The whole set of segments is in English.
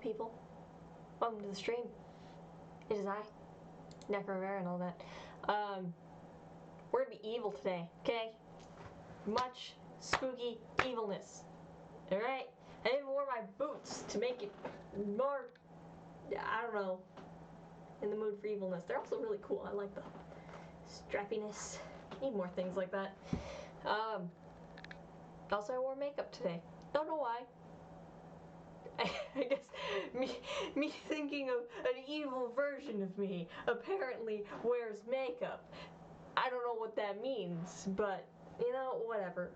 people? Welcome to the stream. It is I, Necrovera and all that. We're gonna be evil today, okay? Much spooky evilness. Alright? I even wore my boots to make it more, I don't know, in the mood for evilness. They're also really cool. I like the strappiness. Need more things like that. Also I wore makeup today. Don't know why. I guess me thinking of an evil version of me apparently wears makeup. I don't know what that means, but you know, whatever.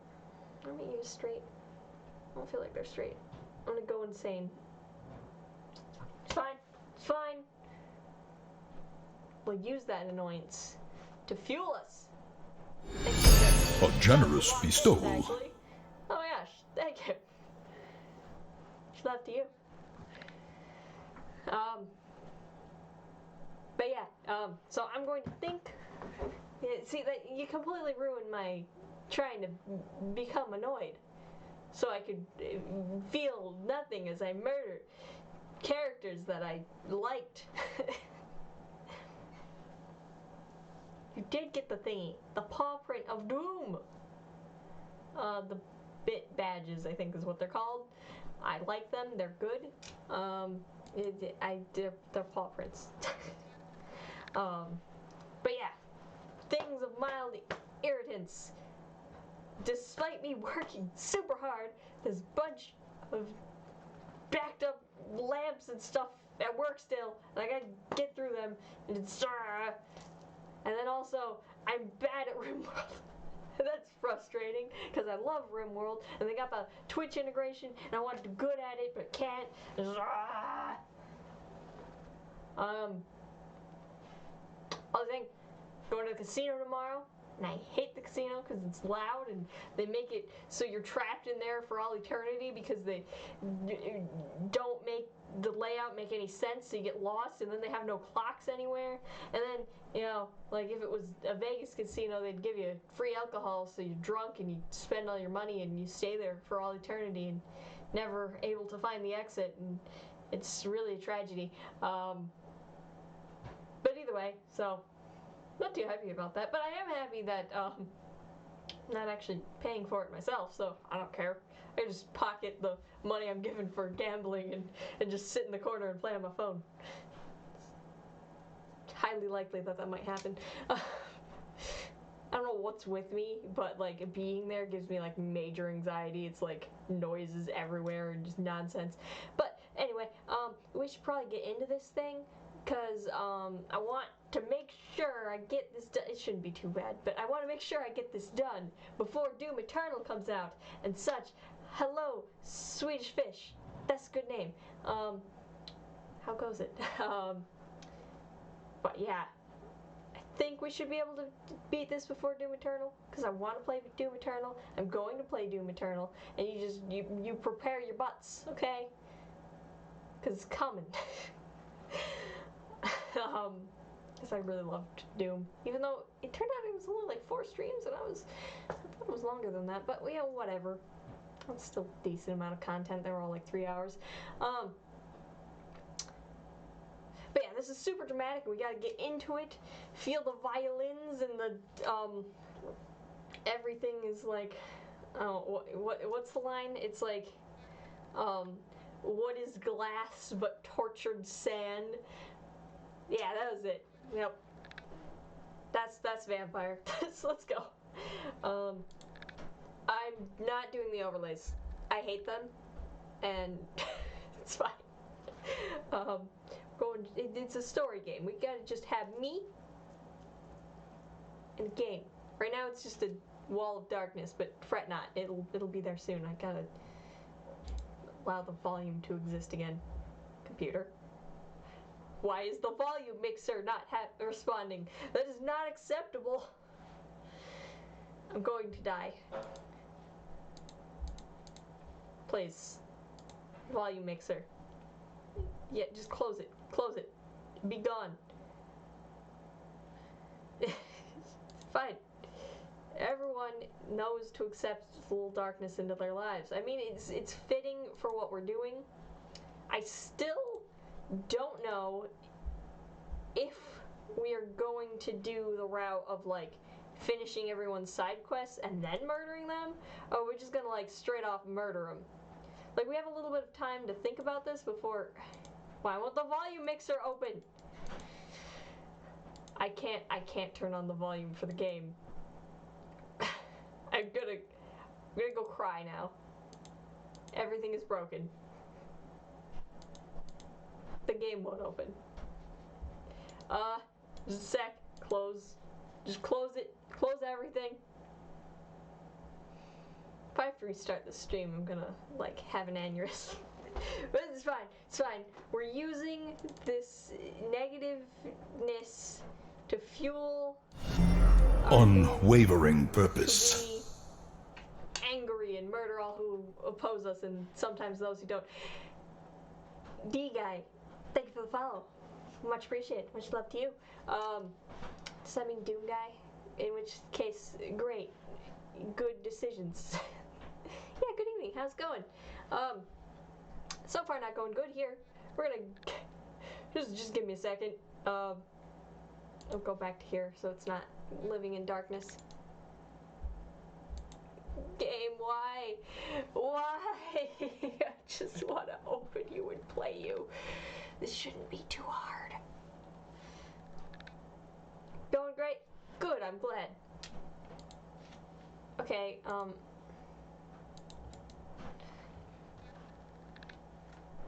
Let me use straight. I don't feel like they're straight. I'm gonna go insane. It's fine. It's fine. We'll use that annoyance to fuel us. A generous bestowal. Actually. Oh my gosh, thank you. It's left to you. But yeah, so I'm going to think. Yeah, see, that you completely ruined my trying to become annoyed, so I could feel nothing as I murder characters that I liked. You did get the thingy, the paw print of doom. The bit badges, I think is what they're called. I like them. They're good. They're paw prints. But yeah, things of mild irritants. Despite me working super hard, this bunch of backed up lamps and stuff at work still, and I gotta get through them, and it's and then also I'm bad at RimWorld. That's frustrating because I love RimWorld, and they got the Twitch integration, and I want to be good at it but can't. Other thing, going to the casino tomorrow, and I hate the casino because it's loud and they make it so you're trapped in there for all eternity because they don't make the layout make any sense, so you get lost, and then they have no clocks anywhere. And then, you know, like if it was a Vegas casino, they'd give you free alcohol, so you're drunk and you spend all your money and you stay there for all eternity and never able to find the exit, and it's really a tragedy. But either way, so not too happy about that, but I am happy that I'm not actually paying for it myself, so I don't care. I just pocket the money I'm given for gambling and just sit in the corner and play on my phone. It's highly likely that might happen. I don't know what's with me, but like being there gives me like major anxiety. It's like noises everywhere and just nonsense. But anyway, we should probably get into this thing, because I want to make sure I get this done. It shouldn't be too bad, but I want to make sure I get this done before Doom Eternal comes out and such. Hello, Swedish Fish. That's a good name. How goes it? But yeah, I think we should be able to beat this before Doom Eternal, because I want to play Doom Eternal. I'm going to play Doom Eternal, and you prepare your butts, okay? Because it's coming. Because I really loved Doom, even though it turned out it was only like 4 streams, and I thought it was longer than that, but yeah, whatever. That's still a decent amount of content. They were all like 3 hours. But yeah, this is super dramatic. We gotta get into it. Feel the violins and the everything is like, what's the line? It's like, what is glass but tortured sand? Yeah, that was it. Yep. That's Vampyr. Let's go. I'm not doing the overlays. I hate them, and it's fine. It's a story game. We gotta just have me and a game. Right now it's just a wall of darkness, but fret not. It'll be there soon. I gotta allow the volume to exist again. Computer. Why is the volume mixer not responding? That is not acceptable. I'm going to die. Please. Volume mixer. Yeah, just close it. Close it. Be gone. Fine. Everyone knows to accept a little darkness into their lives. I mean, it's fitting for what we're doing. I still don't know if we are going to do the route of like finishing everyone's side quests and then murdering them, or we're just gonna like straight off murder them. Like, we have a little bit of time to think about this before. Well, I want the volume mixer open. I can't turn on the volume for the game. I'm gonna go cry now. Everything is broken. The game won't open. Just a sec. Close. Just close it. Close everything. If I have to restart the stream, I'm gonna, like, have an aneurysm. But it's fine. It's fine. We're using this negativeness to fuel Unwavering purpose. Be angry and murder all who oppose us, and sometimes those who don't. D guy, thank you for the follow. Much appreciated. Much love to you. Does that mean Doom guy? In which case, great. Good decisions. Yeah, good evening. How's it going? So far not going good here. We're gonna just give me a second. I'll go back to here so it's not living in darkness. Game, why? Why? I just want to open you and play you. This shouldn't be too hard. Going great? Good, I'm glad. Okay,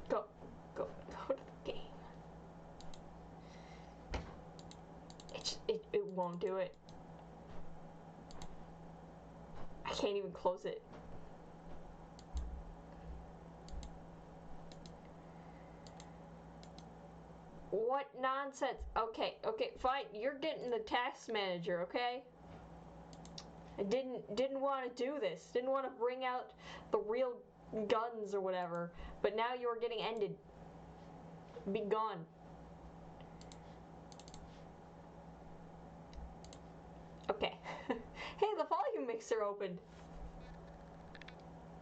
Go to the game. It won't do it. I can't even close it. What nonsense. Okay, fine. You're getting the task manager, okay? I didn't want to do this. Didn't want to bring out the real guns or whatever. But now you're getting ended. Be gone. Okay. Hey, the volume mixer opened.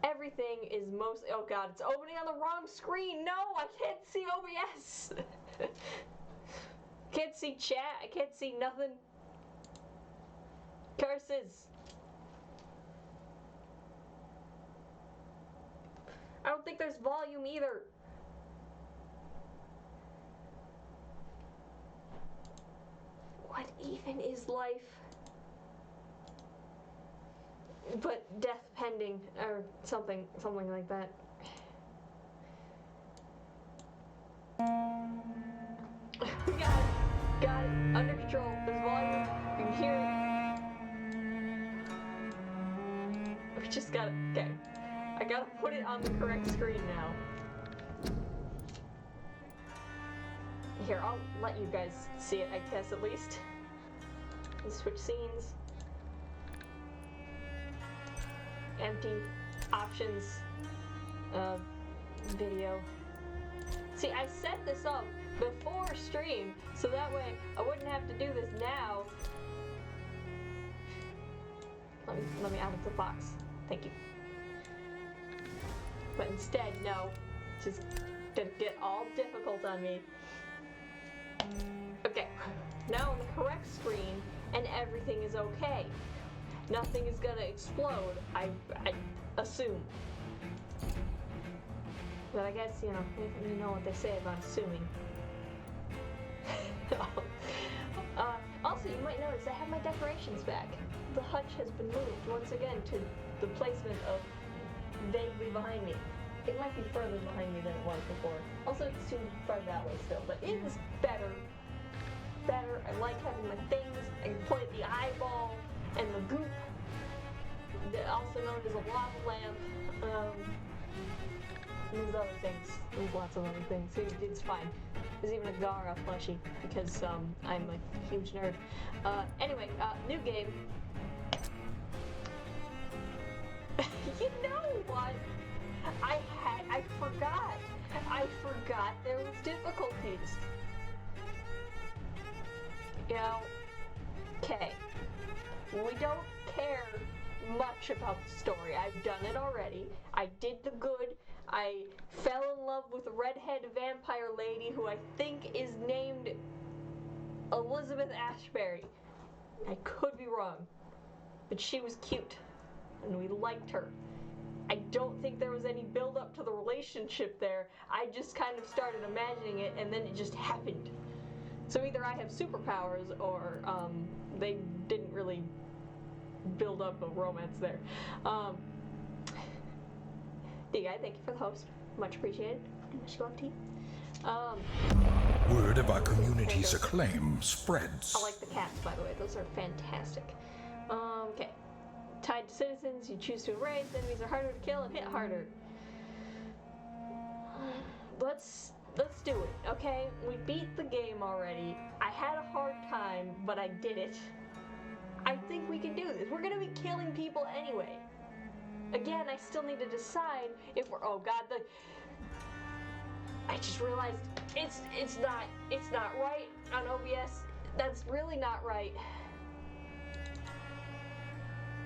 Everything is mostly... Oh god, it's opening on the wrong screen. No, I can't see OBS. Can't see chat. I can't see nothing. Curses. I don't think there's volume either. What even is life? But death pending, or something like that. Got it, under control. There's volume, you can hear it. We just gotta, okay. I gotta put it on the correct screen now. Here, I'll let you guys see it, I guess, at least. Let's switch scenes. Empty. Options. Video. See, I set this up before stream, so that way I wouldn't have to do this now. Let me out of the box. Thank you. But instead, no. Just gonna get all difficult on me. Okay. Now on the correct screen, and everything is okay. Nothing is gonna explode, I assume. But I guess, you know what they say about assuming. Also, you might notice I have my decorations back. The hutch has been moved once again to the placement of vaguely behind me. It might be further behind me than it was before. Also, it's too far that way still, but it is better. I like having my things. I can point at the eyeball and the goop, also known as a lava lamp. There's other things. There's lots of other things. It's fine. There's even a Gara plushie because I'm a huge nerd. Anyway, new game. You know what? I forgot. I forgot there was difficulties. You know, okay. We don't care much about the story. I've done it already. I did the good. I fell in love with a redhead vampire lady who I think is named Elizabeth Ashbury. I could be wrong, but she was cute, and we liked her. I don't think there was any build up to the relationship there. I just kind of started imagining it, and then it just happened. So either I have superpowers, or they didn't really build up a romance there. D-Guy, thank you for the host. Much appreciated. Much love to you. Word of our community's acclaim spreads. I like the cats, by the way. Those are fantastic. Okay. Tied to citizens, you choose to erase. Enemies are harder to kill and hit harder. Let's do it, okay? We beat the game already. I had a hard time, but I did it. I think we can do this. We're gonna be killing people anyway. Again, I still need to decide if we're. Oh God, I just realized it's not right on OBS. That's really not right.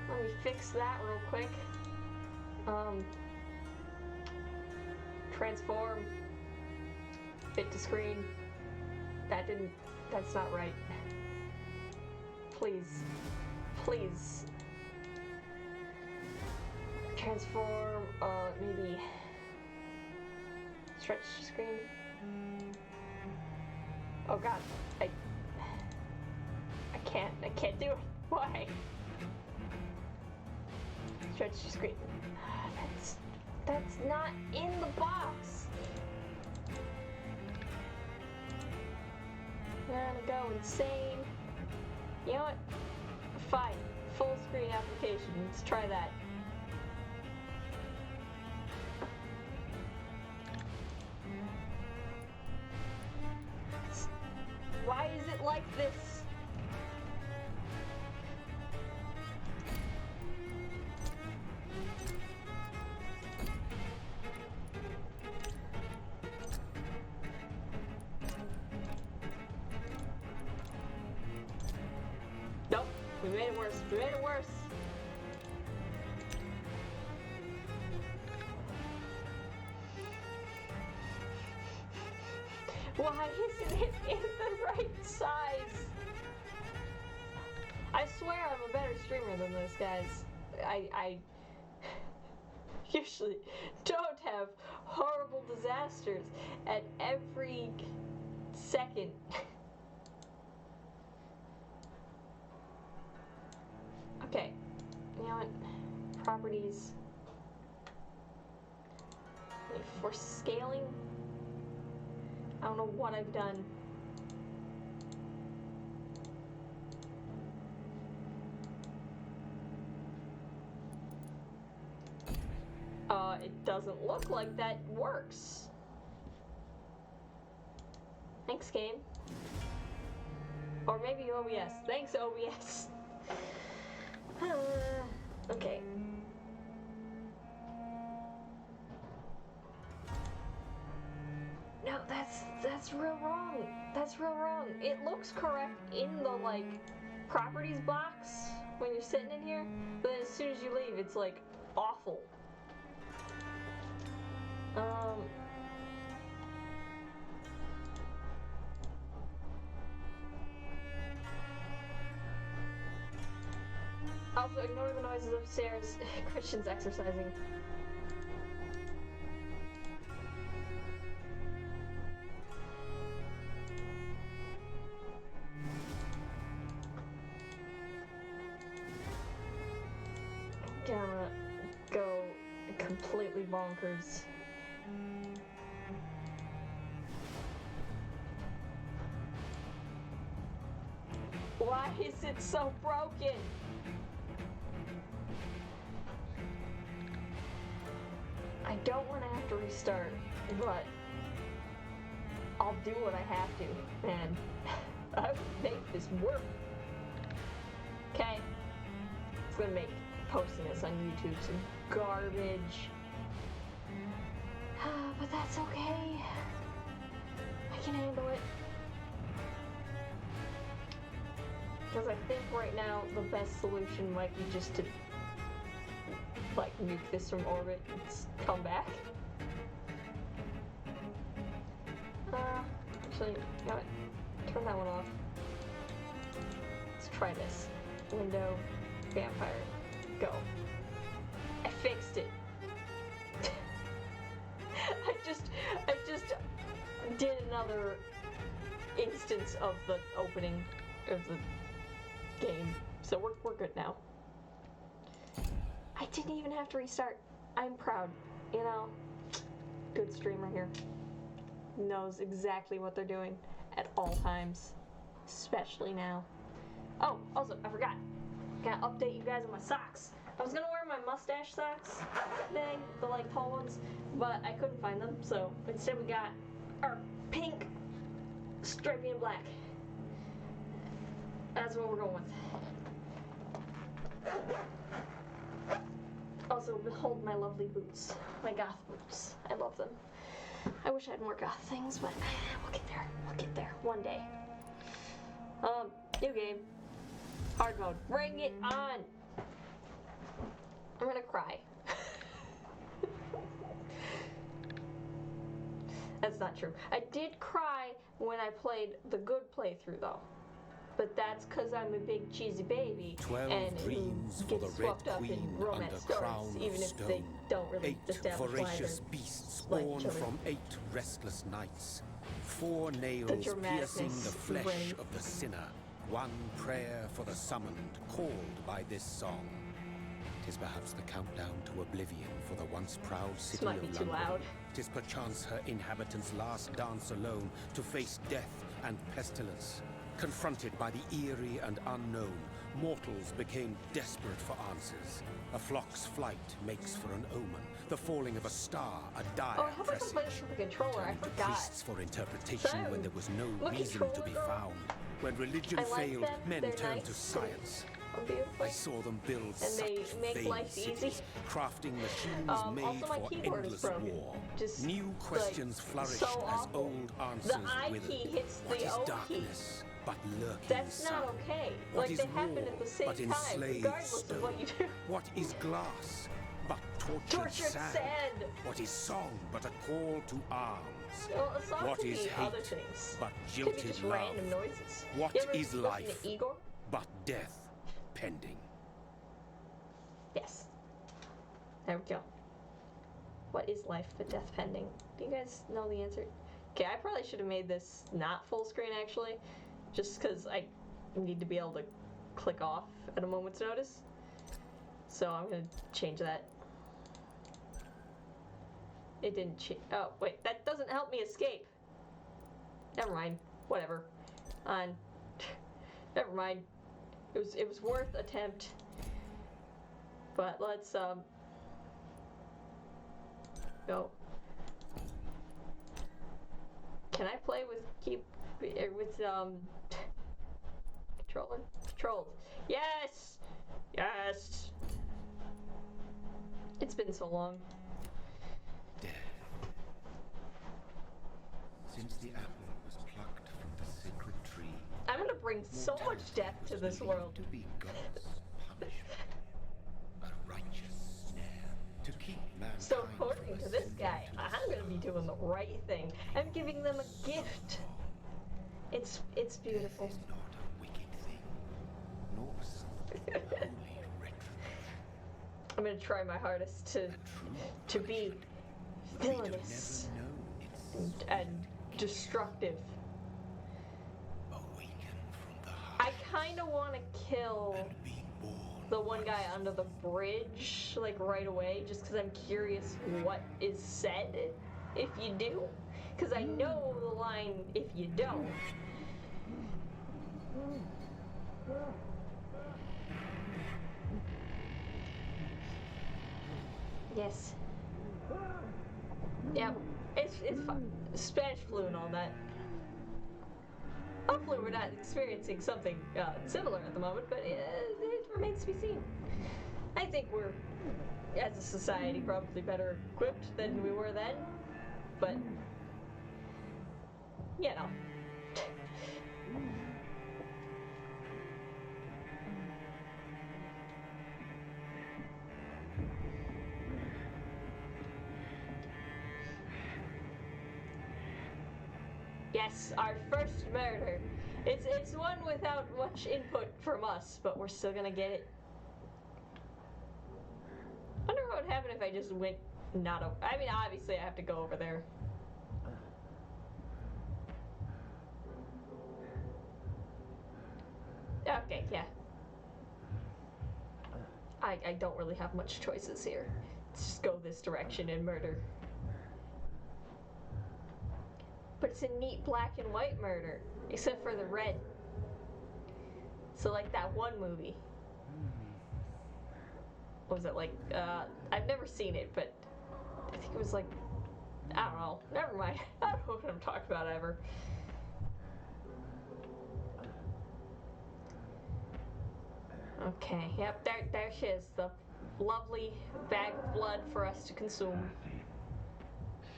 Let me fix that real quick. Transform. Fit to screen. That's not right. Please. Please. Transform, maybe stretch screen. Oh God, I can't do it. Why? Stretch screen. That's not in the box. I'm gonna go insane. You know what? Fine. Full screen application. Let's try that. Why is it like this? Nope, we made it worse. We made it worse. Why isn't it in the right size? I swear I'm a better streamer than this, guys. I usually don't have horrible disasters at every second. Okay, you know what? Properties. Wait, for scaling? I don't know what I've done. It doesn't look like that works. Thanks, game. Or maybe OBS. Thanks, OBS. Okay. No, that's real wrong. That's real wrong. It looks correct in the, like, properties box when you're sitting in here, but then as soon as you leave, it's, like, awful. Also, ignore the noises upstairs. Christian's exercising. I'm gonna go completely bonkers. Why is it so broken? I don't want to have to restart, but I'll do what I have to, and I will make this work. Okay? It's gonna make posting this on YouTube some garbage. But that's okay. I can handle it. Because I think right now the best solution might be just to, like, nuke this from orbit and come back. Actually, you know what? Turn that one off. Let's try this. Window, Vampyr, go. I fixed it. I just did another instance of the opening of the game, so we're good now. I didn't even have to restart. I'm proud, you know. Good streamer here. Knows exactly what they're doing at all times, especially now. Oh, also, I forgot. Gotta update you guys on my socks. I was gonna wear my mustache socks thing, the like tall ones, but I couldn't find them, so instead we got our pink, stripy and black. That's what we're going with. Also, behold my lovely boots. My goth boots. I love them. I wish I had more goth things, but we'll get there. We'll get there. One day. New game. Hard mode. Bring it on! I'm gonna cry. That's not true. I did cry when I played the good playthrough, though. But that's because I'm a big cheesy baby 12 and dreams for gets the Red swept up in Queen romance under crown stories, of even if they stone. don't really 8 establish why voracious they're beasts like born each other. from 8 restless nights. 4 nails piercing the dramaticness flesh reign. of the sinner. 1 prayer for the summoned, called by this song. 'Tis perhaps the countdown to oblivion for the once proud city might of be too London. loud. 'Tis perchance her inhabitants' last dance alone to face death and pestilence. Confronted by the eerie and unknown, mortals became desperate for answers. A flock's flight makes for an omen. The falling of a star, a dire Oh, I hope I can play this presage. with the controller. I Turning to forgot. priests for interpretation So, when there was no look, reason to be controller girl. found. When religion I like failed, them. men They're turned nice. to science. They're beautiful. I saw them build they such make vain life cities, easy. crafting machines Also, made my for keyboard is endless broken. war. Just, New questions like, flourish so as awful. old answers The I wither. key hits What the is O key. darkness but lurking That's sun? not okay. What Like, is they happen war at the same but time, enslaved regardless stone? of what you do. What is glass but tortured, Tortured sand. What is song but a call to arms? Well, a song What could is be hate other things. but Could be jilted just love? random noises. What You ever is listen life to Igor? but death pending? Yes. There we go. What is life but death pending? Do you guys know the answer? Okay, I probably should have made this not full screen actually, just because I need to be able to click off at a moment's notice. So I'm gonna change that. It didn't change. Oh wait, that doesn't help me escape. Never mind. Whatever. On. Never mind. It was worth attempt. But let's go. Can I play with controller? Controlled. Yes! Yes! It's been so long. Death. Since the apple was plucked from the sacred tree, I'm gonna bring so much death to this world. to be God's punishment, a righteous snare to keep mankind. So according from to this ascending guy, to the I'm gonna be skies. doing the right thing. I'm giving them a gift. It's beautiful. Death is not a wicked thing, nor something wholly retrograde. I'm gonna try my hardest to be villainous Never know its and destructive. awaken from the I heart kind of want to kill and be born. the one guy under the bridge, like right away, just because I'm curious what is said if you do. Because I know the line if you don't. Yes. Yep. It's fun. Spanish flu and all that. Hopefully we're not experiencing something similar at the moment, but it remains to be seen. I think we're, as a society, probably better equipped than we were then, but, you know. Yes, our first murder. It's one without much input from us, but we're still gonna get it. I wonder what would happen if I just went not over. I mean, obviously I have to go over there. Okay, yeah. I don't really have much choices here. Let's just go this direction and murder. But it's a neat black and white murder, except for the red. So like that one movie. What was it like? I've never seen it, but I think it was like, I don't know. Never mind. I don't know what I'm talking about ever. Okay, yep, there she is. The lovely bag of blood for us to consume. Thirsty.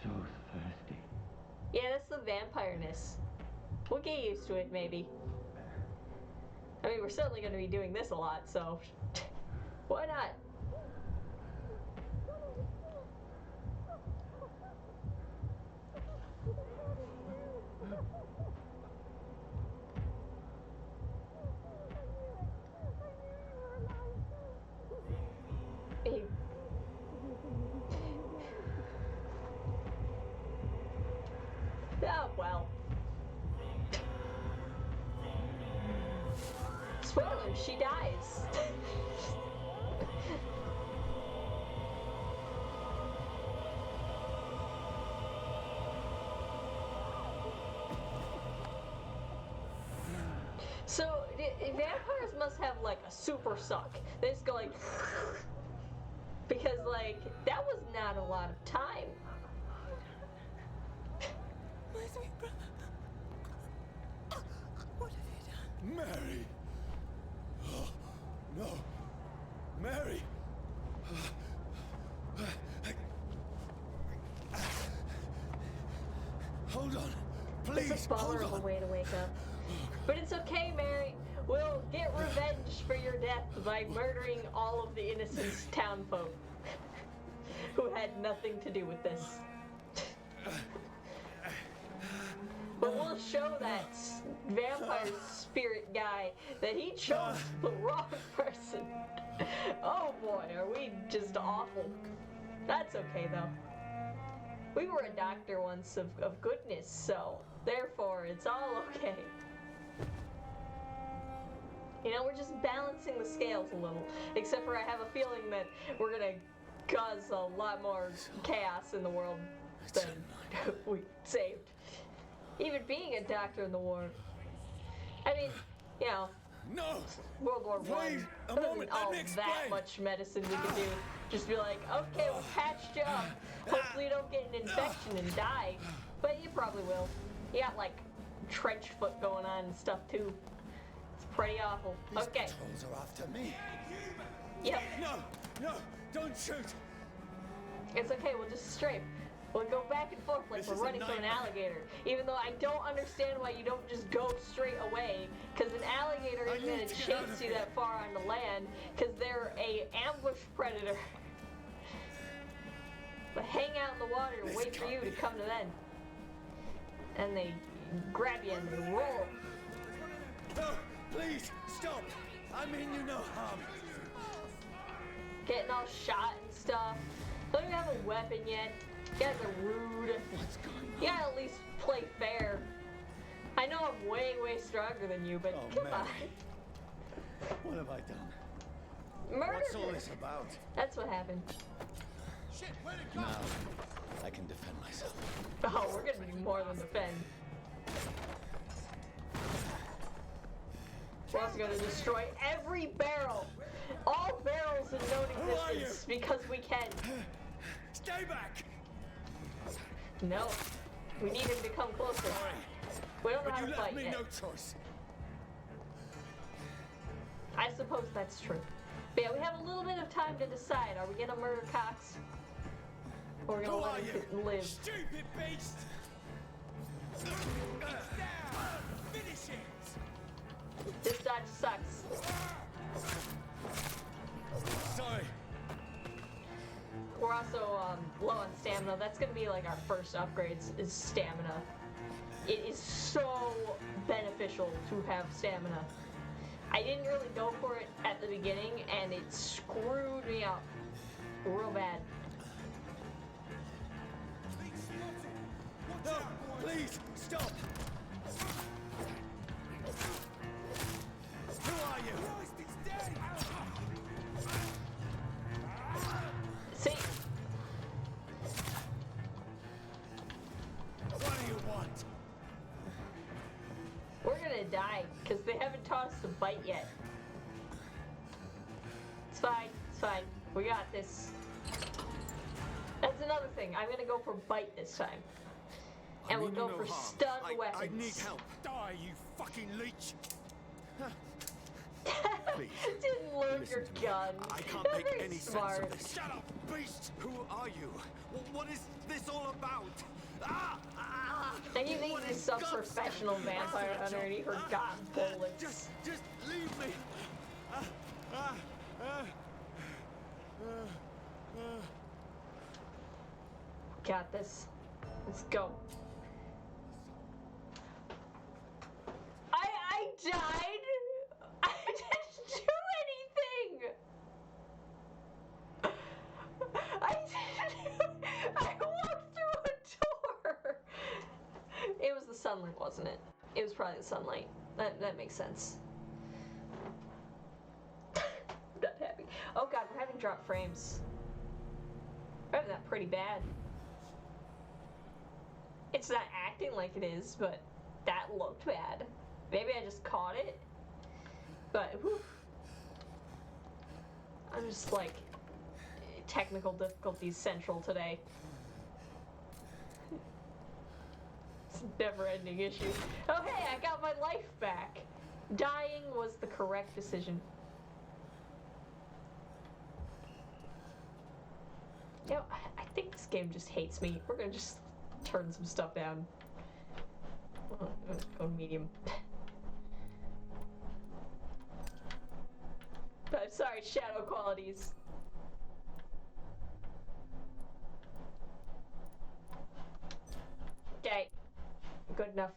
So thirsty. Yeah, that's the vampireness. We'll get used to it, maybe. I mean, we're certainly going to be doing this a lot, so why not? Hey. Oh, well. Spoilers, she dies. So, vampires must have like a super suck. They just go like, because like, that was not a lot of time. My sweet brother. What have you done? Mary! Oh, no. Mary! Hold on. Please, It's a bummer hold of a on. way to wake up. But it's okay, Mary. We'll get revenge for your death by murdering all of the innocent townfolk who had nothing to do with this. But we'll show that vampire spirit guy that he chose the wrong person. Oh boy, are we just awful. That's okay though. We were a doctor once of goodness, so therefore it's all okay. You know, we're just balancing the scales a little. Except for I have a feeling that we're gonna cause a lot more chaos in the world than we saved. Even being a doctor in the war. I mean, you know, No! World War Please, I. a There moment, wasn't all let me that explain. much medicine we could do. Just be like, okay, we patched you up. Hopefully you don't get an infection and die. But you probably will. You got like trench foot going on and stuff too. It's pretty awful. These Okay. patrols are after me. Yep. No, don't shoot. It's okay, we'll just strafe. We'll go back and forth like This we're is a running from an nightmare. alligator. Even though I don't understand why you don't just go straight away, because an alligator I isn't going need to to get out chase of you here. that far on the land, because they're a ambush predator. But hang out in the water and This wait for can't you to be. come to them. And they grab you and they roll. No, please, stop. I mean you no harm. Getting all shot and stuff. Don't even have a weapon yet. You guys are rude. What's going on? You gotta at least play fair. I know I'm way, way stronger than you, but Oh, come Mary. on. What have I done? Murder! What's all this about? That's what happened. Now, I can defend myself. Oh, we're gonna do more than defend. We're also gonna destroy every barrel. All barrels in known Who are existence because we can. Stay back! No. We need him to come closer. Sorry, We don't know but how you to left fight me yet. no choice. I suppose that's true. But yeah, we have a little bit of time to decide. Are we gonna murder Cox? Or we're gonna Who are let him you? live? Stupid beast! Finish it! This dodge sucks. Sorry. We're also low on stamina. That's gonna be like our first upgrades is stamina. It is so beneficial to have stamina. I didn't really go for it at the beginning, and it screwed me up real bad. No, please, stop! Who are you? See, What do you want? we're gonna die because they haven't taught us to bite yet. It's fine, it's fine. We got this. That's another thing. I'm gonna go for bite this time. And we'll go for stun weapons. I need help. Die, you fucking leech! Please. Didn't load your Listen to me. gun. I can't You're make very any sense smart. of this. Shut up, beast! Who are you? What is this all about? Ah! Ah! And you think What he's in some God's professional name? vampire hunter and he forgot bullets. Just leave me. Got this. Let's go. I died? I didn't do anything! I walked through a door! It was the sunlight, wasn't it? It was probably the sunlight. That makes sense. I'm not happy. Oh god, we're having drop frames. We're having that pretty bad. It's not acting like it is, but that looked bad. Maybe I just caught it. But, whew. I'm just like, technical difficulties central today. It's a never-ending issue. Oh hey, I got my life back. Dying was the correct decision. You know, I think this game just hates me. We're gonna just turn some stuff down. Go medium. But sorry, shadow qualities. Okay. Good enough.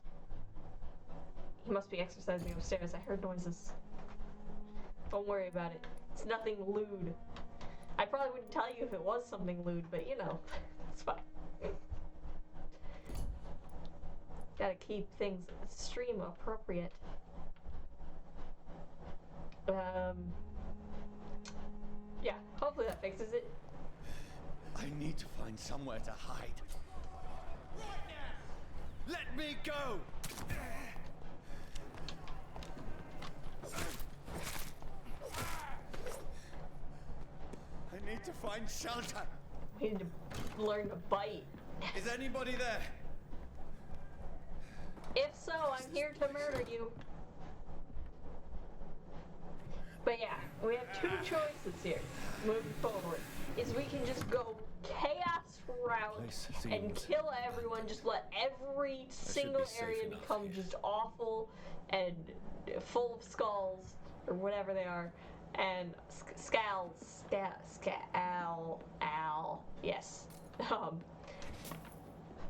He must be exercising upstairs. I heard noises. Don't worry about it. It's nothing lewd. I probably wouldn't tell you if it was something lewd, but you know, it's fine. Gotta keep things stream appropriate. Yeah, hopefully that fixes it. I need to find somewhere to hide. Right now! Let me go! I need to find shelter. We need to learn to bite. Is anybody there? If so, I'm here to murder you. But yeah, we have two choices here moving forward. Is we can just go chaos route Place and seems- kill everyone, just let every single safe area enough become here. just awful and full of skulls, or whatever they are, and yes.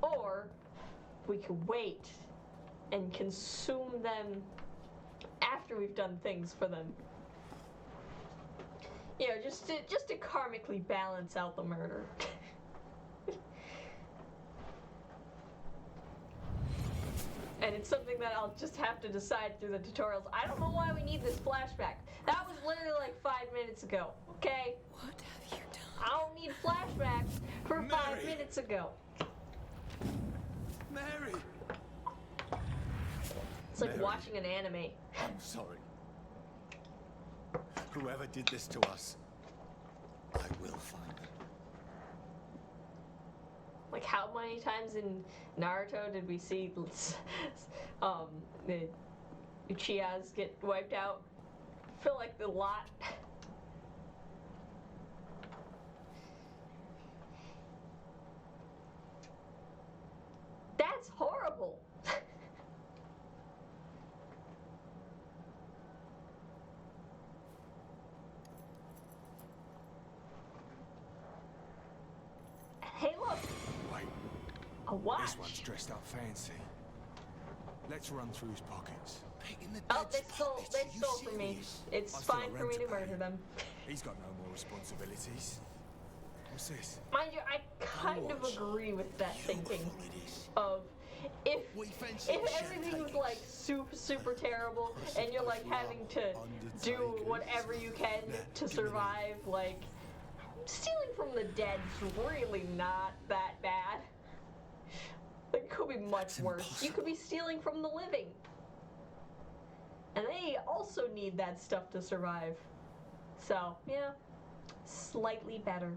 Or we could wait and consume them after we've done things for them. You know, just to karmically balance out the murder. And it's something that I'll just have to decide through the tutorials. I don't know why we need this flashback. That was literally like 5 minutes ago, okay? What have you done? I don't need flashbacks for 5 Mary! minutes ago. Mary! It's like Mary. watching an anime. I'm sorry. Whoever did this to us, I will find them. Like, how many times in Naruto did we see the Uchihas get wiped out? I feel like a lot. That's horrible. Hey, look, Wait, a watch. this one's dressed up fancy. Let's run through his pockets. Picking the Oh, they dead's stole. pockets, They are you stole from me. serious? It's I still fine got for me rent to to pay. murder them. He's got no more responsibilities. What's this? Mind you, I kind of Watch. agree with that thinking. Beautiful it is. Of if We fancy if the everything was takings. like super terrible and you're like having to do whatever you can to survive, like stealing from the dead's really not that bad. It could be much That's worse. You could be stealing from the living. And they also need that stuff to survive. So, yeah, slightly better.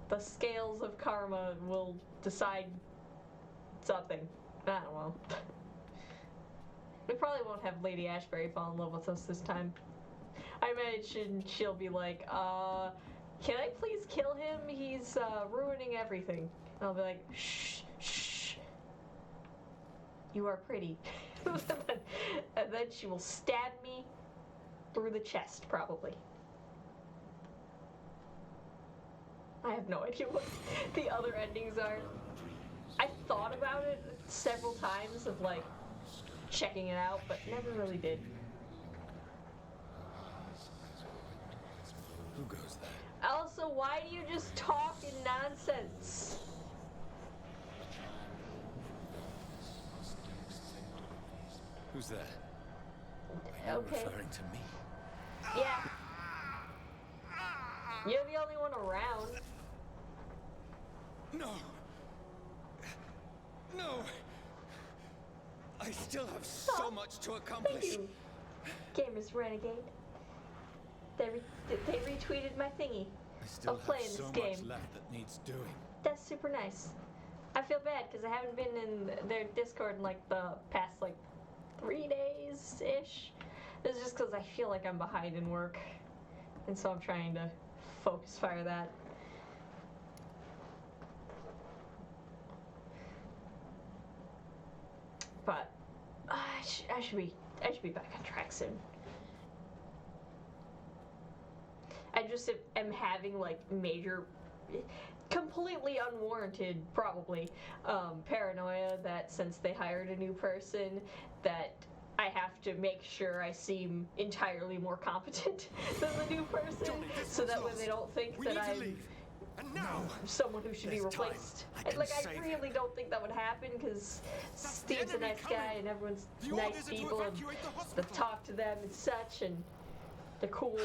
The scales of karma will decide something. I don't know. We probably won't have Lady Ashbury fall in love with us this time. I imagine she'll be like, can I please kill him? He's ruining everything. And I'll be like, shh, shh. You are pretty. And then she will stab me through the chest, probably. I have no idea what the other endings are. I thought about it several times of like checking it out, but never really did. Who goes there? Also, why do you just talk in nonsense? Who's there? Are you Okay. referring to me? Yeah. You're the only one around. No! No! I still have so much to Thank accomplish. you, Gamers Renegade. They retweeted my thingy I still of have playing so this much game. left that needs doing. That's super nice. I feel bad because I haven't been in their Discord in like the past like 3 days ish. It's just because I feel like I'm behind in work, and so I'm trying to focus fire that. But I should be back on track soon. I just am having like major, completely unwarranted, probably, paranoia that since they hired a new person, that I have to make sure I seem entirely more competent than the new person, Johnny, this so one's that way lost. they don't think We that need to I'm leave. And now! someone who should be There's time. replaced. I And can like, I save really don't think that would happen because Steve's a enemy nice guy coming. and everyone's The nice orders are to people and evacuate the the hospital. talk to them and such, and they're cool.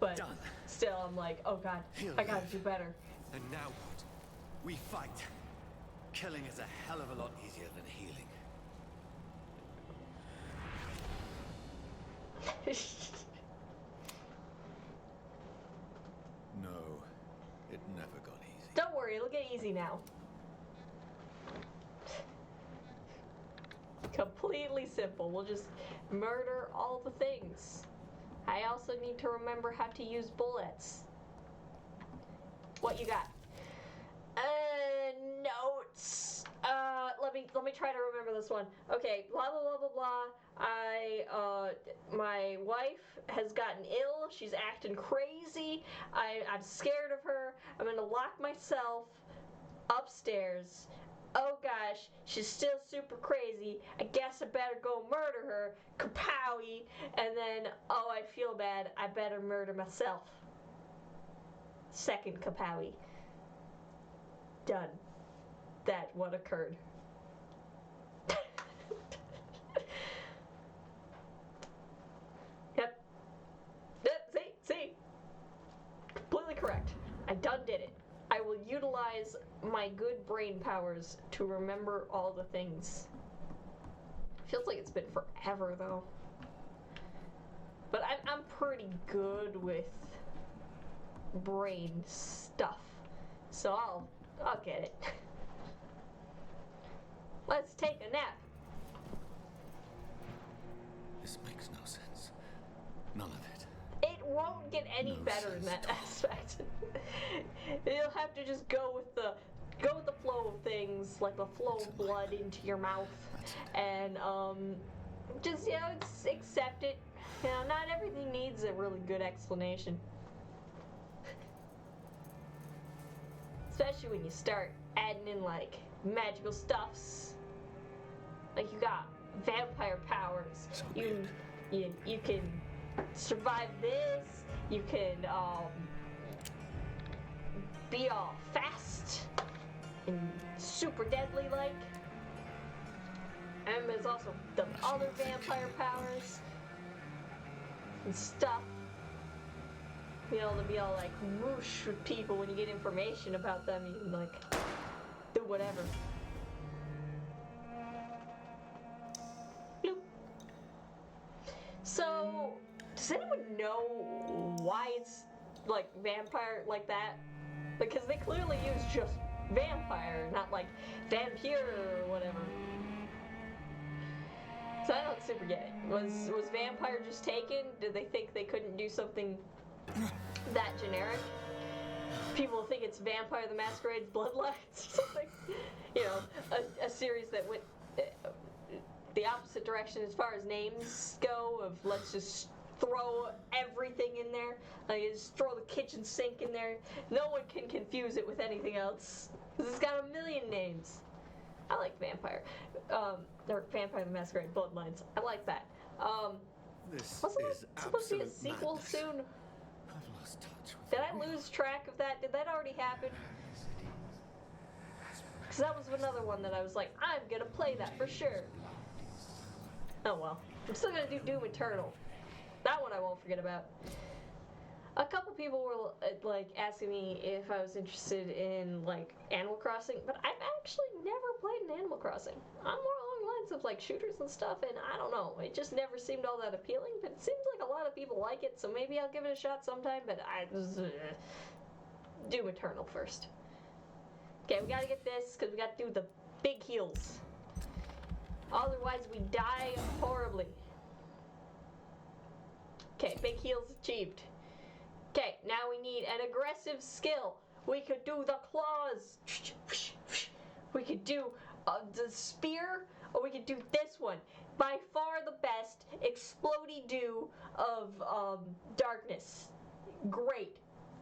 But Done. still, I'm like, oh god, He'll I gotta live. do better. And now what? We fight. Killing is a hell of a lot easier than healing. No, it never got easy. Don't worry, it'll get easy now. Completely simple. We'll just murder all the things. I also need to remember how to use bullets. What you got? Notes. Let me try to remember this one. Okay, blah blah blah blah blah. My wife has gotten ill. She's acting crazy. I'm scared of her. I'm gonna lock myself upstairs. Oh gosh, she's still super crazy. I guess I better go murder her. Kapowie. And then, oh, I feel bad. I better murder myself. Second Kapowie. Done. That what occurred. Yep. See? Completely correct. I done did it. I will utilize my good brain powers to remember all the things. Feels like it's been forever though. But I'm pretty good with brain stuff. So I'll get it. Let's take a nap. This makes no sense. None of it. It won't get any No better in that sense. aspect. You'll have to just go with the flow of things, like the flow of blood into your mouth, and just accept it. You know, not everything needs a really good explanation, especially when you start adding in like magical stuffs. Like you got vampire powers. So You can survive this. You can be all fast and super deadly like. And there's also the other vampire powers and stuff. You know, to be all like whoosh with people when you get information about them. You can like do whatever. Bloop. So, does anyone know why it's like vampire like that? Because they clearly use just vampire, not like Vampyr or whatever. So I don't super get it. Was vampire just taken? Did they think they couldn't do something that generic? People think it's Vampire the Masquerade's Bloodlines or something. You know, a series that went the opposite direction as far as names go, of let's just throw everything in there. Like, just throw the kitchen sink in there. No one can confuse it with anything else. Because it's got a million names. I like Vampire. Or Vampire the Masquerade Bloodlines. I like that. This Wasn't is there supposed to be a absolute sequel madness. soon? I've lost touch with Did the I real. lose track of that? Did that already happen? Because that was another one that I was like, I'm gonna play that for sure. Oh well. I'm still gonna do Doom Eternal. That one I won't forget about. A couple people were like asking me if I was interested in like Animal Crossing, but I've actually never played an Animal Crossing. I'm more along the lines of like shooters and stuff, and I don't know. It just never seemed all that appealing, but it seems like a lot of people like it, so maybe I'll give it a shot sometime, but Doom Eternal first. Okay, we gotta get this, because we gotta do the big heals. Otherwise, we die horribly. Okay, big heals achieved. Okay, now we need an aggressive skill. We could do the claws. We could do the spear, or we could do this one. By far the best, Explodey Do of Darkness. Great.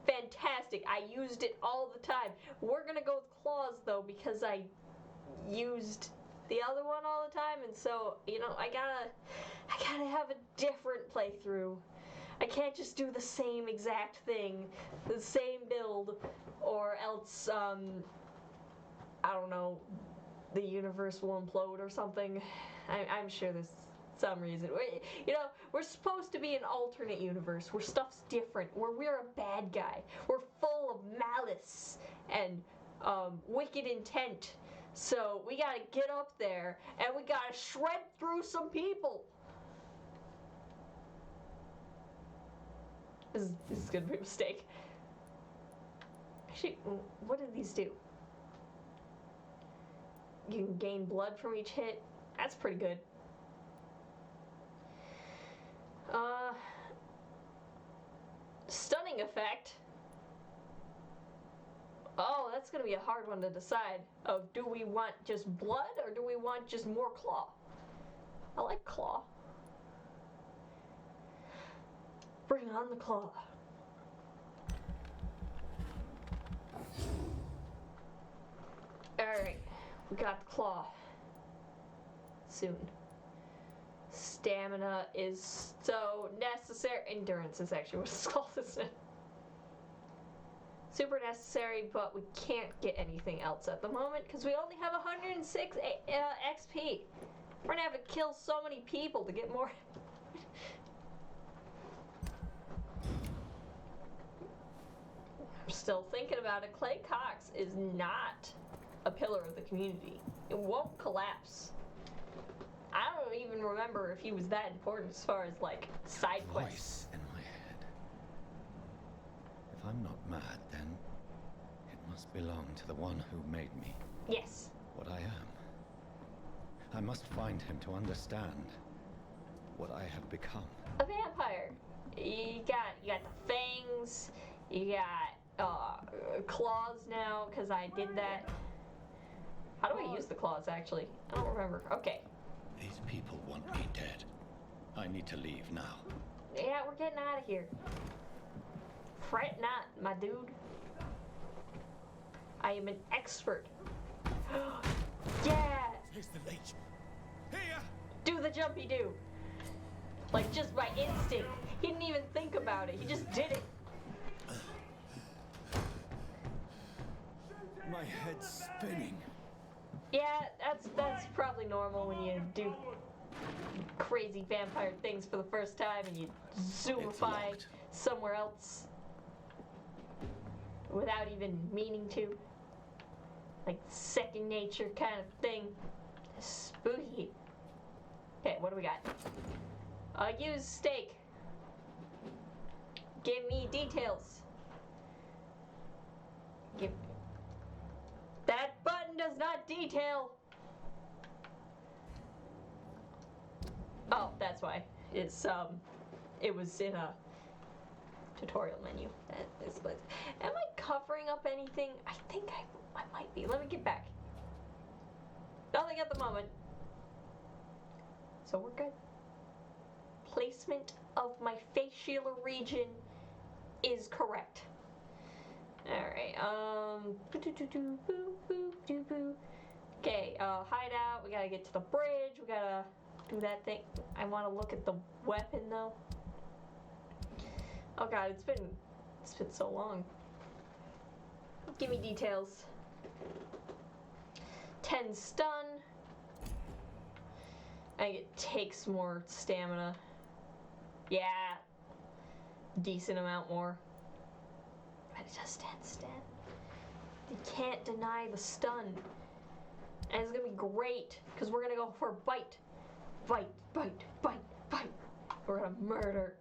Fantastic. I used it all the time. We're gonna go with claws though, because I used the other one all the time, and so, you know, I gotta have a different playthrough. I can't just do the same exact thing, the same build, or else, I don't know, the universe will implode or something. I'm sure there's some reason. You know, we're supposed to be an alternate universe where stuff's different, where we're a bad guy. We're full of malice and wicked intent. So we gotta get up there and we gotta shred through some people. This is gonna be a mistake. Actually, what do these do? You can gain blood from each hit. That's pretty good. Stunning effect. Oh, that's gonna be a hard one to decide. Of, do we want just blood or do we want just more claw? I like claw. Bring on the claw. Alright, we got the claw. Soon. Stamina is so necessary. Endurance is actually what it's called, isn't it? Super necessary, but we can't get anything else at the moment because we only have 106 XP. We're gonna have to kill so many people to get more. I'm still thinking about it. Clay Cox is not a pillar of the community. It won't collapse. I don't even remember if he was that important as far as like side quests. Voice in my head. If I'm not mad, then it must belong to the one who made me Yes. what I am. I must find him to understand what I have become. A vampire. You got the fangs. You got claws now because I did that. How do I use the claws actually? I don't remember. Okay. These people want me dead. I need to leave now. Yeah, we're getting out of here. Fret not, my dude. I am an expert. Yeah! Here's the leech. Here! Do the jumpy do. Like, just by instinct. He didn't even think about it. He just did it. My head's spinning. Yeah, that's probably normal when you do crazy vampire things for the first time and you zoomify somewhere else without even meaning to. Like second nature kind of thing. Spooky. Okay, what do we got? Use steak. Give me details. Give. That button does not detail. Oh, that's why. It's it was in a tutorial menu. That is what. Am I covering up anything? I think I might be. Let me get back. Nothing at the moment. So we're good. Placement of my facial region is correct. Alright, okay, hideout, we gotta get to the bridge, we gotta do that thing. I wanna look at the weapon though. Oh god, it's been so long. Give me details. 10 stun. I think it takes more stamina. Yeah. Decent amount more. But it does 10 stun. You can't deny the stun. And it's gonna be great, because we're gonna go for a bite. Bite, bite, bite, bite. We're gonna murder.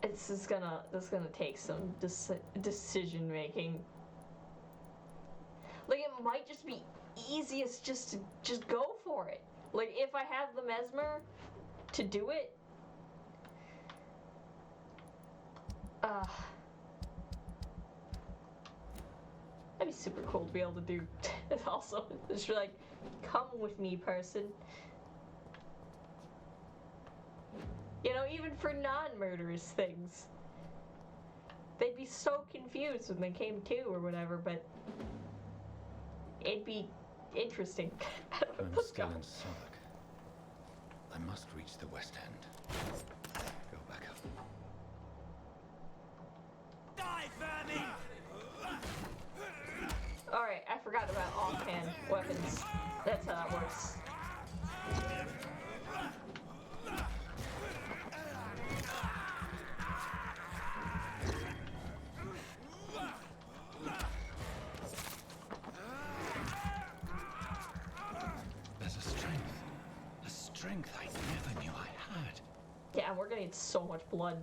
This is gonna take some decision making. Like, it might just be easiest just to go for it. Like, if I have the mesmer to do it. That'd be super cool to be able to do. Also, just like, come with me, person. You know, even for non-murderous things. They'd be so confused when they came to or whatever, but it'd be interesting. I'm still in Southwark. I must reach the West End. Go back up. Die, vermin! Alright, I forgot about offhand weapons. That's how that works. There's a strength I never knew I had. Yeah, we're gonna get so much blood.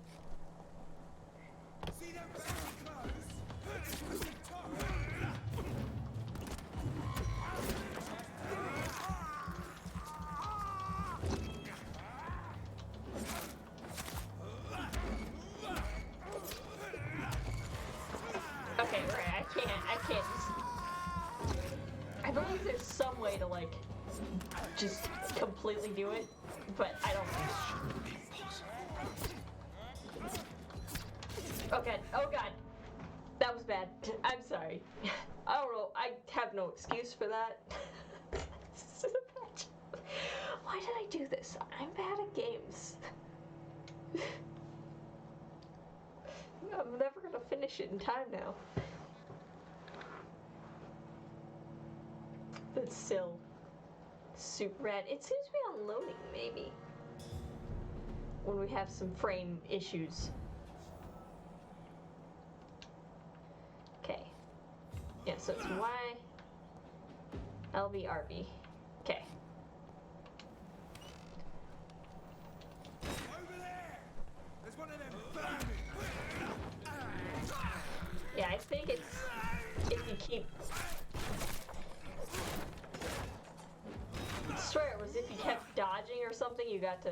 See them clothes? Okay, right, I can't just... I believe there's some way to, like, just completely do it, but I don't know. Oh god. That was bad. I'm sorry. I don't know, I have no excuse for that. Why did I do this? I'm bad at games. I'm never gonna finish it in time now. But still, super rad. It seems to be on loading, maybe. When we have some frame issues. Okay. Yeah, so it's Y, LB, RB. Okay. Over there! There's one of them vermin! Yeah, I think it's if you keep. I swear it was if you kept dodging or something, you got to.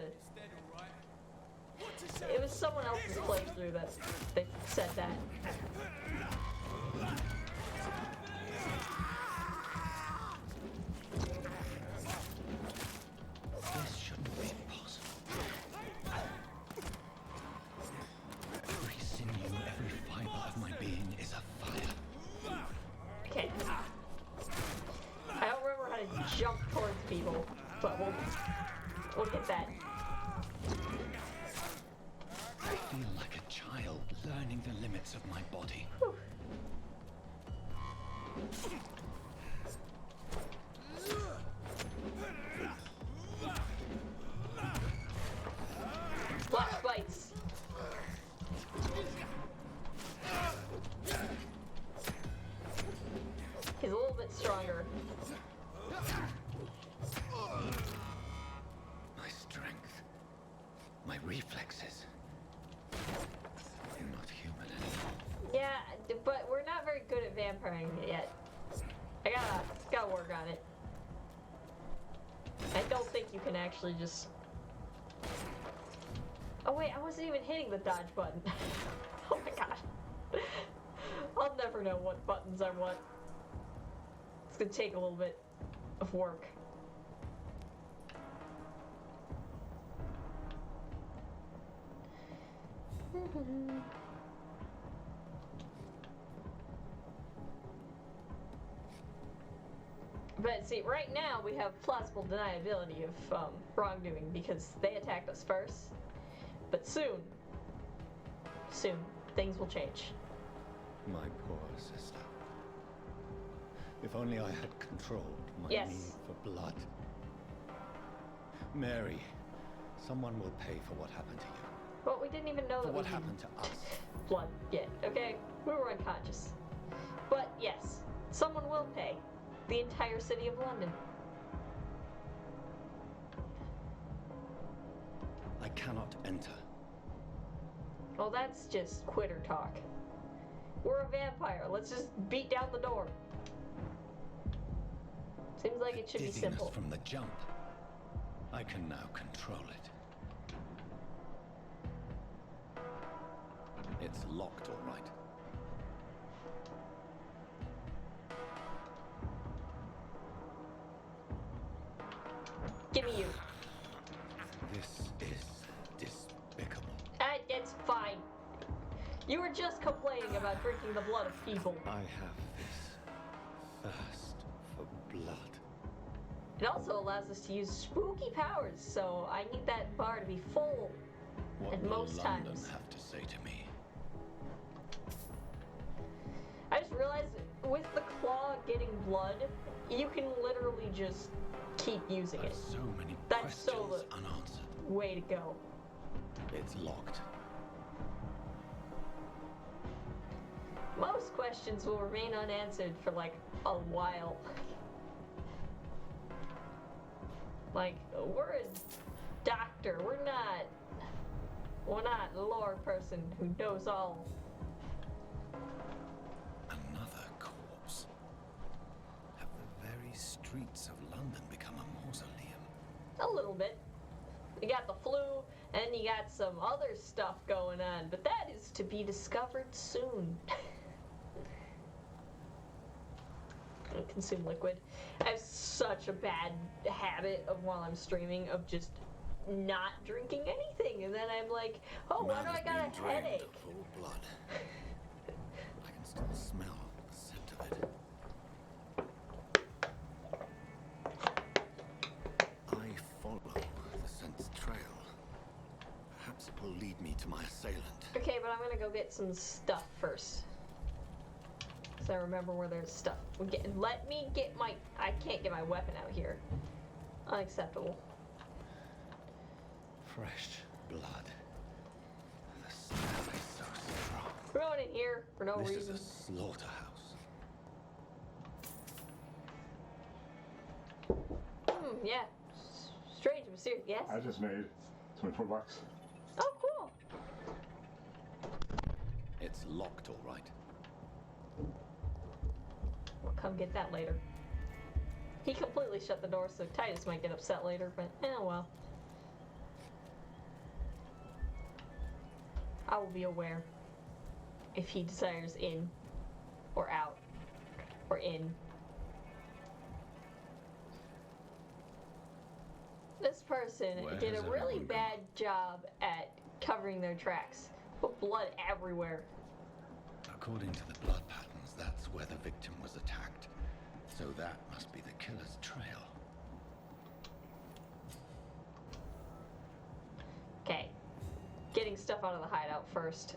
It was someone else's playthrough that they said that. This shouldn't be possible. Every sinew, every fiber of my being is afire. Okay. limits of my body. Whew. Block bites. He's a little bit stronger. My strength, my reflexes. I'm not human anymore. Yeah, but we're not very good at vampiring yet. I gotta work on it. I don't think you can actually just... Oh wait, I wasn't even hitting the dodge button. Oh my god. I'll never know what buttons are what. It's gonna take a little bit of work. But see, right now we have plausible deniability of wrongdoing because they attacked us first. But soon, things will change. My poor sister. If only I had controlled my Yes. need for blood. Mary, someone will pay for what happened to you. Well, we didn't even know For that what we happened to us. blood yet, okay? We were unconscious. But yes, someone will pay. The entire city of London. I cannot enter. Well, that's just quitter talk. We're a vampire. Let's just beat down the door. Seems like it should be Dizziness simple. from the jump. I can now control it. It's locked, all right. Give me you. This is despicable. It's fine. You were just complaining about drinking the blood of people. I have this thirst for blood. It also allows us to use spooky powers, so I need that bar to be full. What And will most London times. have to say to me? I just realized with the claw getting blood, you can literally just keep using I've it. so many That's so questions unanswered. Way to go. It's locked. Most questions will remain unanswered for like a while. Like, we're a doctor. We're not a lore person who knows all. Another corpse. Have the very streets of London become a mausoleum? A little bit. You got the flu, and you got some other stuff going on, but that is to be discovered soon. Consume liquid. I have such a bad habit of while I'm streaming of just not drinking anything, and then I'm like, oh, why do I got a headache? Of full blood. I can still smell the scent of it. I follow the scent's trail. Perhaps it will lead me to my assailant. Okay, but I'm gonna go get some stuff first. So I remember where there's stuff. Let me get my... I can't get my weapon out here. Unacceptable. Fresh blood. The smell is so strong. We're going in here for no This reason. is a slaughterhouse. Yeah. Strange, mysterious. Yes? I just made 24 bucks. Oh, cool. It's locked, all right. We'll come get that later. He completely shut the door, so Titus might get upset later, but well. I will be aware if he desires in or out or in. This person Where did a has really everyone gone? bad job at covering their tracks. Put blood everywhere. According to the blood patterns, that's where the victim was attacked. So that must be the killer's trail. Okay. Getting stuff out of the hideout first.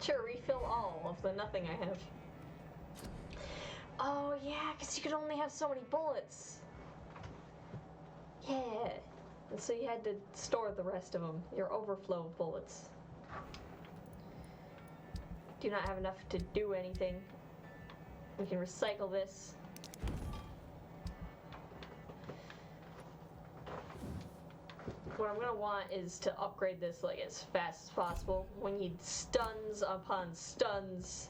Sure, refill all of the nothing I have. Oh yeah, because you could only have so many bullets. Yeah. And so you had to store the rest of them, your overflow of bullets. Do not have enough to do anything. We can recycle this. What I'm gonna want is to upgrade this like as fast as possible. We need stuns upon stuns.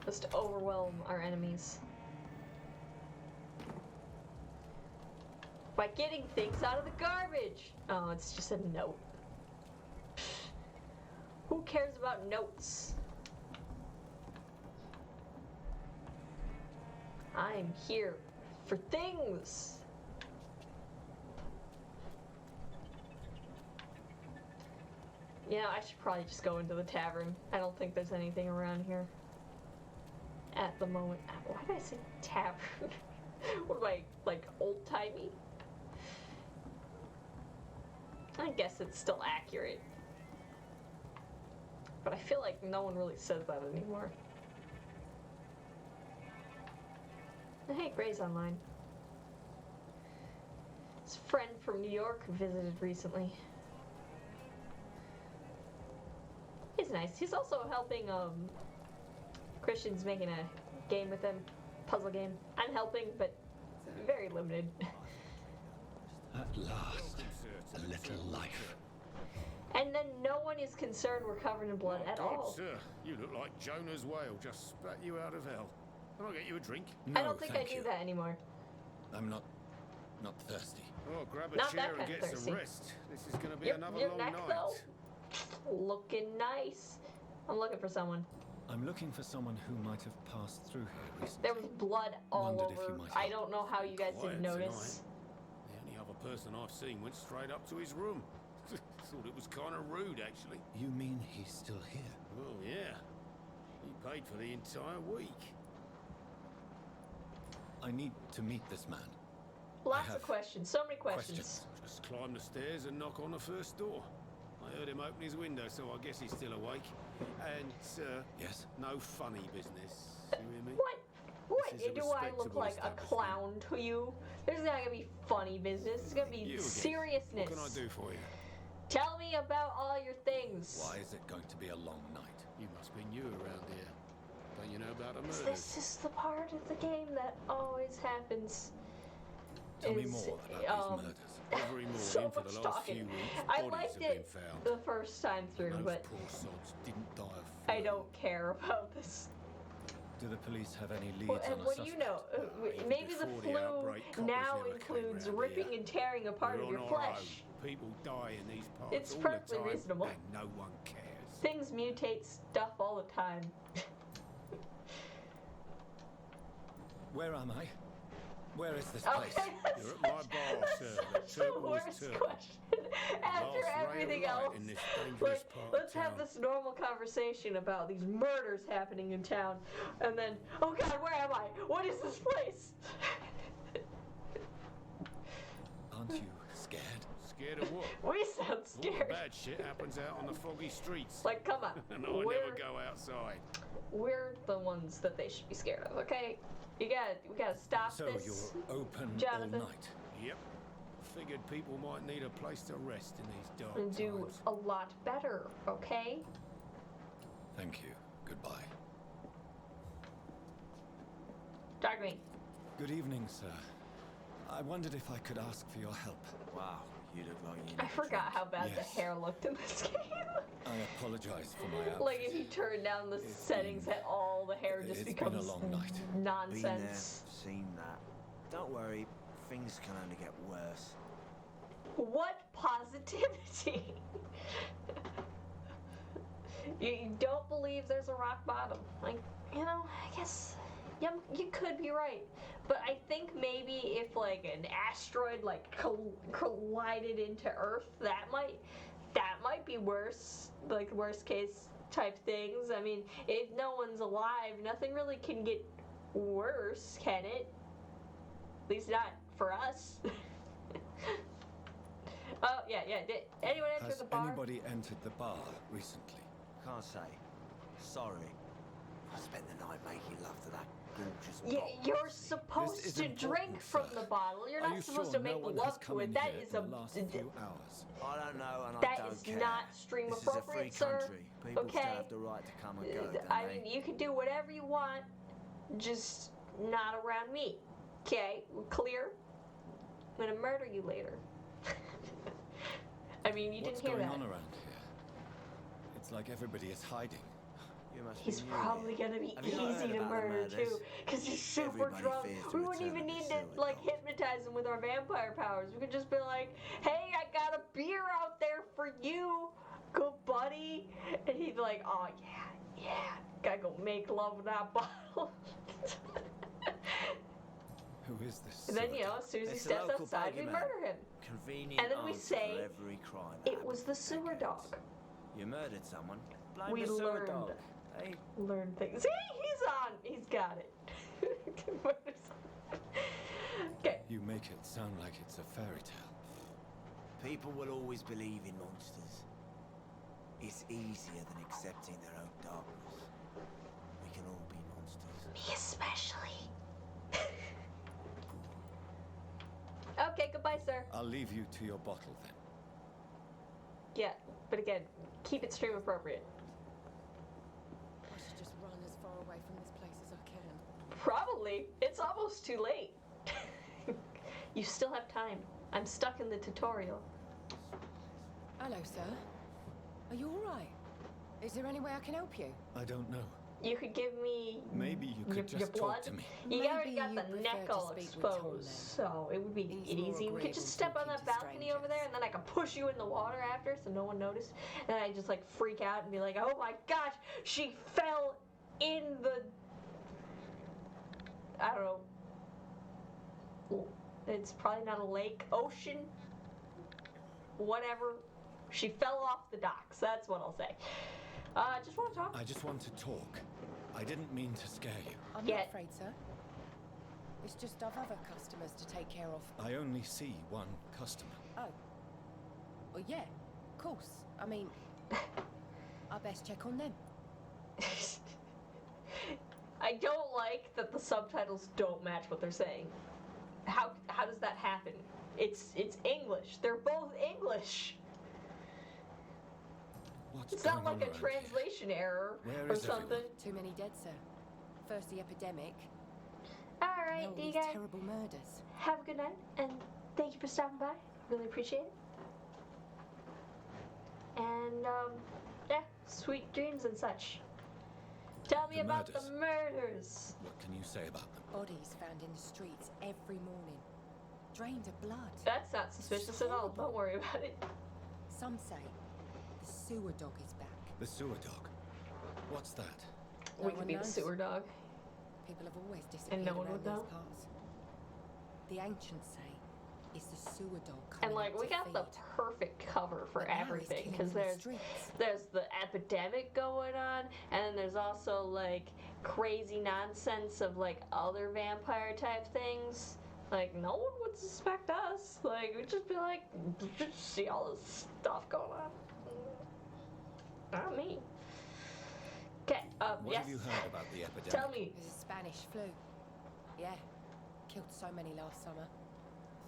Just to overwhelm our enemies. By getting things out of the garbage! Oh, it's just a note. Who cares about notes? I'm here for things! You know, I should probably just go into the tavern. I don't think there's anything around here. At the moment. Why did I say tavern? What am I, like, old-timey? I guess it's still accurate. But I feel like no one really says that anymore. Hey, Gray's online. His friend from New York visited recently. He's nice. He's also helping, Christian's making a game with him. Puzzle game. I'm helping, but very limited. At last, a little life. And then no one is concerned we're covered in blood at God, all. sir, you look like Jonah's whale just spat you out of hell. Can I get you a drink? No, I don't think I thank do you. that anymore. I'm not thirsty. Oh, grab a Not that chair kind and of get thirsty. some rest. This is going to be Your another long neck, night. though? Looking nice. I'm looking for someone. I'm looking for someone who might have passed through here recently. There was blood all Wondered if over. you might I help. don't know how you guys didn't Quiet notice. tonight. The only other person I've seen went straight up to his room. Thought it was kind of rude, actually. You mean he's still here? Well, yeah. He paid for the entire week. I need to meet this man. Lots have of questions. So many questions. Just climb the stairs and knock on the first door. I heard him open his window, so I guess he's still awake. And, sir, Yes? no funny business. You hear me? What? What? This is a Do I look respectable like a establishment. clown to you? There's not gonna be funny business. It's gonna be You again. seriousness. What can I do for you? Tell me about all your things. Why is it going to be a long night? You must be new around here. Don't you know about the murders? This is the part of the game that always happens. Tell me is, more about these murders. Every morning so for much the last talking. few weeks, I bodies liked have been it found. the first time through, Those but poor sods didn't die of I flu. don't care about this. Do the police have any leads Well, on and a what do suspect? you know? Even Maybe the before the flu outbreak, coppers now never came includes round ripping here. and tearing apart We're of your on our flesh. own. People die in these parts It's all perfectly the time, reasonable. and no one cares. Things mutate stuff all the time. Where am I? Where is this Okay, place? You're at my bar, sir. That's The the turquoise worst turtle. question. After Last ray of everything light else, in this dangerous like, part of let's have town. this normal conversation about these murders happening in town, and then, oh God, where am I? What is this place? Aren't you scared? Scared of what? We sound All the scared. bad shit happens out on the foggy streets. Like, come on. And I we're, never go outside. we're the ones that they should be scared of, okay? We gotta stop So this. you're open Jonathan. all night? Yep. Figured people might need a place to rest in these dark And do times. a lot better, okay? Thank you. Goodbye. Talk to me. Good evening, sir. I wondered if I could ask for your help. Wow, you look like you I need a forgot drink. how bad Yes. the hair looked in this game. I apologize for my outfit. Like if you turn down the It's settings, been- that all the hair just it's been a becomes long night. Been there, nonsense. seen that. Don't worry, things can only get worse. What positivity! you don't believe there's a rock bottom. Like, you know, I guess you could be right. But I think maybe if like an asteroid like collided into Earth, that might be worse. Like worst case type things. I mean, if no one's alive, nothing really can get worse, can it? At least not for us. Oh, yeah. Did anyone enter Has the bar? anybody entered the bar recently? Can't say. Sorry. I spent the night making love to that gorgeous Yeah, bottle. you're This supposed is to drink important, from sir. the bottle. You're Are not you supposed sure to make no one has love come to in it. That here is in a the last few hours? I don't know and I that don't is care. not stream This is a free appropriate, sir. country. People still Okay. have the right to come and go, don't I they? mean, you can do whatever you want, just not around me. Okay, we're clear? I'm gonna murder you later. I mean, you What's didn't hear going that. on around here? It's like everybody is hiding. You must He's be new probably here. gonna be Have you not easy heard to about the murder murders? too, because he's super Everybody drunk. fears the We wouldn't return even of need the to sewer like dog. hypnotize him with our vampire powers. We could just be like, "Hey, I got a beer out there for you, good buddy," and he'd be like, "Oh yeah, gotta go make love with that bottle." Who is this? And then sewer you know, dog? as soon as he It's a steps local outside, we bogeyman. murder him. Convenient And then we answer say, for every crime that It was happened the for sewer decades. dog. You murdered someone. Blame We the sewer learned. dog. Hey, Learn things. See, he's got it. Okay. You make it sound like it's a fairy tale. people will always believe in monsters. It's easier than accepting their own darkness. We can all be monsters. Me especially. Okay, goodbye, sir. I'll leave you to your bottle then. Yeah, but again, keep it stream appropriate. I should just run as far away from this place as I can. Probably. It's almost too late. You still have time. I'm stuck in the tutorial. Hello, sir. Are you all right? Is there any way I can help you? I don't know. You could give me Maybe you could your just blood. talk to me. You Maybe already got you the prefer neck to all speak with Tom, exposed, then. so it would be He's more easy. We could agreeable just step on talking that to balcony over there, strangers. and then I could push you in the water after, so no one noticed. And I just like freak out and be like, "Oh my gosh, she fell in the." I don't know. It's probably not a lake, ocean, whatever. She fell off the docks. That's what I'll say. Just want to talk. I just want to talk. I didn't mean to scare you. I'm Yeah. not afraid, sir. It's just I've other customers to take care of. I only see one customer. Oh. Well, yeah, of course. I mean, I best check on them. I don't like that the subtitles don't match what they're saying. How does that happen? It's English. They're both English. What's It's going not like on a around translation error Where or is everyone? something. Too many dead, sir. First the epidemic, All now right, all you these guys terrible murders. have a good night, and thank you for stopping by. Really appreciate it. And yeah, sweet dreams and such. Tell me The about murders. the murders. What can you say about them? Bodies found in the streets every morning, drained of blood. That's not suspicious at all. Don't worry about it. Some say the sewer dog is back. The sewer dog. What's that? We No could one be the knows. sewer dog. People have always disappeared no one around would these know? parts. The ancients say it's the sewer dog coming And like out we to got the feed. perfect cover for But now he's everything killing because in the there's streets. the epidemic going on, and then there's also like crazy nonsense of like other vampire type things. Like no one would suspect us. Like we'd just be like, just see all this stuff going on. Not me. Okay. What Yes. have you heard about the epidemic? Tell me. There's a Spanish flu. Yeah. Killed so many last summer.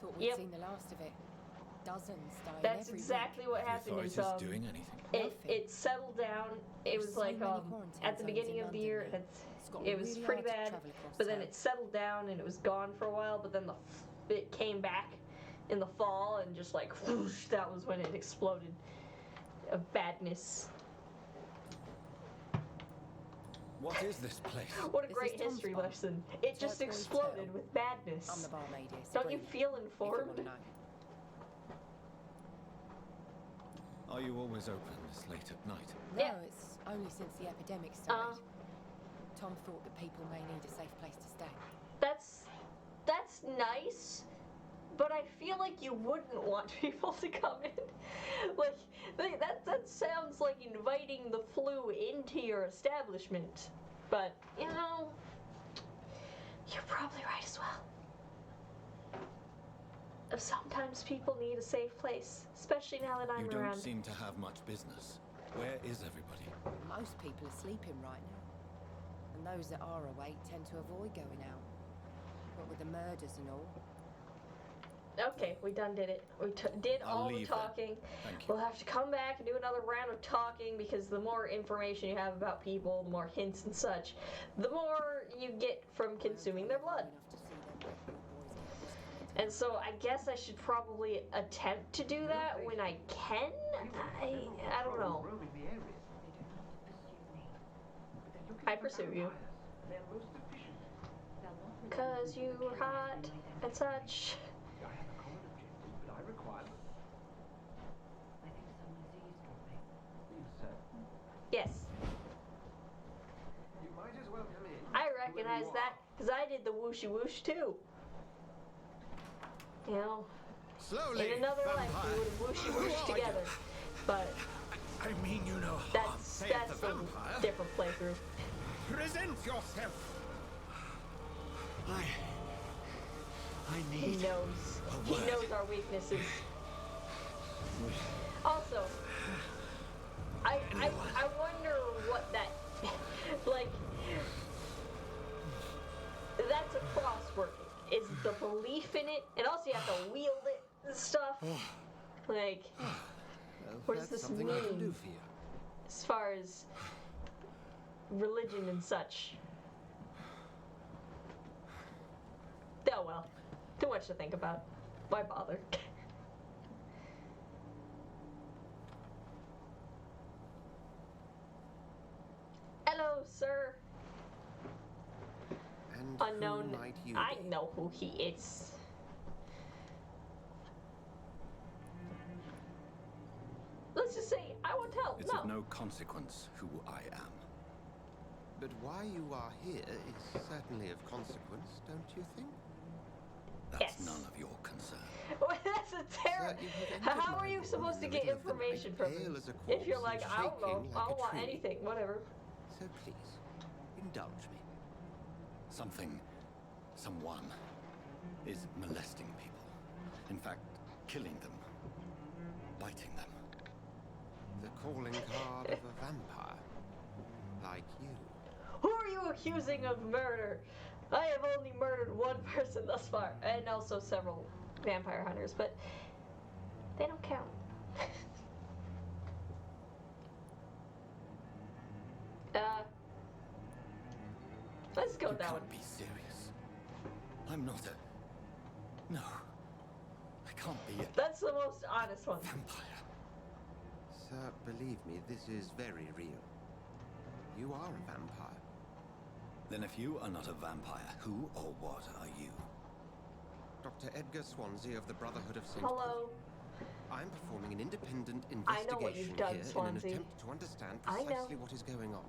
Thought we'd Yep. seen the last of it. Dozens dying That's every exactly week. what Are the happened. Is authorities doing anything? it settled down. It There's was so like many at quarantine the beginning zones of the in year, London it's, got it was really pretty hard to bad. travel across But then town. it settled down and it was gone for a while. But then it came back in the fall and just like whoosh, that was when it exploded of badness. What is this place? What a This great is Tom's history farm. lesson! It just Turquoise exploded Tail. with badness. I'm the barmaid here. Don't you Sabrina, feel if you informed? wanna know. Are you always open this late at night? No, Yeah. it's only since the epidemic started. Uh. Tom thought that people may need a safe place to stay. That's nice, but I feel like you wouldn't want people to come in. Like that sounds like inviting the flu into your establishment. But you know, you're probably right as well. sometimes people need a safe place, especially now that I'm You don't around. seem to have much business. Where is everybody? Most people are sleeping right now. And those that are awake tend to avoid going out. What with the murders and all. Okay, we done did it. We did I'll all the leave then. talking. Thank you. We'll have to come back and do another round of talking because the more information you have about people, the more hints and such, the more you get from consuming their blood. And so I guess I should probably attempt to do that when I can. I don't know. I pursue you. Cause you were hot and such. Yes. I recognize that because I did the whooshy whoosh too. You know, Slowly, in another life we vampire. would have whooshy Who whooshed are you? together. But I mean you no harm, that's saith the a vampire. different playthrough. Present yourself! I He need knows. a He word. knows our weaknesses. Also, I wonder what that like. That's a crossword. Is the belief in it, and also you have to wield it and stuff. Like, what does That's this something I can do mean for you. as far as religion and such? Oh well, too much to think about. Why bother? Hello, sir. And Unknown. who might you I be? know who he is. Let's just say I won't tell. It's No. of no consequence who I am. But why you are here is certainly of consequence, don't you think? That's Yes. none of your concern. Well, that's a terrible. Sir, you have entered How are my you room supposed to in the get middle of the information night, from pale me? as a If you're corpse like, and I don't know, shaking I like don't a want tree. anything, whatever. So please, indulge me. Someone is molesting people. In fact, killing them. Biting them. The calling card of a vampire. Like you. Who are you accusing of murder? I have only murdered one person thus far, and also several vampire hunters, but they don't count. Let's go You that one. can't be serious. I'm not a... No. I can't be a That's the most honest one. vampire. Sir, believe me, this is very real. You are a vampire. Then if you are not a vampire, who or what are you? Dr. Edgar Swansea of the Brotherhood of St. Hello. I'm performing an independent I know what investigation you've done, here in an Swansea. attempt to understand I know. precisely what is going on.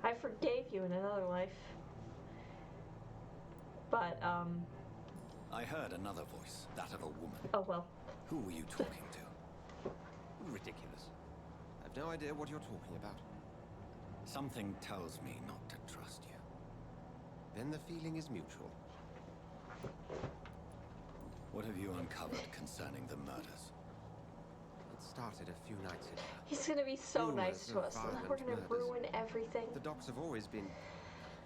I forgave you in another life. But, I heard another voice, that of a woman. oh well. Who were you talking to? Ridiculous. I've no idea what you're talking about. Something tells me not to trust you. Then the feeling is mutual. What have you uncovered concerning the murders? It started a few nights ago. He's gonna be so Rumors nice to of us, and then violent we're gonna murders. ruin everything. The docks have always been,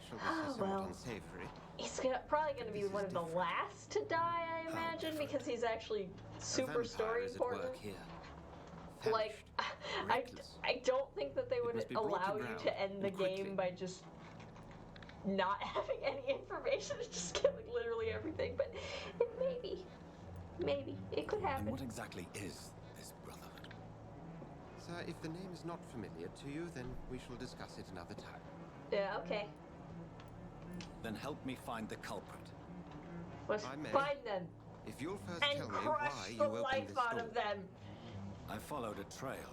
shall we Oh, say, somewhat well. unsavory. He's probably gonna be This is one of the different. last to die, I How imagine, different? because he's actually A super vampire story is at important. work here. Like, Famished, I reckless. don't think that they would must be brought to allow you ground, to end the and quickly. game by just not having any information, just killing literally everything. But maybe it could And happen. what exactly is this brotherhood? Sir, if the name is not familiar to you, then we shall discuss it another time. Yeah, okay. Then help me find the culprit. Let's I may. find them If you'll first and tell me crush why you the opened life this out door. of them. I followed a trail.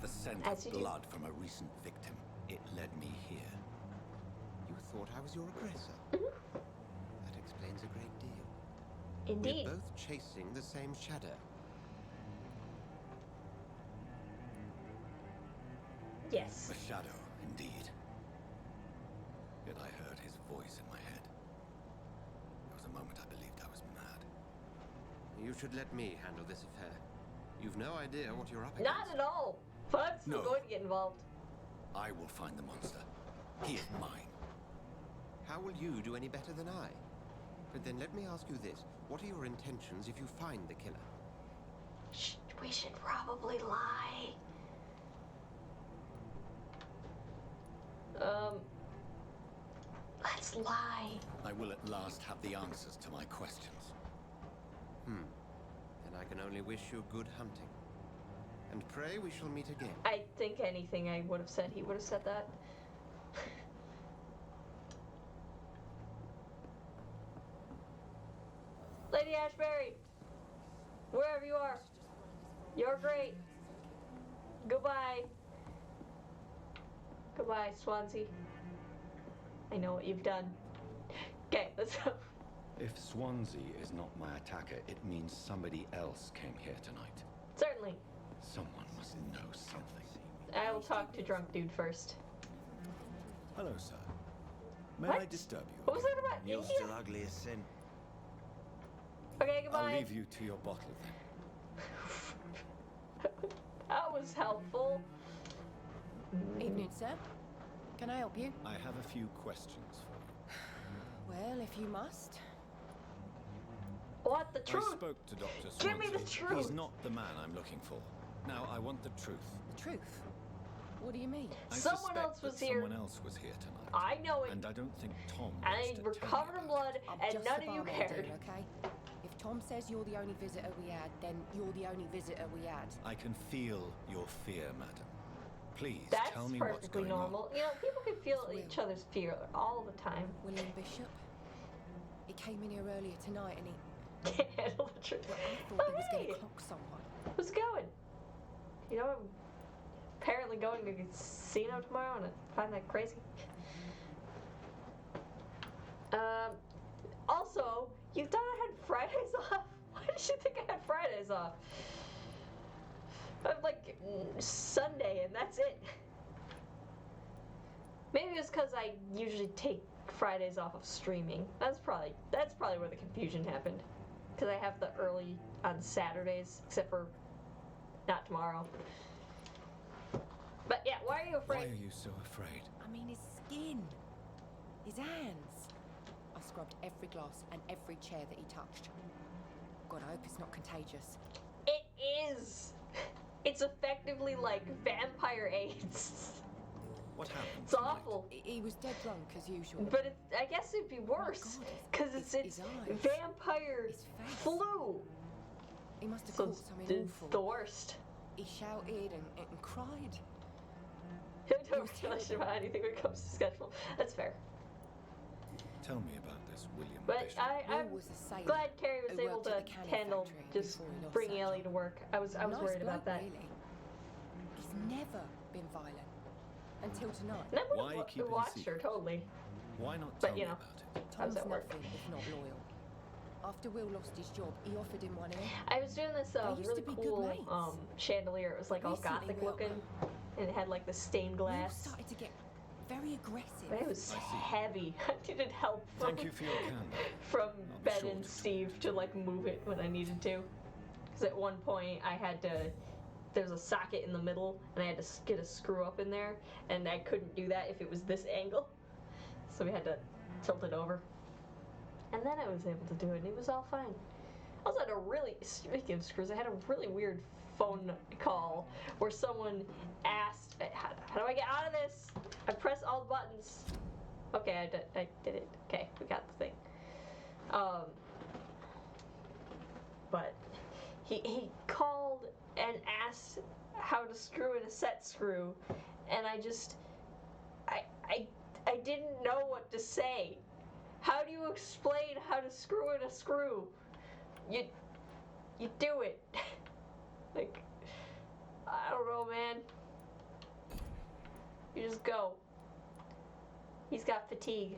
The scent As you of do. blood from a recent victim. It led me here. You thought I was your aggressor. Mm-hmm. That explains a great deal. Indeed. We're both chasing the same shadow. Yes. A shadow, indeed. Yet I heard his voice in my head. There was a moment I believed I was mad. You should let me handle this affair. You've no idea what you're up against. Not at all. But I'm still No. going to get involved. I will find the monster. He is mine. How will you do any better than I? But then let me ask you this. What are your intentions if you find the killer? We should probably lie. Let's lie. I will at last have the answers to my questions. Then I can only wish you good hunting. And pray we shall meet again. I think anything I would have said, he would have said that. Lady Ashbury, wherever you are, you're great. Goodbye. Goodbye, Swansea. I know what you've done. Okay, let's go. If Swansea is not my attacker, it means somebody else came here tonight. Certainly. Someone must know something. I will talk to drunk dude first. Hello, sir. May What? I disturb you? What was that about? You're Yeah. still ugly as sin. Okay, goodbye. I'll leave you to your bottle then. That was helpful. Evening, sir. Can I help you? I have a few questions for you. Well, if you must. What? The I truth? spoke to Dr. Swansea. Give me the truth. He's not the man I'm looking for. Now, I want the truth. The truth? What do you mean? I Someone suspect else was that here. Someone else was here tonight. I know it. And I don't think Tom And wants I to were tell covered me in about blood, it. I'm and just none the of you barmaid, cared. okay? If Tom says you're the only visitor we had, then you're the only visitor we had. I can feel your fear, madam. Please That's tell me what's perfectly going normal. You know, people can feel It's each Will. other's fear all the time. William Bishop. He came in here earlier tonight and he... Can't handle the truth. I thought he was going hey, to clock someone. how's it going? You know, I'm apparently going to casino tomorrow, and I find that crazy. Also, you thought I had Fridays off? Why did you think I had Fridays off? I have like Sunday, and that's it. Maybe it's because I usually take Fridays off of streaming. That's probably where the confusion happened. Because I have the early on Saturdays, except for not tomorrow. But yeah, why are you Why afraid? are you so afraid? I mean, his skin. His hands. I scrubbed every glass and every chair that he touched. God, I hope it's not contagious. It is. It's effectively like vampire AIDS. What happened? It's awful. He was dead drunk, as usual. But I guess it'd be worse God, because his it's eyes. vampire His face. flu. He must have So caught it's something awful. the worst. He shouted and cried. Don't was feel like terrible. about anything when it comes to schedule. That's fair. Tell me about this William But Bishop. I'm Will was a sailor glad Carrie was who able worked to at the canning handle factory just before he lost bringing that Ellie job. to work. I was Nice worried about bloke, that. Really. He's never been violent until tonight. And I would Why have keep it a watched her secret? totally. Why not But, tell you me know. about it? I was Tom's at work. nothing if not loyal. After Will lost his job, he offered him one ear. I was doing this They used really to be good cool mates. chandelier. It was like all Recently, gothic Will- looking, and it had like the stained Will glass. started to get very aggressive. But it was I see. heavy. I needed help from, Thank you for your candor. from be Ben sure and to- Steve to like move it when I needed to. Because at one point I had to. There's a socket in the middle, and I had to get a screw up in there, and I couldn't do that if it was this angle. So we had to tilt it over. And then I was able to do it, and it was all fine. I also had a really, speaking of screws, I had a really weird phone call where someone asked, how do I get out of this? I pressed all the buttons. Okay, I did it. Okay, we got the thing. But he called and asked how to screw in a set screw, and I didn't know what to say. How do you explain how to screw in a screw? You do it. Like, I don't know, man. You just go. He's got fatigue.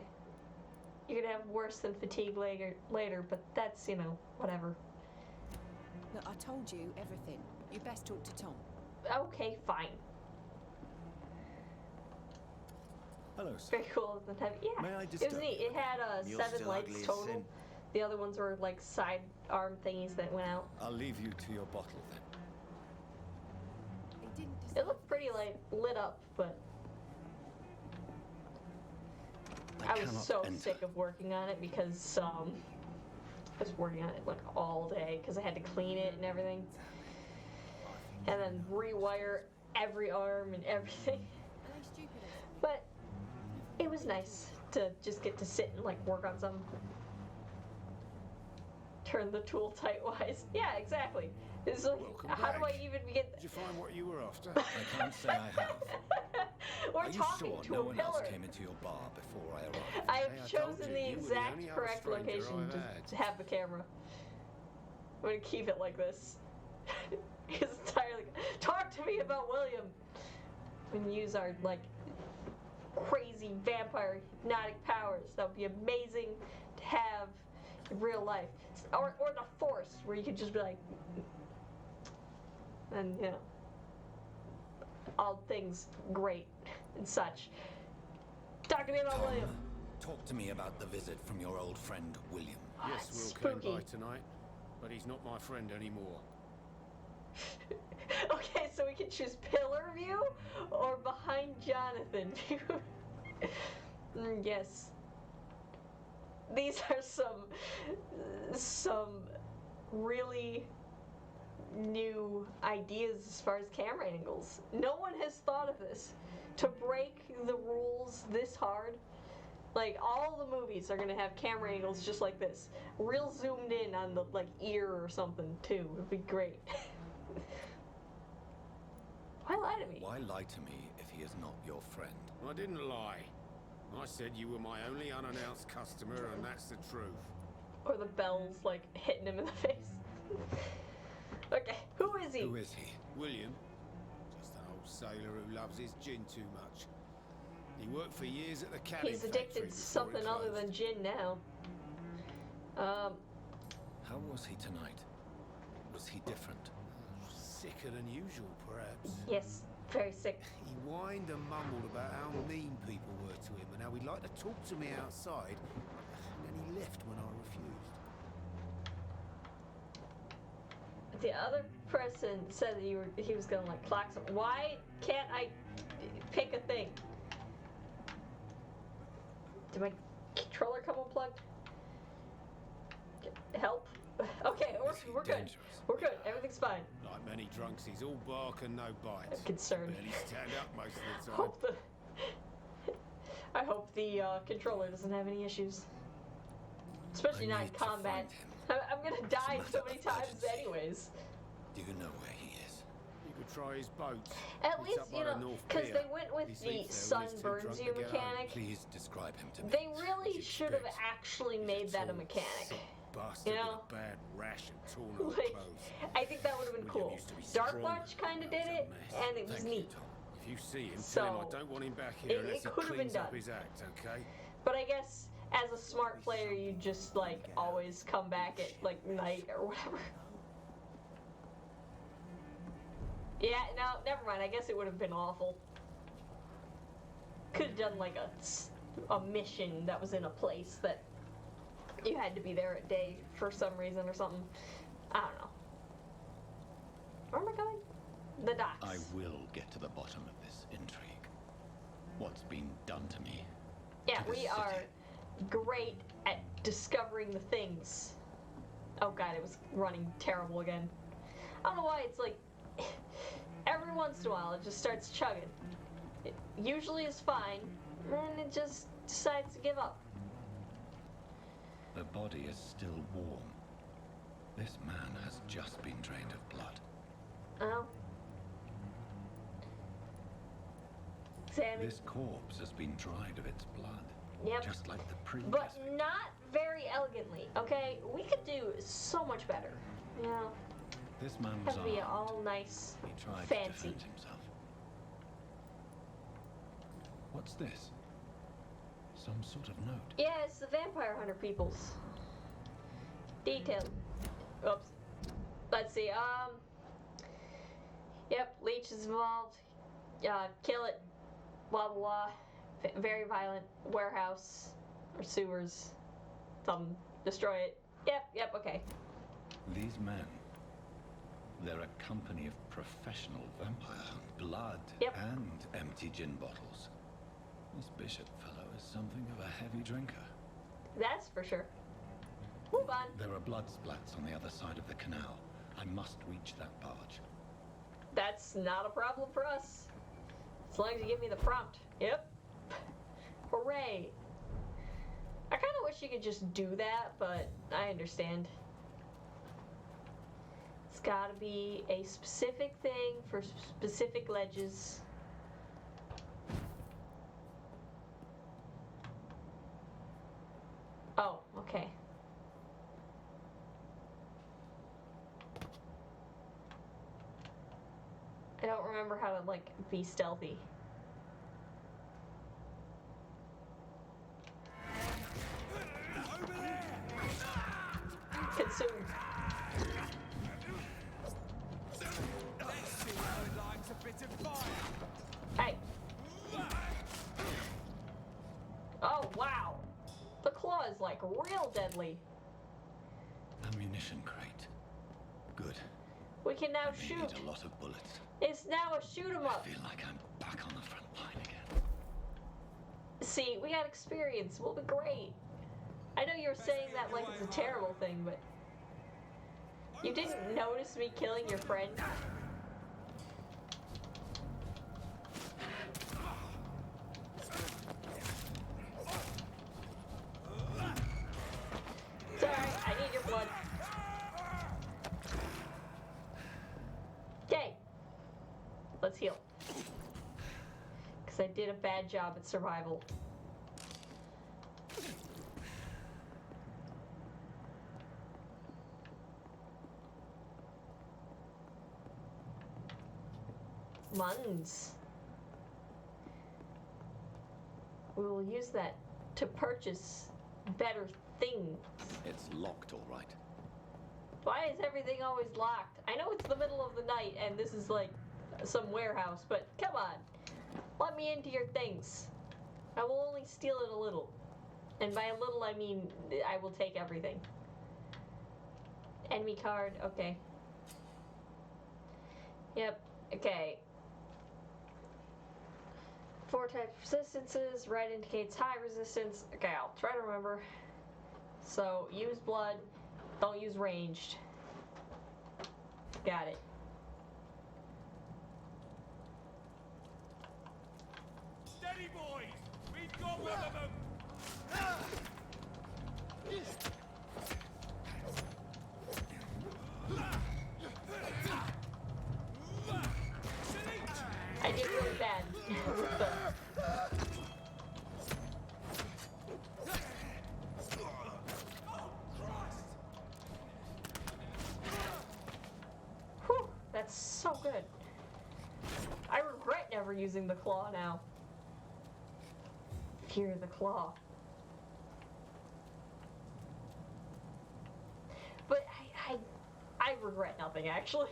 You're gonna have worse than fatigue later, but that's, whatever. Look, I told you everything. You best talk to Tom. Okay, fine. Hello, sir. Very cool. Yeah, May I it was disturb neat. you? It had You're 7 still lights ugly as total. sin. The other ones were like side arm thingies that went out. I'll leave you to your bottle then. He didn't It deserve looked pretty like lit up, but I was cannot so enter. sick of working on it because I was working on it like all day because I had to clean it and everything, and then rewire every arm and everything. Are they stupid or something? But it was nice to just get to sit and like work on some. Turn the tool tight-wise. Yeah, exactly. It's like, Welcome how do I back. even begin? Did you find what you were after? I can't say I have. We're Are you talking sure to no a one pillar. else came into your bar before I arrived? I Hey, have I told chosen you, the you were the exact only other correct stranger location I've to had. have the camera. I'm gonna keep it like this. He's entirely. Talk to me about William. And use our like crazy vampire hypnotic powers. That would be amazing to have in real life, or the Force, where you could just be like, and you know, all things great and such. Talk to me about Tom, William. talk to me about the visit from your old friend William. Yes, Will Spooky. came by tonight, but he's not my friend anymore. Okay, so we can choose pillar view or behind Jonathan view. Yes. These are some really new ideas as far as camera angles. No one has thought of this. To break the rules this hard. Like, all the movies are gonna have camera angles just like this. Real zoomed in on the, like, ear or something, too. It'd be great. Why lie to me? Why lie to me if he is not your friend? I didn't lie. I said you were my only unannounced customer, and that's the truth. Or the bells, like, hitting him in the face. Okay, who is he? Who is he? William, just an old sailor who loves his gin too much. He worked for years at the cabin He's factory addicted to before something it other closed. than gin now. How was he tonight? Was he different? Sicker than usual, perhaps. Yes, very sick. He whined and mumbled about how mean people were to him and how he'd like to talk to me outside, and he left when I refused. The other person said that he was gonna like clock some. Why can't I pick a thing? Did my controller come unplugged? Help? Okay, we're good. dangerous? We're good. Everything's fine. Like many drunks, he's all bark and no bite. I'm concerned. Barely stand up most of the time. Hope I hope the controller doesn't have any issues. Especially I not in need to combat. find I'm gonna die It's a so matter many of times urgency. anyways. Do you know where he is? You could try his boat. At It's least, up by you the know, North because Pier. they went with He the sleeps there when he's sun too burns drunk you to get home. mechanic. Please describe him to me. They really As should you'd have expect. actually He's made that a tall, mechanic. sick bastard You know? with a bad rash and torn up Like, clothes. I think that would have been William cool. used to be Dark strong. Watch kind of That did was a it, mess. and it was Thank neat. you, Tom. If you see him, So, tell him I don't want him back it here unless he could have been cleans up done. his act, okay? But I guess as a smart player, you just like always come back at like night or whatever. Yeah, no, never mind. I guess it would have been awful. Could have done like a mission that was in a place that you had to be there at day for some reason or something. I don't know. Where am I going? The docks. I will get to the bottom of this intrigue. What's been done to me? Yeah, to this we are city. great at discovering the things. Oh god, it was running terrible again. I don't know why it's like every once in a while it just starts chugging. It usually is fine, and then it just decides to give up. The body is still warm. This man has just been drained of blood. Oh. Examine. This corpse has been dried of its blood. Yep. Just like the previous. But not very elegantly, okay? We could do so much better. You know, This man was have to be armed. all nice, He tried to fancy. defend himself. What's this? Some sort of note. Yeah, it's the vampire hunter peoples. Detailed. Oops. Let's see. Yep, leech is involved. Kill it. Blah blah blah. Very violent. Warehouse or sewers. Something. Destroy it. Yep, okay. These men, they're a company of professional vampire blood and empty gin bottles. This Bishop fellow is something of a heavy drinker. That's for sure. Move on. There are blood splats on the other side of the canal. I must reach that barge. That's not a problem for us. As long as you give me the prompt. Yep. Hooray. I kind of wish you could just do that, but I understand. It's gotta be a specific thing for specific ledges. Oh, okay. I don't remember how to, like, be stealthy. Consume. Hey. Oh, wow. The claw is, like, real deadly. Ammunition crate. Good. We can now I shoot. need a lot of bullets. It's now a shoot 'em up. I feel like I'm back on the front line again. See, we got experience. We'll be great. I know you're saying that like it's a terrible thing, but you didn't notice me killing your friend? It's alright, I need your blood. Okay. Let's heal. Because I did a bad job at survival. Muns. We will use that to purchase better things. It's locked, all right. Why is everything always locked? I know it's the middle of the night and this is like some warehouse, but come on. Let me into your things. I will only steal it a little. And by a little, I mean I will take everything. Enemy card, okay. Yep, okay. 4 type resistances. Red indicates high resistance. Okay, I'll try to remember. So, use blood. Don't use ranged. Got it. Steady, boys! We've got one of them! I did really bad with the... Whew, that's so good. I regret never using the claw now. Fear the claw. But I regret nothing, actually.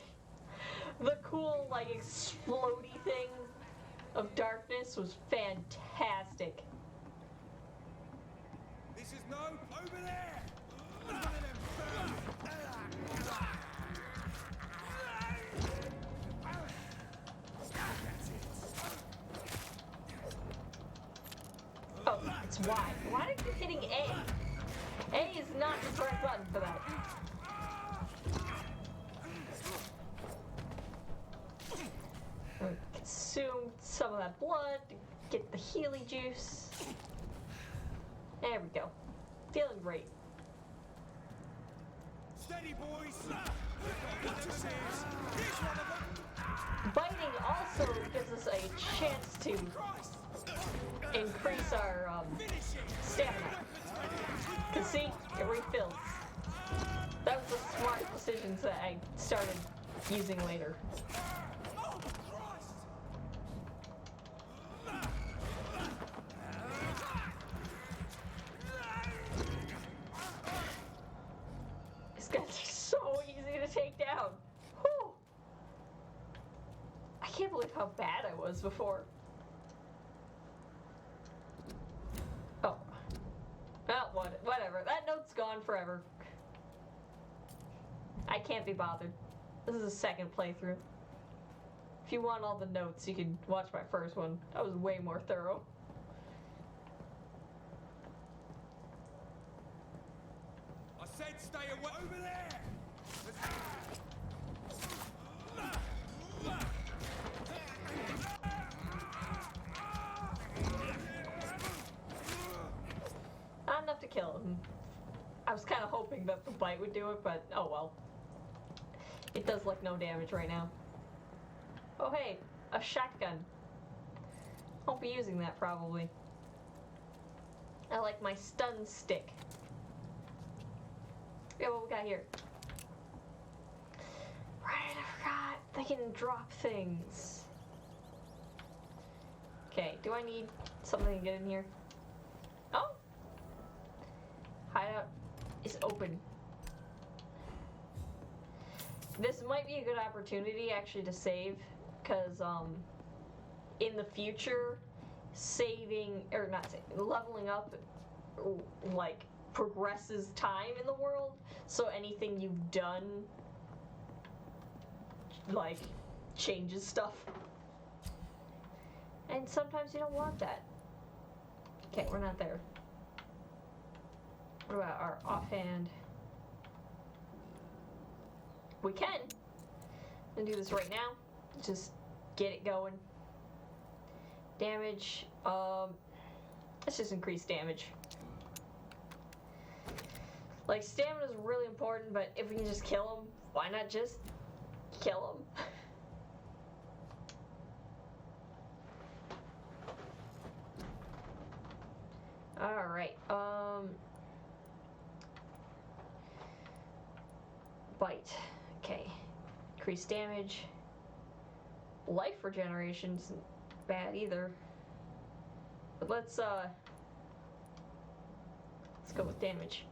The cool, like, explodey thing of darkness was fantastic. This is no over there! Oh, it's Y. Why are you hitting A? A is not the correct button for that. Consume some of that blood to get the Healy juice. There we go. Feeling great. Steady, boys! Here's one of them! Biting also gives us a chance to increase our stamina. Cause see, it refills. That was the smart decisions that I started using later. This guy's so easy to take down. Whew. I can't believe how bad I was before. Oh. Well, whatever. That note's gone forever. I can't be bothered. This is a second playthrough. If you want all the notes, you can watch my first one. That was way more thorough. I said stay away over there! Not enough to kill him. I was kind of hoping that the bite would do it, but oh well. It does like no damage right now. Oh hey, a shotgun. Won't be using that probably. I like my stun stick. Yeah, what we got here? Right, I forgot. They can drop things. Okay, do I need something to get in here? Oh! Hideout is open. This might be a good opportunity actually to save, because in the future, saving, or not saving, leveling up, like, progresses time in the world, so anything you've done, like, changes stuff. And sometimes you don't want that. Okay, we're not there. What about our offhand? We can. I'm gonna do this right now. Just get it going. Damage. Let's just increase damage. Like, stamina is really important, but if we can just kill him, why not just kill him? Alright, bite. Okay. Increase damage. Life regeneration's bad either. But let's go with damage.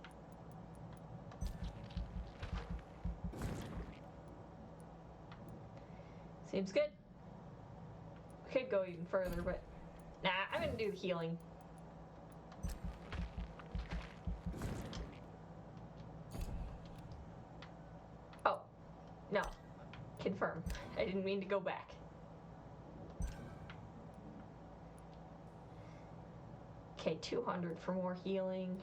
Seems good. We could go even further, but nah, I'm gonna do the healing. Oh, no. Confirm. I didn't mean to go back. Okay, 200 for more healing.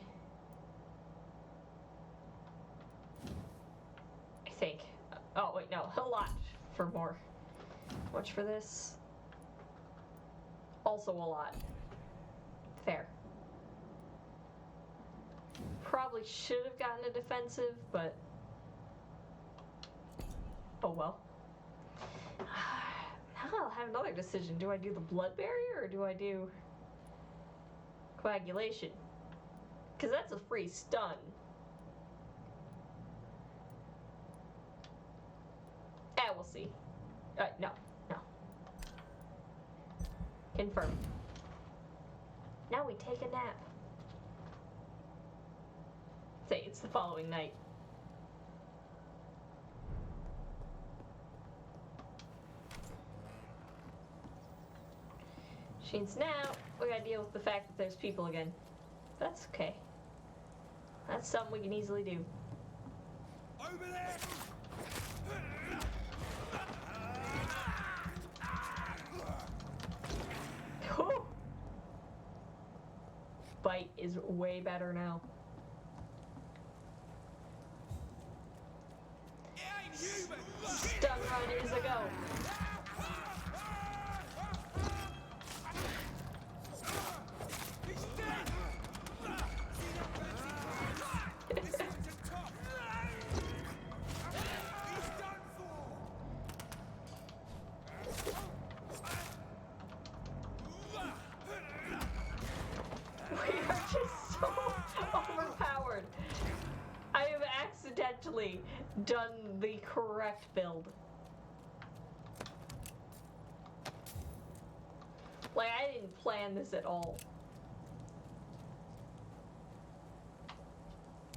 I think. Oh, wait, no. A lot for more. How much for this? Also a lot. Fair. Probably should have gotten a defensive, but oh well. Now I'll have another decision. Do I do the blood barrier or do I do coagulation? Because that's a free stun. We'll see. No. Confirm. Now we take a nap. Say it's the following night. Sheens, now we gotta deal with the fact that there's people again. That's okay. That's something we can easily do. Over there! Bite is way better now. Stun run is a go. Done the correct build. Like, I didn't plan this at all.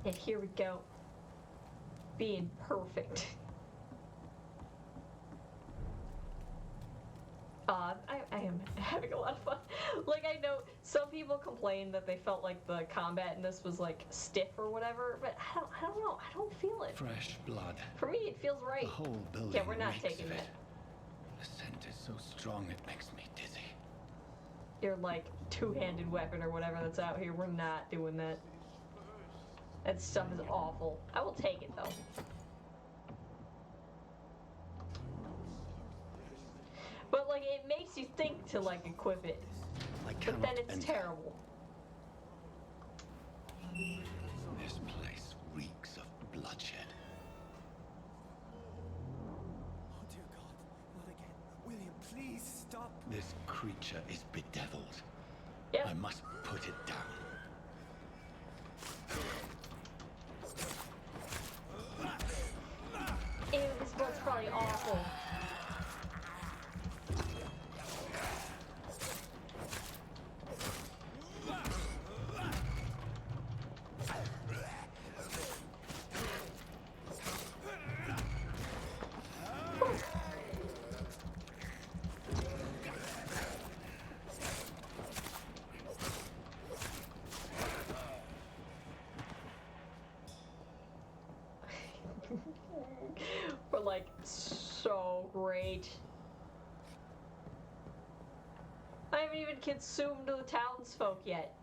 And here we go. Being perfect. I am having a lot of fun. Like, I know some people complained that they felt like the combat in this was like stiff or whatever, but I don't know. I don't feel it. Fresh blood. For me, it feels right. The whole building. Yeah, we're not reeks taking of it. it. The scent is so strong it makes me dizzy. Your like two-handed weapon or whatever that's out here. We're not doing that. That stuff is awful. I will take it though. But like it makes you think to like equip it. But then it's terrible. This place reeks of bloodshed. Oh dear God, not again. William, please stop. This creature is bedeviled. Yep. I must put it down. Ew, this blood's probably awful. We're like so great. I haven't even consumed the townsfolk yet.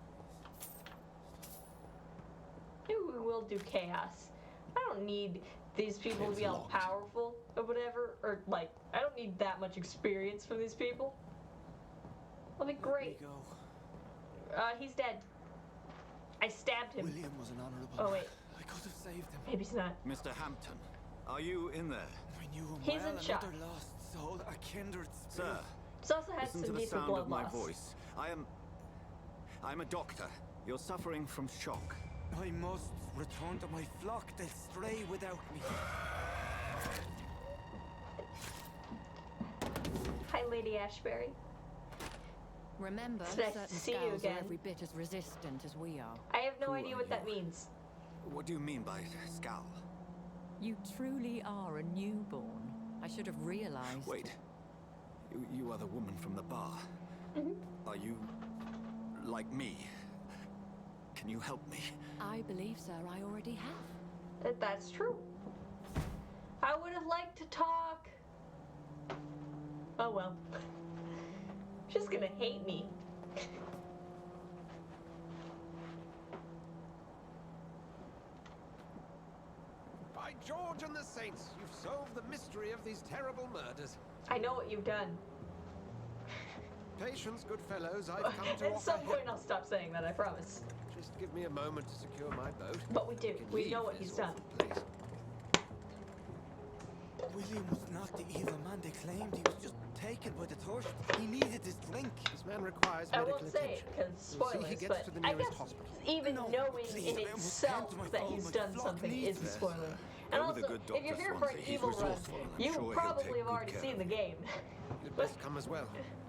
Maybe we will do chaos. I don't need these people to be all powerful or whatever, or like, I don't need that much experience from these people. That'll be great. He's dead. I stabbed him. William was an honorable Oh wait. I could have saved him. Maybe he's not. Mr. Hampton, are you in there? I knew him He's well. in shock. Another lost soul, a kindred spirit. Sir, He's also had listen to some the decent sound blood of my loss. voice. I'm a doctor. You're suffering from shock. I must return to my flock. They'll stray without me. Hi, Lady Ashbury. Remember, It's nice to certain see you skulls again. are every bit as resistant as we are. I have no Who idea are what that you? means. What do you mean by scowl? You truly are a newborn. I should have realized. Wait. You are the woman from the bar. Are you like me? Can you help me? I believe, sir, I already have. That's true. I would have liked to talk. Oh well. She's gonna hate me. By George and the Saints, you've solved the mystery of these terrible murders. I know what you've done. Patience, good fellows, I've come to At offer some help. point I'll stop saying that, I promise. Just give me a moment to secure my boat. But we do. can We leave know what this he's done. awful place. William was not the evil man they claimed. He was just taken by the thirst. He needed his drink. This man requires I medical won't say it attention. because We'll see spoilers, he gets but to the I nearest guess hospital. even No, knowing please, in I almost itself came to my that phone, he's my done flock something needs is a this. spoiler. And Go with the also, good if you're Dr. here for an Swansea. He's evil run, resourceful, and I'm you sure he'll probably take have good already care seen of the you. game. You'd best come as well.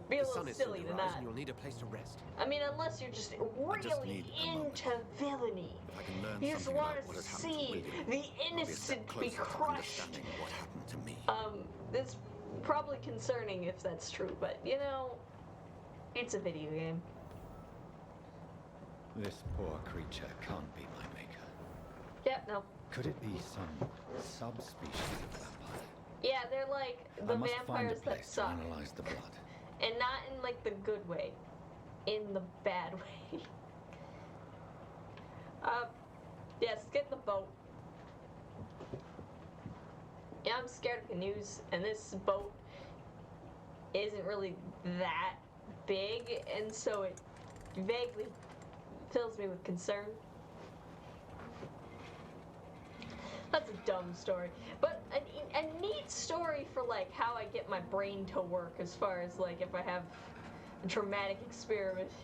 Be a The little sun is soon silly to to rise not. and you'll need a place to rest. I mean, unless you're just really need a moment. into villainy. I can learn You just something want about what to had happened to see William. the I'll be a step innocent closer be to crushed. understanding what happened to me. It's probably concerning if that's true, but you know, it's a video game. This poor creature can't be my maker. Yep, no. Could it be some subspecies of vampire? Yeah, they're like the I must find a vampires that place to suck. analyze the blood. And not in like the good way. In the bad way. Yes, get in the boat. Yeah, I'm scared of canoes, and this boat isn't really that big, and so it vaguely fills me with concern. That's a dumb story, but a neat story for like how I get my brain to work as far as like if I have a traumatic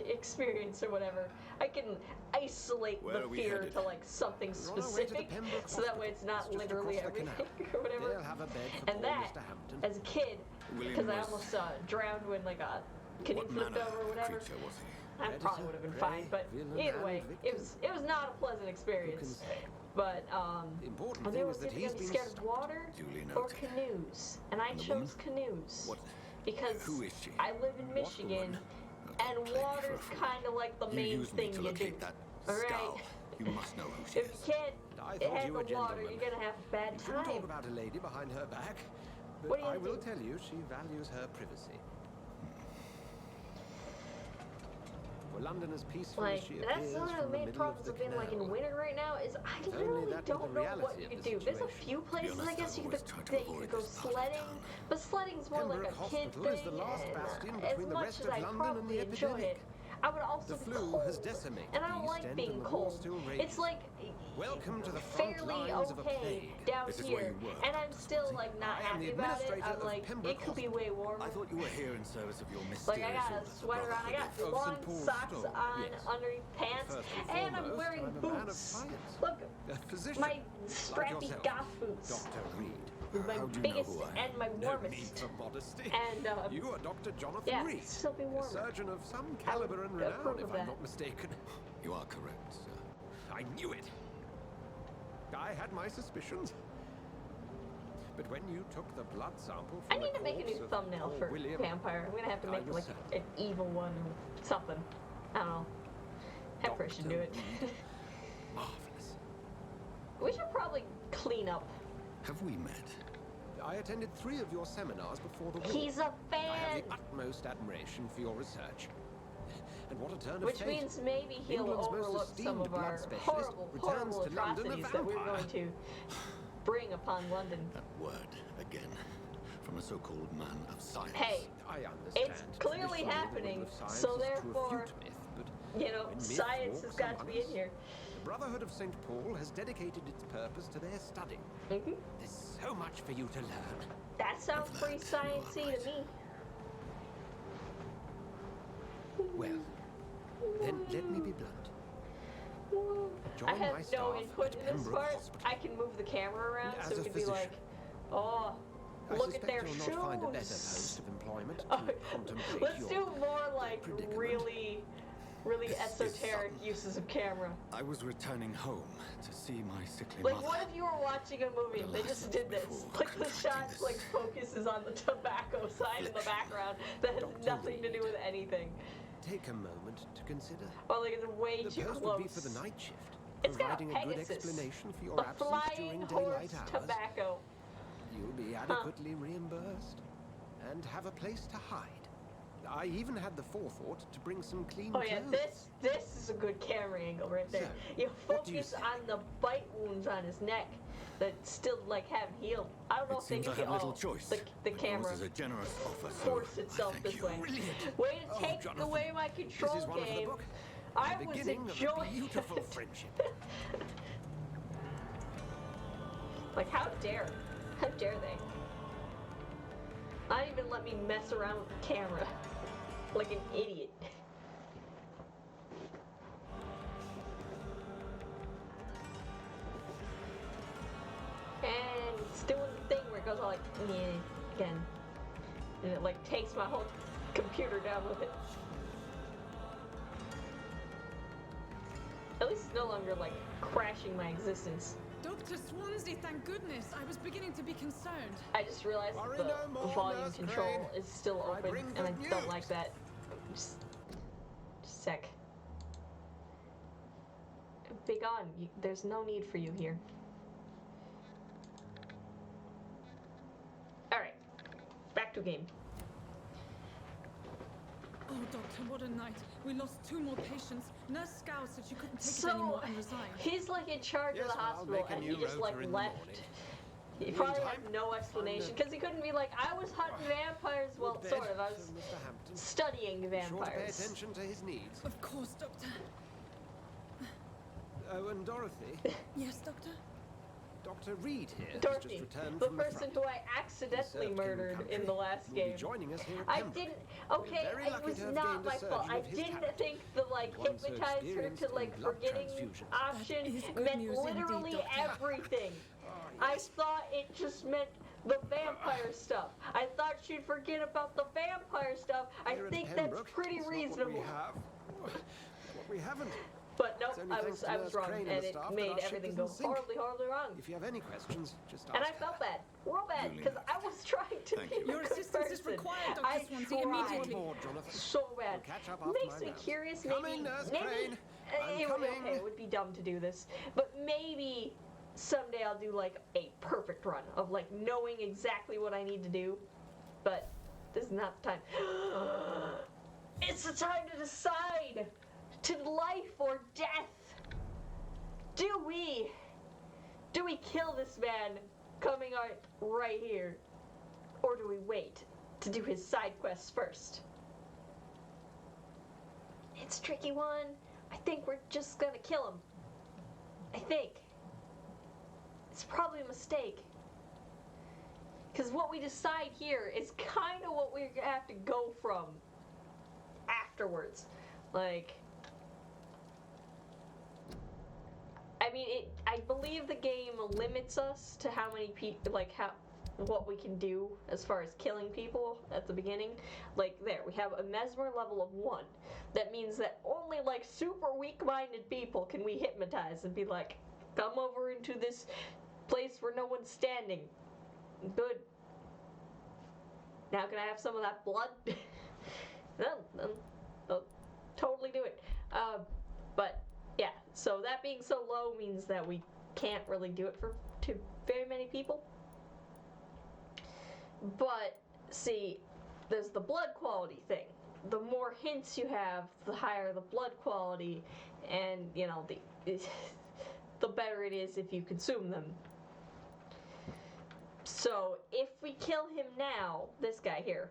experience or whatever, I can isolate Where the are we fear headed? to like something We're on our way to the specific, Pembroke so that way it's not Hospital. It's just literally across the everything canal. or whatever. They'll have a bed for And poor that, Mr. Hampton. as a kid, William because I was- almost drowned when like a canoe What flipped manner over or of whatever. creature was he? I probably would have been fine, but villain, either and way, victim. it was not a pleasant experience. But The important well, they thing were is that either he's gonna be been scared of water Duly or noted. canoes, and I And the chose woman? canoes What? because Who is she? I live in What Michigan, woman? and water's kind of like the main thing you do. Alright? You must know who she If is. you can't handle water, you're gonna have a bad You can talk time. about a lady behind her back, but What do you I will think? tell you she values her privacy. For London as peaceful as Like, she that's appears one of from the the main middle problems of of the being like in canal. winter right now is I If only literally that were don't the know what reality you of could the do. There's a situation. few places I honest, guess I've you always could, tried to that you avoid could go this part of sledding, town. but sledding's more like Pembroke a kid Hospital thing, is the last bastion and between as the much rest as of I London and the probably enjoy epidemic. it, I would also The be flu cold, has decimated and I the don't East like End being and the war cold. still It's rages. like Welcome to the front fairly lines of a okay plague. down This is here, where you work, and I'm Dr. still Swansea. like not I am the happy about it. administrator I'm of like, Pembroke it could be way warmer. I thought you were here in service of your mysterious Like I got a order, the sweater on, I got Brotherhood long St. Paul's socks store, on yes. underneath pants, First and and I'm foremost, wearing I'm a man of boots. science. Look, A physician, my like strappy yourself, goth boots. Dr. Reed. My How do you know biggest who I am? and my No need warmest. for modesty. And You are Dr. Jonathan yeah, Reed, still be a warmer. surgeon of some I would caliber and renown, approve if of I'm that. not mistaken. You are correct, sir. I knew it. I had my suspicions. But when you took the blood sample from I need the to make a corpse new of thumbnail poor for William, Vampire. I'm gonna have to I make was like certain. an evil one or something. I don't know. Heifer should do it. Marvelous. We should probably clean up. Have we met? I attended 3 of your seminars before the war. He's a I have fan! the utmost admiration for your research. And what a turn of Which fate. means maybe he'll England's most overlook some esteemed of blood our specialist horrible, returns horrible to London a atrocities that we're vampire. going to bring upon London. That word again from a so-called man of science. Hey, I understand. it's clearly Traditionally, the happening, role of science so is to therefore, refute myth, but you know, when myth science has walks got to among be in us, here. The Brotherhood of St. Paul has dedicated its purpose to their study. Mhm. There's so much for you to learn. That sounds Of pretty that, you are sciencey right. to me. Well, then let me be blunt. Join I have my no staff input at in this Pembroke part. Hospital. I can move the camera around As so a it can be like, physician. oh, I look at suspect their you'll shoes. not find a better post of employment to Oh, contemplate let's your do more like predicament. really This is esoteric something. uses of camera. I was returning home to see my sickly Like, mother. what if you were watching a movie and they But just alas, did this? before Like, the contracting shot this like focuses on the tobacco sign in the background that has Dr. nothing to do Reed. with anything. Take a moment to consider. Or like it's way The too post close. would be for the night shift, It's got a providing a good Pegasus. explanation for your The absence flying during horse daylight hours. tobacco. You'll be adequately reimbursed and have a place to hide. I even had the forethought to bring some clean Oh yeah, clothes. this is a good camera angle right there. So, You what do you focus say? on the bite wounds on his neck that still like haven't healed. I don't know It if they seems I can have little all choice. the But yours camera is a generous offer, so force I itself thank this you. way. Brilliant. Way to Oh, take Jonathan, away my control This is one for the game. book. I The was beginning of a enjoying beautiful it. friendship. Like how dare they? Not even let me mess around with the camera like an idiot. And it's doing the thing where it goes all like, yeah, again. And it like takes my whole computer down with it. At least it's no longer like crashing my existence. Dr. Swansea, thank goodness. I was beginning to be concerned. I just realized Worry the no more, volume Nurse control Crane. is still I open, bring and I good don't news. like that. Just a sec. Be gone. There's no need for you here. Alright. Back to game. Oh, Doctor, what a night. We lost 2 more patients. Nurse Scow said she couldn't take it So, anymore and resigned. he's like in charge Yes, of the well, I'll hospital, make a and he new just like rota in the left. morning. He In the probably meantime, had no explanation, find a because he couldn't be like, I was hunting vampires. Well, Good sort bed of. I for was Mr. Hampton. studying Be sure to pay vampires. attention to his needs. Of course, Doctor. Oh, and Dorothy, Yes, Doctor? Dr. Reed here has Dorothy, just returned the from person front. who I accidentally He served murdered King in Country. the last Will game. be joining us here at I Pembroke. didn't. Okay, very it lucky was to have not gained a my fault. surgeon I of his didn't talent. think the like One so hypnotize her experienced to in like blood forgetting transfusions. option That is good meant news indeed, literally Doctor. everything. I thought it just meant the vampire stuff. I thought she'd forget about the vampire stuff. I Here at think that's Pembroke, pretty it's not reasonable. What we have, what we haven't. But nope, It's only I thanks was to I Nurse was wrong, Crane and the it staff that made our ship everything go doesn't sink. horribly, horribly wrong. If you have any questions, just ask And I her. felt bad, real bad, Duly because noted. I was trying to Thank be you. a Your good assistance is person. required, Dr. I Swansea, tried immediately. Aboard, Jonathan. so bad. We'll catch up after Makes my me rounds. curious. Coming, Nurse maybe Crane. I'm it, coming. okay, it would be dumb to do this, but maybe someday I'll do like a perfect run of like knowing exactly what I need to do. But this is not the time. It's the time to decide to life or death. Do we kill this man coming out right here, or do we wait to do his side quests first? It's a tricky one. I think we're just gonna kill him. I think. It's probably a mistake. Because what we decide here is kind of what we're gonna have to go from afterwards. Like, I mean, I believe the game limits us to how many people, what we can do as far as killing people at the beginning. Like, there, we have a mesmer level of 1. That means that only, like, super weak-minded people can we hypnotize and be like, come over into this place where no one's standing. Good. Now can I have some of that blood? I'll totally do it. But yeah, so that being so low means that we can't really do it to very many people. But see, there's the blood quality thing. The more hints you have, the higher the blood quality, and you know the better it is if you consume them. So if we kill him now, this guy here,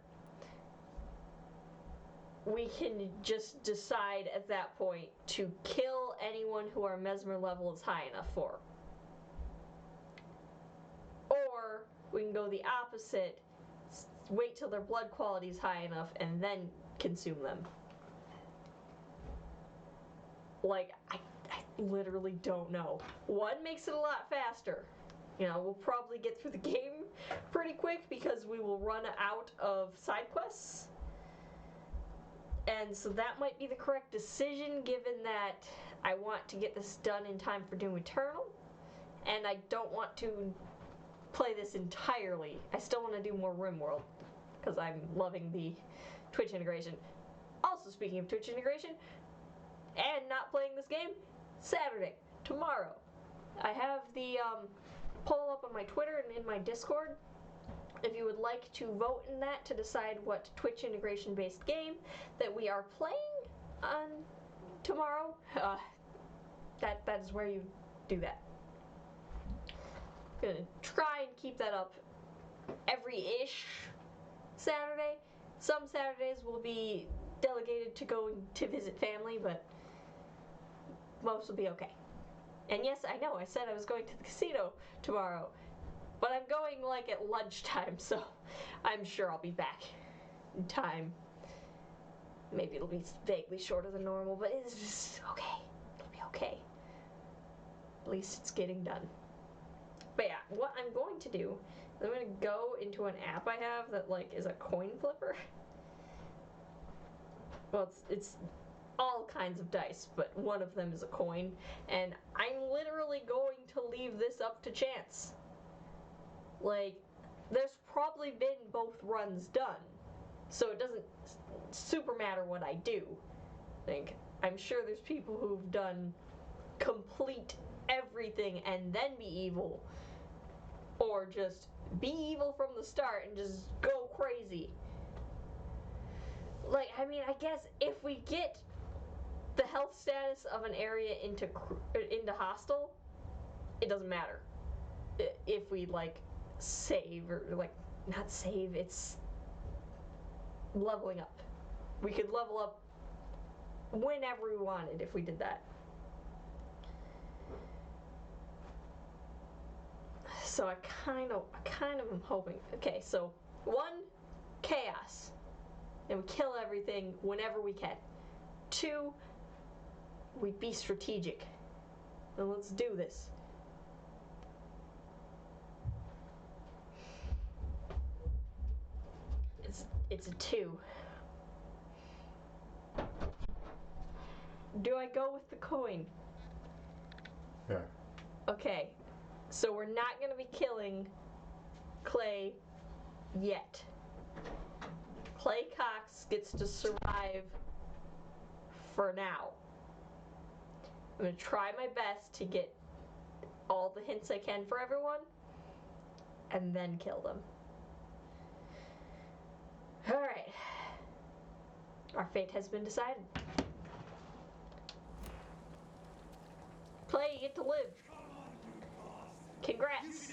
we can just decide at that point to kill anyone who our mesmer level is high enough for. Or we can go the opposite, wait till their blood quality is high enough and then consume them. Like, I literally don't know. One makes it a lot faster. You know, we'll probably get through the game pretty quick because we will run out of side quests. And so that might be the correct decision given that I want to get this done in time for Doom Eternal. And I don't want to play this entirely. I still want to do more RimWorld because I'm loving the Twitch integration. Also, speaking of Twitch integration and not playing this game, Saturday, tomorrow, I have the poll up on my Twitter and in my Discord. If you would like to vote in that to decide what Twitch integration based game that we are playing on tomorrow, that is where you do that. I'm gonna try and keep that up every-ish Saturday. Some Saturdays will be delegated to going to visit family, but most will be okay. And yes, I know, I said I was going to the casino tomorrow, but I'm going like at lunchtime, so I'm sure I'll be back in time. Maybe it'll be vaguely shorter than normal, but it's just okay. It'll be okay. At least it's getting done. But yeah, what I'm going to do is I'm going to go into an app I have that like is a coin flipper. Well, it's all kinds of dice, but one of them is a coin, and I'm literally going to leave this up to chance. Like, there's probably been both runs done, so it doesn't super matter what I do. Like, I'm sure there's people who've done complete everything and then be evil, or just be evil from the start and just go crazy. Like, I mean, I guess if we get the health status of an area into hostile, it doesn't matter. If we, like, save, or, like, not save, it's leveling up. We could level up whenever we wanted if we did that. So I kind of am hoping. Okay, so 1, chaos, and we kill everything whenever we can. 2, we be strategic. And let's do this. It's a 2. Do I go with the coin? Yeah. Okay. So we're not gonna be killing Clay yet. Clay Cox gets to survive for now. I'm gonna try my best to get all the hints I can for everyone and then kill them. Alright. Our fate has been decided. Clay, you get to live. Congrats.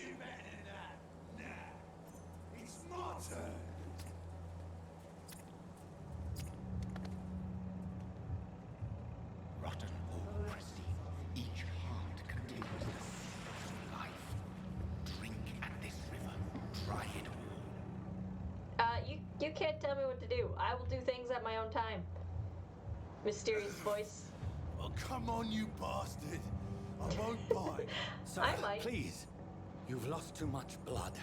It's my turn. Rotten or pristine, each heart contains the seed of life. Drink at this river, try it all. You can't tell me what to do. I will do things at my own time. Mysterious voice. Oh, come on, you bastard. I won't bite. Sir, I might. please. You've lost too much blood.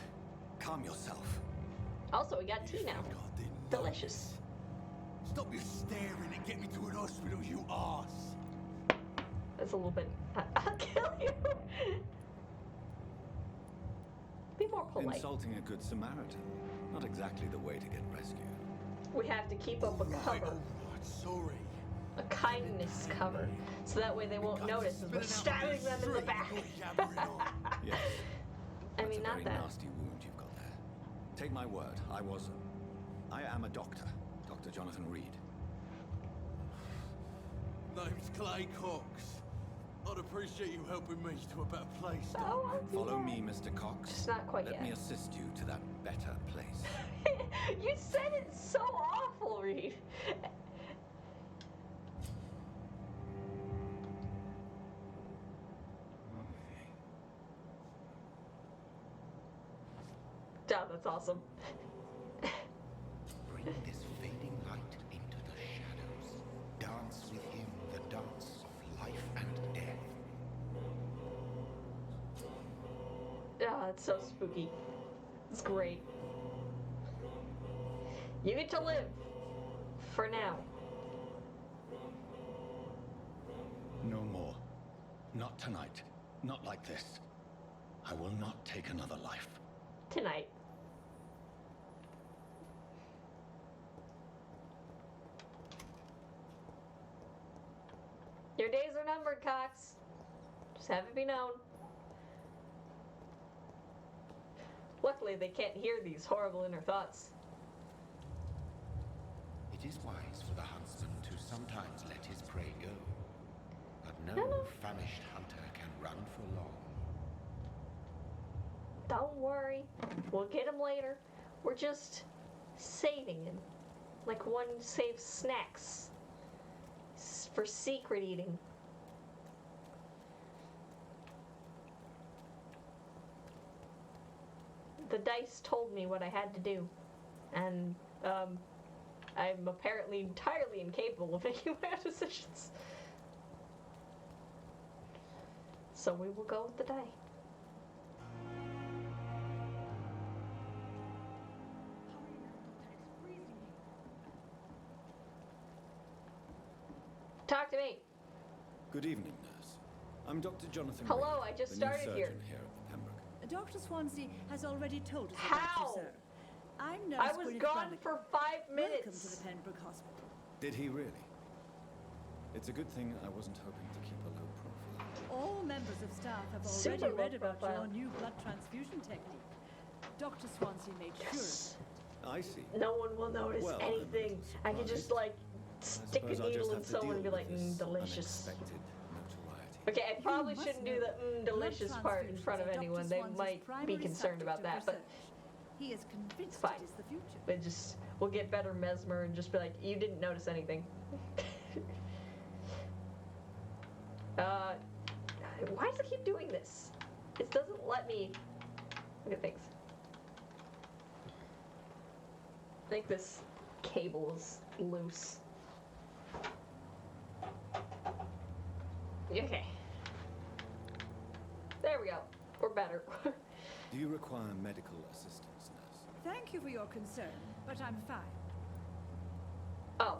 Calm yourself. Also, we got tea now. I didn't Delicious. Stop your staring and get me to an hospital, you arse. That's a little bit. I'll kill you. Be more polite. Insulting a good Samaritan. Not exactly the way to get rescued. We have to keep up a cover. Sorry. A kindness cover. So that way they won't notice as we're stabbing them in the back. Yes. I mean, not Very that. nasty wound you've got there. Take my word, I am a doctor. Dr. Jonathan Reed. Name's Clay Cox. I'd appreciate you helping me to a better place. Oh, I'll do Follow that. me, Mr. Cox. Just not quite Let yet. me assist you to that better place. You said it so awful, Reed. Oh, that's awesome. Bring this fading light into the shadows. Dance with him the dance of life and death. Oh, it's so spooky. It's great. You get to live. For now. No more. Not tonight. Not like this. I will not take another life. Tonight. Your days are numbered, Cox. Just have it be known. Luckily, they can't hear these horrible inner thoughts. It is wise for the huntsman to sometimes let his prey go. But no famished hunter can run for long. Don't worry. We'll get him later. We're just saving him. Like one saves snacks. For secret eating. The dice told me what I had to do. And, I'm apparently entirely incapable of making my own decisions. So we will go with the die. Talk to me. Good evening, nurse. I'm Dr. Jonathan Hello, Reed, I just the new started here. surgeon here at the Pembroke. Dr. Swansea has already told us How? about you, sir. I'm Nurse I was Gwyneth gone Brannigan. for 5 minutes. Welcome to the Pembroke Hospital. Did he really? It's a good thing I wasn't hoping to keep a low profile. All members of staff have Super already low read about profile. your new blood transfusion technique. Dr. Swansea made Yes. I see. No one will notice Well, anything. I can just like stick a suppose I'll just needle in have to someone and be deal like, with this delicious. unexpected notoriety. Okay, I probably must shouldn't do know the blood delicious part in front of transfusions are anyone. Dr. They Swansea's might be primary concerned about subject that, of but research. He is convinced fine. it is the future. they just we'll get better mesmer and just be like, you didn't notice anything. Why does it keep doing this? It doesn't let me look at things. I think this cable is loose. Okay. There we go. We're better. Do you require medical assistance, nurse? Thank you for your concern, but I'm fine. Oh,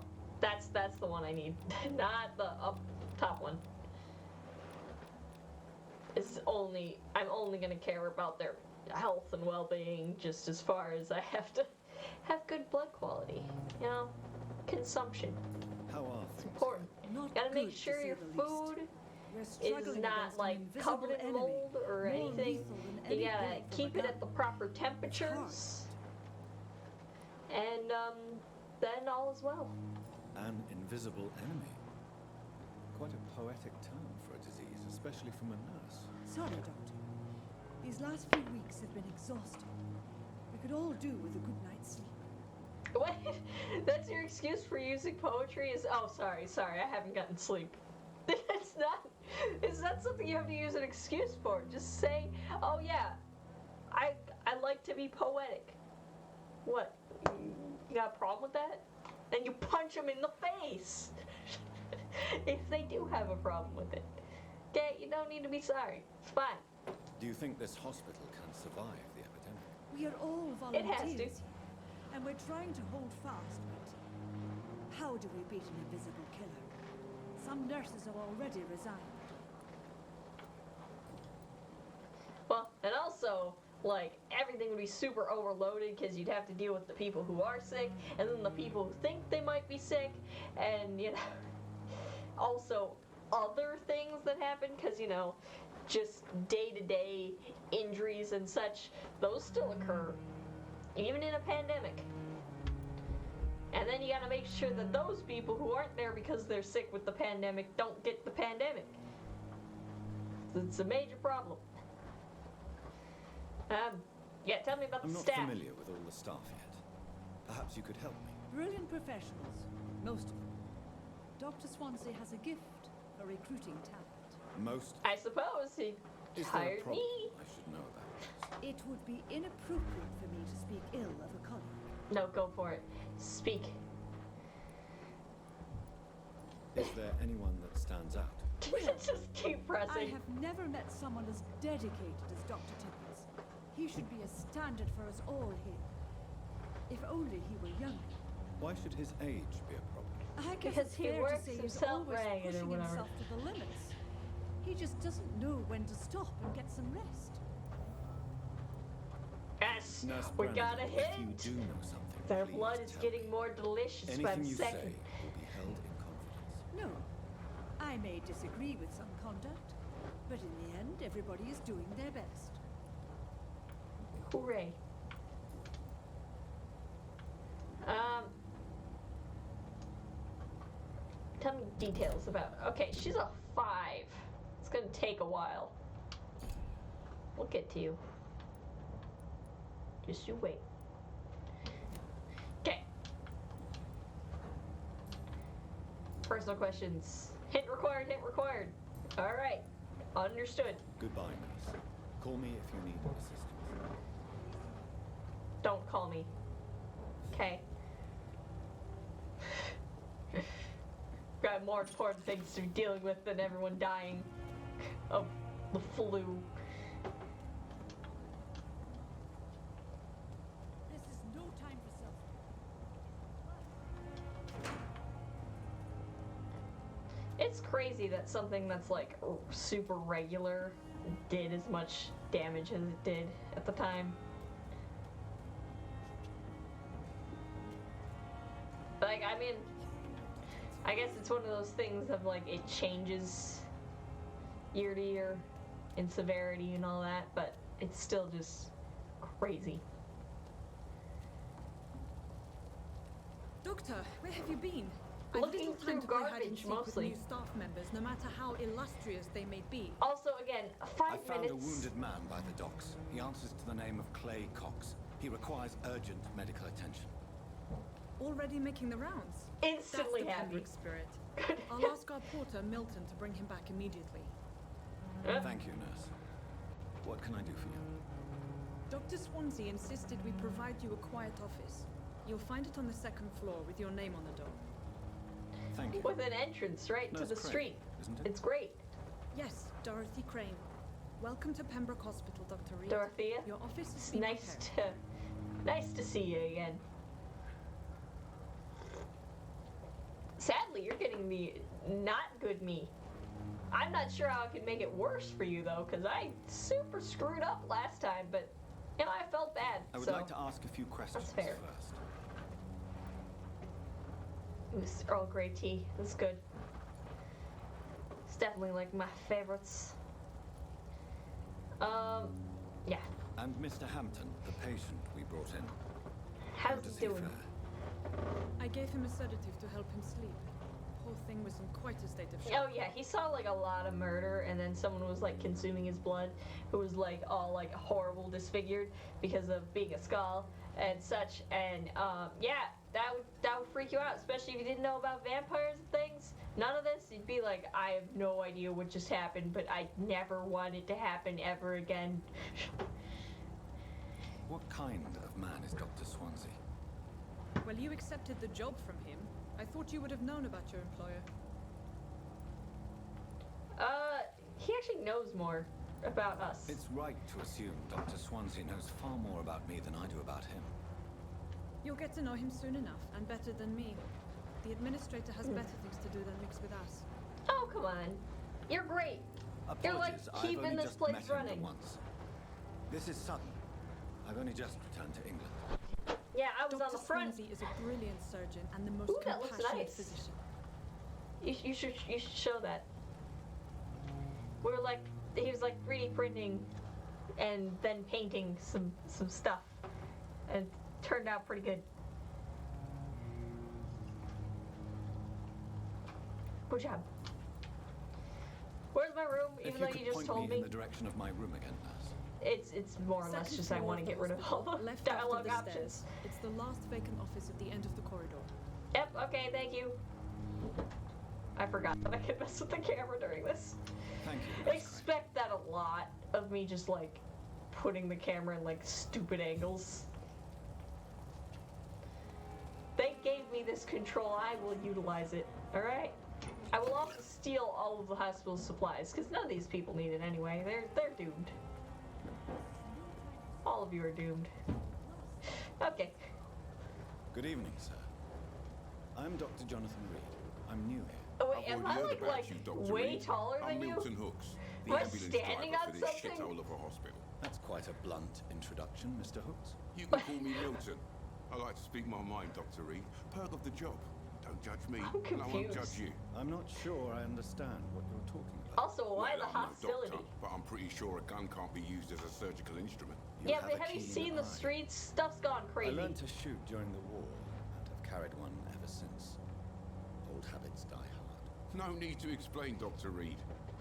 That's the one I need, not the up top one. I'm only gonna care about their health and well-being just as far as I have to have good blood quality. You know, consumption. How are It's things? important. Not Gotta make good, to sure say your the least. food We're is struggling not against an like invisible covered in enemy, mold or more anything. lethal than You any gotta bullet from keep a it gun. at the proper temperatures, and then all is well. An invisible enemy. Quite a poetic term for a disease, especially from a nurse. Sorry, Doctor. These last few weeks have been exhausting. We could all do with a good night's sleep. What? That's your excuse for using poetry? Sorry, I haven't gotten sleep. It's not something you have to use an excuse for. Just say, oh yeah, I like to be poetic. What? You got a problem with that? Then you punch them in the face. If they do have a problem with it. Okay, you don't need to be sorry. It's fine. Do you think this hospital can survive the epidemic? We are all It volunteers has to. here, and we're trying to hold fast, but how do we beat an invisible killer? Some nurses have already resigned. Well, and also, like, everything would be super overloaded because you'd have to deal with the people who are sick, and then the people who think they might be sick, and, you know, also other things that happen, because, you know, just day-to-day injuries and such, those still occur, even in a pandemic. And then you gotta make sure that those people who aren't there because they're sick with the pandemic don't get the pandemic. It's a major problem. Yeah, tell me about I'm the not staff. familiar with all the staff yet. Perhaps you could help me. Brilliant professionals, most of them. Dr. Swansea has a gift for recruiting talent. Most? I suppose he Is there a hired problem me. I should know about? It would be inappropriate for me to speak ill of a colleague. No, go for it. Speak. Is there anyone that stands out? Just keep I pressing. have never met someone as dedicated as Dr. Tippins. He should be a standard for us all here. If only he were younger. Why should his age be a problem? I guess Because it's he fair works to say he's himself always ragged or pushing whatever. himself to the limits. He just doesn't know when to stop and get some rest. Yes, Nurse we Brennan, got a if you hint. do know something, Their please blood is tell getting me. more delicious by Anything the you second. say will be held in confidence. No, I may disagree with some conduct, but in the end, everybody is doing their best. Hooray. Tell me details about. Okay, she's a 5. It's gonna take a while. We'll get to you. Just you wait. Okay. Personal questions. Hint required, hint required. Alright. Understood. Goodbye, nurse. Call me if you need assistance. Don't call me. Okay. Got more important things to be dealing with than everyone dying of the flu. This is no time for self. It's crazy that something that's like super regular did as much damage as it did at the time. Like, I mean, I guess it's one of those things of like it changes year to year in severity and all that, but it's still just crazy. Doctor, where have you been? I've Looking little time through to play hide and garbage seek mostly. with new staff members, no matter how illustrious they may be. Also, again, I 5 found minutes. a wounded man by the docks. He answers to the name of Clay Cox. He requires urgent medical attention. Already making the rounds. Instantly That's the happy. Pembroke spirit. I'll ask our porter, Milton, to bring him back immediately. Thank you, nurse. What can I do for you? Dr. Swansea insisted we provide you a quiet office. You'll find it on the 2nd floor with your name on the door. Thank you. With an entrance right to Nurse the Crane, street. isn't it? It's great. Yes, Dorothy Crane. Welcome to Pembroke Hospital, Dr. Reed. Dorothea, Your office is it's being nice to see you again. gonna be not good me. I'm not sure how I can make it worse for you though, because I super screwed up last time, but you know, I felt bad. I would like to ask a few questions that's fair. first. It was Earl Grey tea. It's good. It's definitely like my favorites. Yeah. And Mr. Hampton, the patient we brought in. How's he doing? I gave him a sedative to help him sleep. Poor thing was in quite a state of shock. Oh yeah, he saw like a lot of murder, and then someone was like consuming his blood, who was like all like horrible, disfigured because of being a skull and such. And yeah, that would freak you out, especially if you didn't know about vampires and things. None of this, you'd be like, I have no idea what just happened, but I never want it to happen ever again. What kind of man is Dr. Swansea? Well, you accepted the job from him. I thought you would have known about your employer. He actually knows more about us. It's right to assume Dr. Swansea knows far more about me than I do about him. You'll get to know him soon enough, and better than me. The administrator has better things to do than mix with us. Oh, come on. You're great. Apologies, You're like keeping I've only this just place met him running. once. This is sudden. I've only just returned to England. Yeah, I was on the front. Dr. Swansea is a brilliant surgeon and the most Ooh, that looks compassionate nice. physician. You should show that. We're like, he was like 3D printing and then painting some stuff, and it turned out pretty good. Good job. Where's my room? Even though you just told me. In the direction of my room again, nurse. It's more or less just I want to get rid of all the left dialogue after the options. stairs. It's the last vacant office at the end of the corridor. Yep, okay, thank you. I forgot that I could mess with the camera during this. Thank you. Expect that a lot of me just like putting the camera in like stupid angles. They gave me this control, I will utilize it, alright? I will also steal all of the hospital's supplies, because none of these people need it anyway. They're doomed. All of you are doomed. Okay. Good evening, sir. I'm Dr. Jonathan Reed. I'm new here. Oh wait, am I like way taller than you? Milton Hooks, the Am I ambulance standing driver on for this something? shithole of a hospital. That's quite a blunt introduction, Mr. Hooks. You can call me Milton. I like to speak my mind, Dr. Reed. Perk of the job. Don't judge me, and I won't judge you. I'm not sure I understand what you're talking about. Also, why the I'm no hostility? doctor, but I'm pretty sure a gun can't be used as a surgical instrument. Yeah, but have you seen the streets? Stuff's gone crazy. I learned to shoot during the war and have carried one ever since. Old habits die hard. No need to explain, Dr. Reed.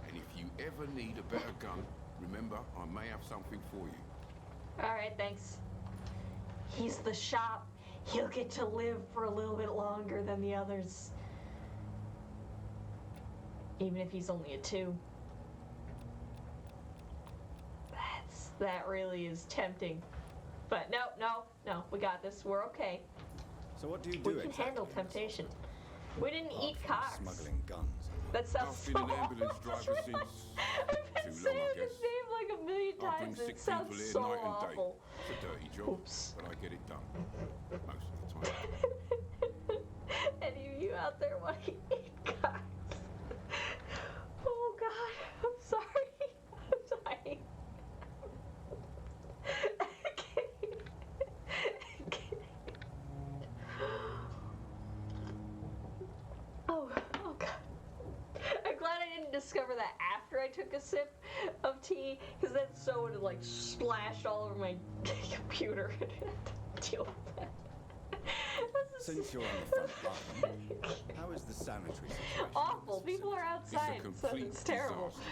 And if you ever need a better gun, remember, I may have something for you. Alright, thanks. He's the shop. He'll get to live for a little bit longer than the others. Even if he's only a 2. That really is tempting. But no, we got this. We're okay. So what do you do We can handle temptation. We didn't eat cocks. Smuggling guns. That sounds I've been an ambulance driver since I've been saying his name like a million I bring times. sick It sounds people here so night and awful. day. It's a dirty job, Oops. but I get it done. Most of the time. Any of you out there want to eat cocks? Oh God, I'm sorry. I'm sorry. Oh God. I'm glad I didn't discover that after I took a sip of tea, because then so would have like splashed all over my computer and I had to deal with that. Since you're on the front line, how is the sanitary situation? Awful. People are outside, It's a so complete it's terrible. disaster.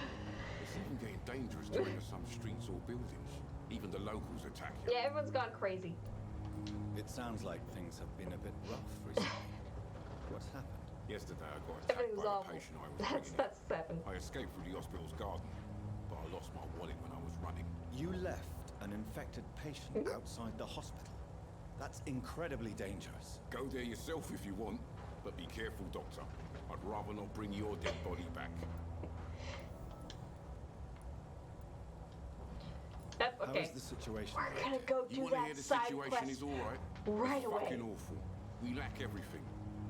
It's even getting dangerous to enter some streets or buildings. Even the locals attack you. Yeah, everyone's gone crazy. It sounds like things have been a bit rough recently. What's happened? Yesterday I got attacked Everything was by awful. the patient I was That's bringing in. what's happened. I escaped through the hospital's garden, but I lost my wallet when I was running. You left an infected patient outside the hospital. That's incredibly dangerous. Go there yourself if you want, but be careful, Doctor. I'd rather not bring your dead body back. Okay. How is the situation? We're gonna go You do want to that hear the side situation quest is all right? right It's away. fucking awful. We lack everything,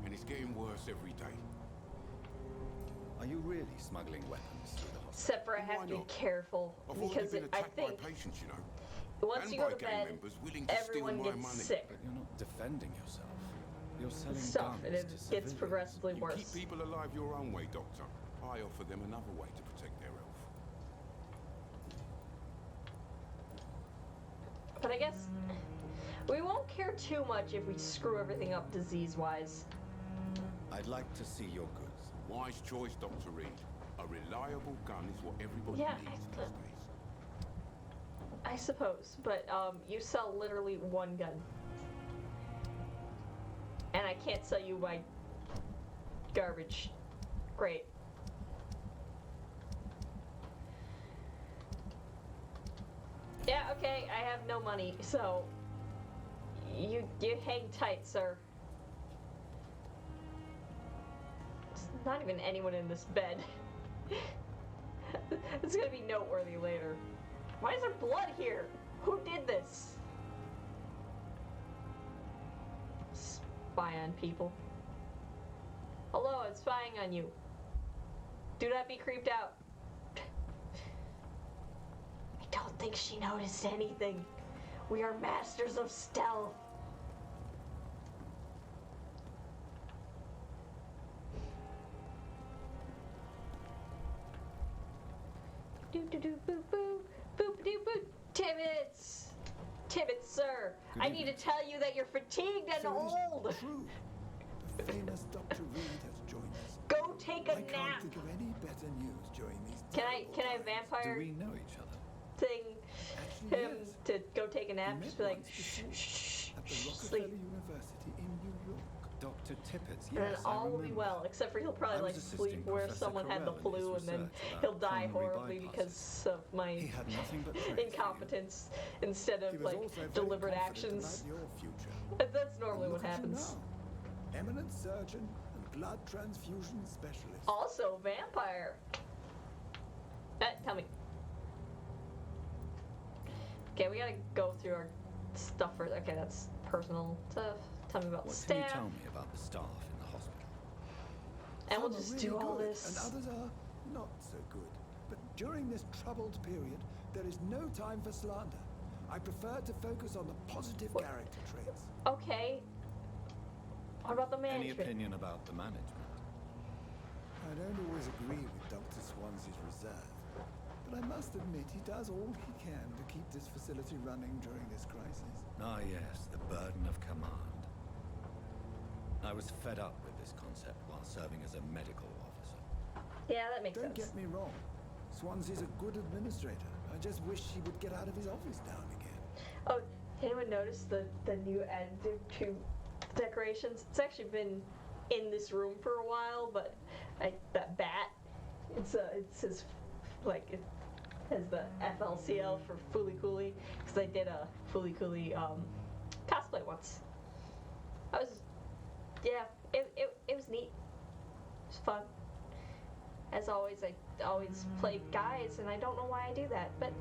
and it's getting worse every day. Are you really smuggling weapons through the hospital? Except for I have to be careful because I think patients, you know. once you go to bed, everyone gets sick. But you're not defending yourself. You're selling Stuff, and guns it to gets civilians. progressively You worse. keep people alive your own way, Doctor. I offer them another way to protect their health. But I guess we won't care too much if we screw everything up disease-wise. I'd like to see your goods. Wise choice, Dr. Reed. A reliable gun is what everybody Yeah, needs these days. I suppose, but you sell literally one gun. And I can't sell you my garbage. Great. Yeah, okay, I have no money, so you hang tight, sir. There's not even anyone in this bed. It's gonna be noteworthy later. Why is there blood here? Who did this? Spy on people. Hello, I'm spying on you. Do not be creeped out. I don't think she noticed anything. We are masters of stealth. Do do do boo boo boop doo boo. Tibbets, Tibbets, sir. I need to tell you that you're fatigued and old. True. The famous Dr. Reed has joined us. Go take a I nap. can't think of any better news during these. Can I vampire Do we know each other? thing Actually, him yes. to go take a nap? We Just met be like, once shh, before shh, at the shh, Rockefeller sleep. University in New York. Dr. Tippett, And then yes, all I will be remember. well, except for he'll I probably was like assisting sleep where Professor someone had the Carell in his flu and then research about he'll die coronary horribly bypasses. because of my He had nothing but praise for you. incompetence instead He of was like also very deliberate confident actions. about your future. That's normally Look what at you happens. now. Eminent surgeon and blood transfusion specialist. Also, vampire. Tell me. Okay, we gotta go through our stuff first. Okay, that's personal stuff. Tell me about What staff. can you tell me about the staff in the hospital? And we'll Some are just really do all good, this. And others are not so good. But during this troubled period, there is no time for slander. I prefer to focus on the positive character traits. Okay. What about the Any management? opinion about the management? I don't always agree with Dr. Swansea's reserve, but I must admit he does all he can to keep this facility running during this crisis. Ah, yes, the burden of command. I was fed up with this concept while serving as a medical officer. Yeah, that makes Don't sense. get me wrong. Swansea's a good administrator. I just wish he would get out of his office now and again. Oh, anyone notice the new additive to decorations? It's actually been in this room for a while, but that bat, it says like it has the FLCL for Fooly Cooley because I did a Fooly Cooley cosplay once. It was neat. It was fun. As always, I always play guys, and I don't know why I do that, but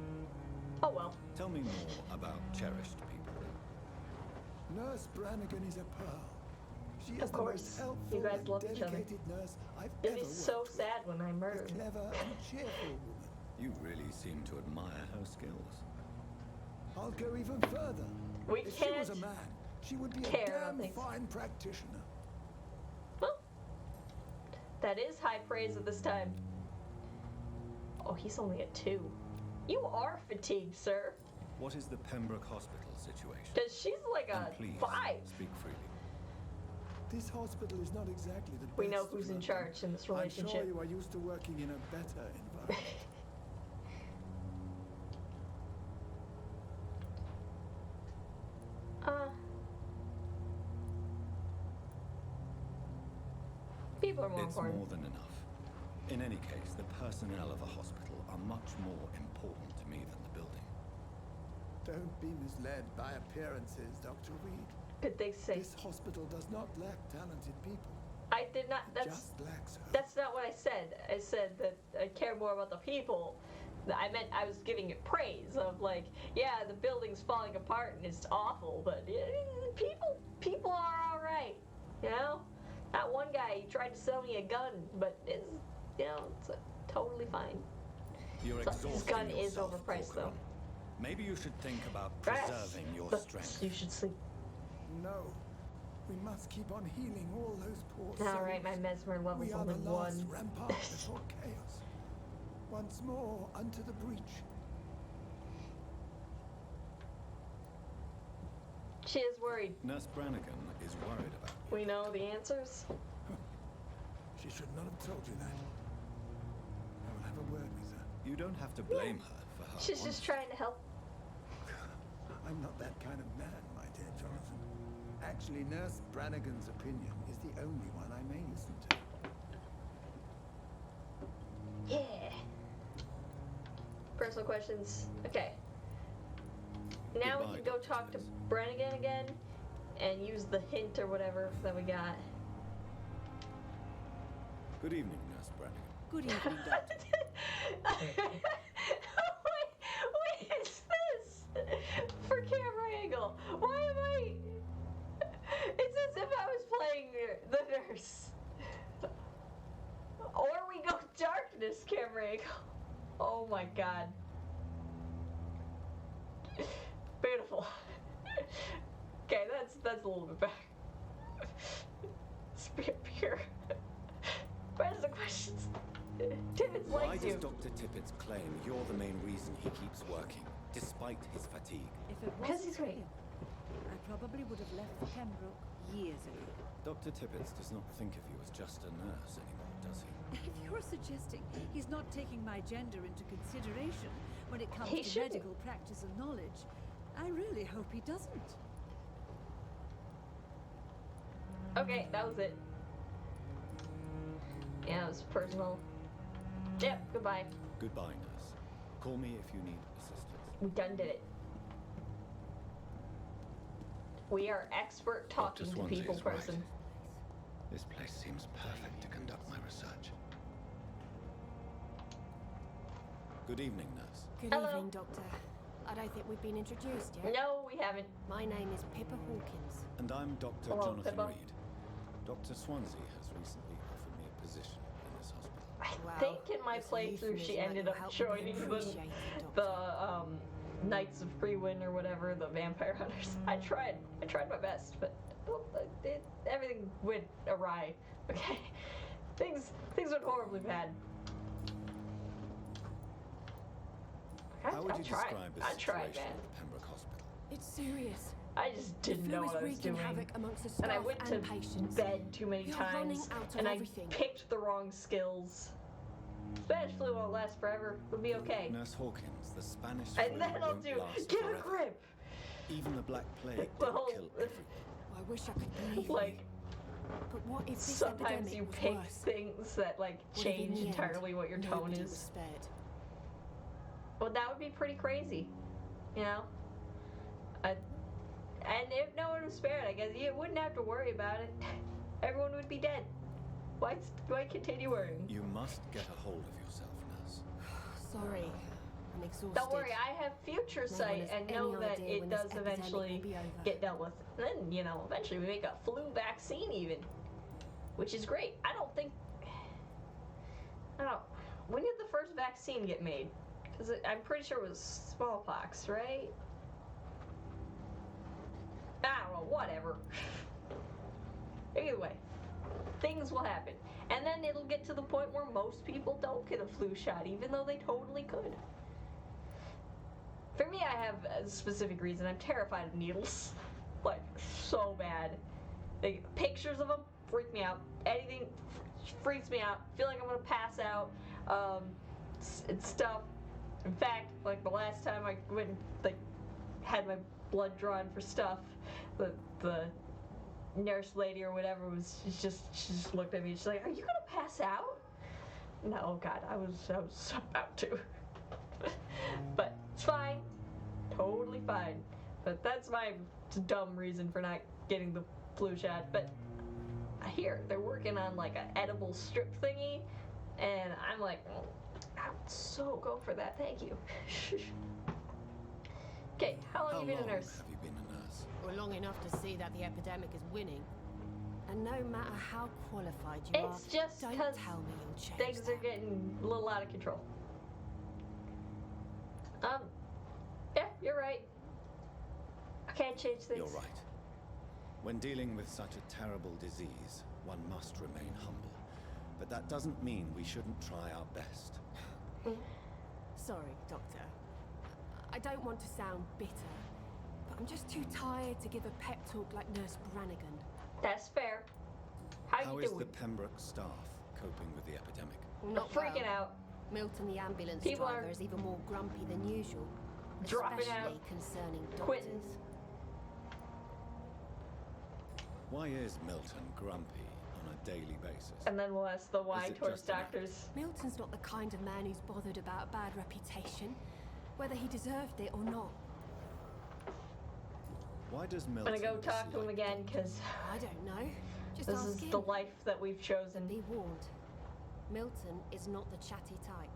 oh well. Tell me more about cherished people. Nurse Brannigan is a pearl. She is Of the course, most helpful you guys and love each other. dedicated nurse I've It'd ever be so worked with. sad when I A murdered. clever and cheerful woman. You really seem to admire her skills. I'll go even further. We if she was a can't man, she would be a care about damn things. fine practitioner. Well, that is high praise at this time. Oh, he's only at 2. You are fatigued, sir. What is the Pembroke Hospital situation? Because she's like a And please, 5. speak freely. This hospital is not exactly the We know best who's in London. charge in this I'm relationship. sure you are used to working in a better environment. People are more It's important. more than enough. In any case, the personnel of a hospital are much more important to me than the building. Don't be misled by appearances, Dr. Reed. Did they say? This hospital does not lack talented people. I did not. It That's just lacks hope. that's not what I said. I said that I care more about the people. I meant I was giving it praise of like, yeah, the building's falling apart and it's awful, but people are all right. You know, that one guy he tried to sell me a gun, but you know, it's totally fine. You're So this gun exhausting is yourself, overpriced, though. Corcoran. Maybe you should think about Rest. preserving your But strength. you should sleep. No. We must keep on healing all those poor souls. Alright, my mesmer level's We are only the last 1. rampart before chaos. Once more unto the breach. She is worried. Nurse Brannigan is worried about you. We know the answers. She should not have told you that. I will have a word with her. You don't have to blame her for her She's just trying to help. I'm not that kind of man, my dear Jonathan. Actually, Nurse Brannigan's opinion is the only one I may listen to. Yeah. Personal questions. Okay. Now we can go talk to Brannigan again and use the hint or whatever that we got. Good evening, Nurse Brannigan. Good evening, Doctor. What is this? For camera angle. Why am I... It's as if I was playing the nurse. Or we go darkness camera angle. Oh my god. Beautiful. Okay, that's a little bit better. Vampyr. Where's the questions? Tippett Why likes does you. Dr. Tippett claim you're the main reason he keeps working, despite his fatigue? If it Because wasn't he's for great. him, I probably would have left Pembroke years ago. Dr. Tippett does not think of you as just a nurse anymore, does he? If you're suggesting he's not taking my gender into consideration when it comes He to shouldn't. medical practice and knowledge, I really hope he doesn't. Okay, that was it. Yeah, it was personal. Yep, goodbye. Goodbye, nurse. Call me if you need assistance. We done did it. We are expert talking to Swansea people is right. person. This place seems perfect to conduct my research. Good evening, nurse. Good Hello. evening, Doctor. I don't think we've been introduced yet. No, we haven't. My name is Pippa Hawkins. And I'm Dr. Hello, Jonathan Pippa. Reed. Dr. Swansea has recently offered me a position in this hospital. I think in my playthrough she ended up joining the Knights of Freewind or whatever, the vampire hunters. I tried my best, but everything went awry. Okay, things went horribly bad. How would I you tried. describe the I tried, situation man. at Pembroke Hospital? It's serious. I just didn't The know flu what I is was wreaking doing. havoc amongst the staff And I went to and patients. bed too many We are running times, out of and I everything. picked the wrong skills. Spanish flu won't last forever. We'll be okay. Nurse Hawkins, the Spanish And flu then I'll won't do last get forever. a grip. Even the Black Plague The didn't whole- kill everyone. I wish I could believe Like, you. But what if this sometimes epidemic you was pick worse? things that like What if in change the end, entirely what your tone nobody was is. spared? Well, that would be pretty crazy, you know. And if no one was spared, I guess you wouldn't have to worry about it. Everyone would be dead. Why continue worrying? You must get a hold of yourself, nurse. Sorry, I'm exhausted. Don't worry, I have future No sight one has and any know that idea it when this does epidemic eventually will be over. get dealt with. And then, you know, eventually we make a flu vaccine even, which is great. I don't. When did the first vaccine get made? Because I'm pretty sure it was smallpox, right? I don't know, whatever. Either way, things will happen. And then it'll get to the point where most people don't get a flu shot, even though they totally could. For me, I have a specific reason. I'm terrified of needles. Like, so bad. Pictures of them freak me out. Anything freaks me out. Feel like I'm gonna pass out. And stuff. In fact, like the last time I went and, like, had my blood drawn for stuff, the nurse lady or whatever she just looked at me. She's like, "Are you gonna pass out?" No, oh God, I was about to. But it's fine, totally fine. But that's my dumb reason for not getting the flu shot. But I hear they're working on like an edible strip thingy, and I'm like, I would so go for that. Thank you. Okay, how long have you been a nurse? Have you been a nurse? Well, long enough to see that the epidemic is winning. And no matter how qualified you are, It's just don't because tell me you'll change things are getting a little out of control. Yeah, you're right. I can't change things. You're right. When dealing with such a terrible disease, one must remain humble. But that doesn't mean we shouldn't try our best. Sorry, Doctor. I don't want to sound bitter, but I'm just too tired to give a pep talk like Nurse Brannigan. That's fair. How you is doing? the Pembroke staff coping with the epidemic? Not freaking well. out. Milton, the ambulance People driver, are is even more grumpy than usual. dropping Especially out, concerning doctors. quitting. Why is Milton grumpy on a daily basis? And then we'll ask the why Is it towards just an doctors. Milton's not the kind of man who's bothered about a bad reputation, whether he deserved it or not. Why does I'm Milton gonna go talk to him again, because I don't know. Just this ask is him. the life that we've chosen. Be warned. Milton is not the chatty type.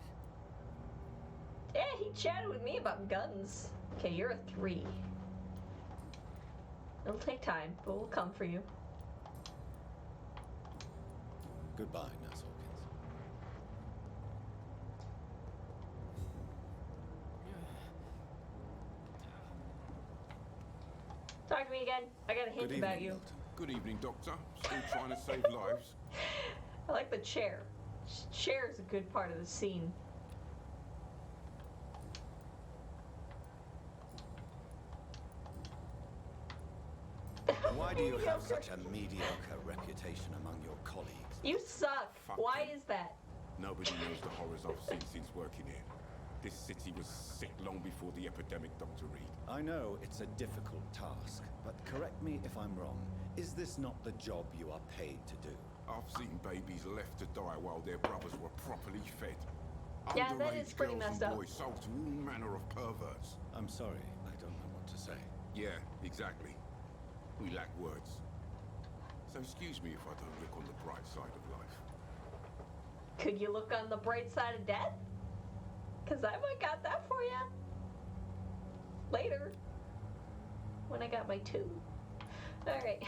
Yeah, he chatted with me about guns. Okay, you're a 3. It'll take time, but we'll come for you. Goodbye, Nurse Hawkins. Talk to me again. I got a hint Good about evening, you. Milton. Good evening, Doctor. Still trying to save lives. I like the chair. Chair is a good part of the scene. Why do you have such a mediocre reputation among your colleagues? You suck. Why is that? Nobody knows the horrors I've seen since working here. This city was sick long before the epidemic, Dr. Reed. I know it's a difficult task, but correct me if I'm wrong. Is this not the job you are paid to do? I've seen babies left to die while their brothers were properly fed. Yeah, that is Underage pretty girls messed and up. boys sold to all manner of perverts. I'm sorry, I don't know what to say. Yeah, exactly. We lack words. So excuse me if I don't look on the bright side of life. Could you look on the bright side of death? Because I might got that for you. Later. When I got my 2. Alright.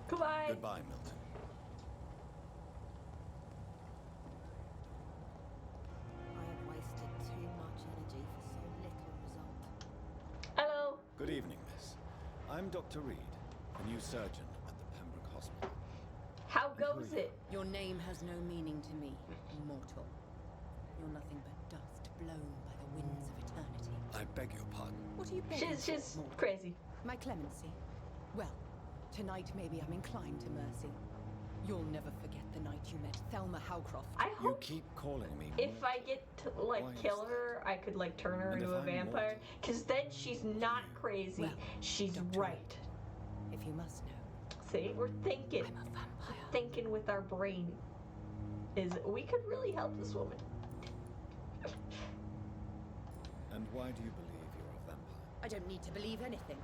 Goodbye. Goodbye, Milton. I have wasted too much energy for so little result. Hello. Good evening, miss. I'm Dr. Reed, a new surgeon at the Pembroke Hospital. How goes it? Your name has no meaning to me, mortal. You're nothing but dust blown by the winds of eternity. I beg your pardon. What are you begging She's for, mortal? crazy. My clemency. Well, tonight maybe I'm inclined to mercy. You'll never forget the night you met Thelma Howcroft. I You hope keep calling me if mortal. I get to, like, Why is kill her, I could, like, turn her And into if a I'm vampire. mortal, Because then she's not crazy. Well, She's Dr. right. If you must know, See, we're thinking. I'm a vampire. Thinking with our brain. Is we could really help this woman. And why do you believe you're a vampire? I don't need to believe anything.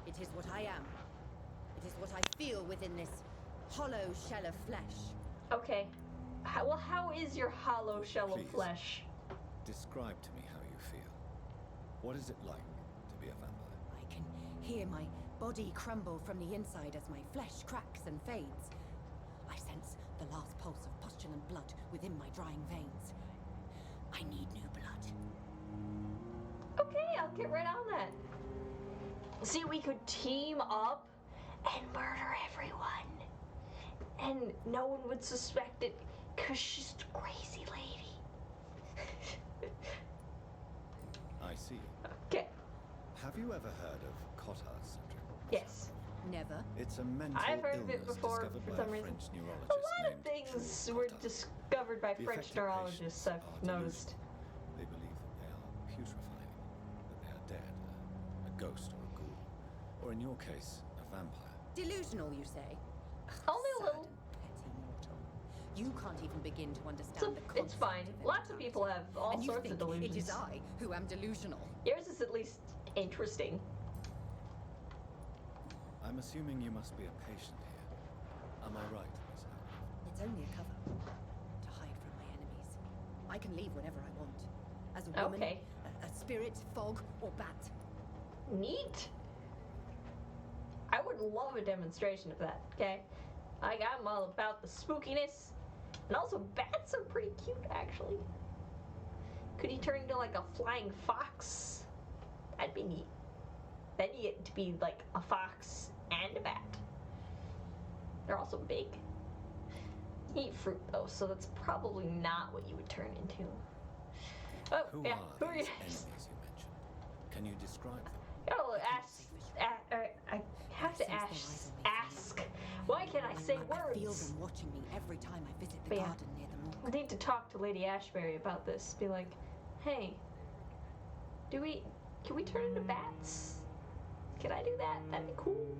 It is what I am. It is what I feel within this hollow shell of flesh. Okay. How is your hollow shell of Please. flesh? Describe to me how you feel. What is it like to be a vampire? I can hear my body crumble from the inside as my flesh cracks and fades. I sense the last pulse of postulant blood within my drying veins. I need new blood. Okay, I'll get right on that. See, we could team up and murder everyone. And no one would suspect it because she's a crazy lady. I see. Okay. Have you ever heard of Cotard's syndrome? Yes. Never. It's a mental I've heard of illness it before discovered for by some a reason. French A neurologist lot of named things Jules were Cotard. discovered by The French affected neurologists, I've patients are noticed. delusional. They believe that they are putrefying, that they are dead, a ghost or a ghoul, or in your case, a vampire. Delusional, you say? Only a little. Petty mortal. You can't even begin to understand the It's fine. concept of Lots of people have all and you sorts think of delusions. It is I who am delusional. Yours is at least interesting. I'm assuming you must be a patient here. Am I right, Miss Howcroft? It's only a cover to hide from my enemies. I can leave whenever I want. As a woman, Okay. a spirit, fog, or bat. Neat. I would love a demonstration of that, okay? I'm all about the spookiness. And also, bats are pretty cute, actually. Could he turn into like a flying fox? That'd be neat. Then you get to be like a fox and a bat. They're also big. You eat fruit though, so that's probably not what you would turn into. Oh, Who yeah. are these enemies you mentioned? Can you describe them? I have to ask. Why can't I say words? I feel them watching me every time I visit the garden near the morgue. I need to talk to Lady Ashbury about this. Be like, hey, can we turn into bats? Can I do that? That'd be cool.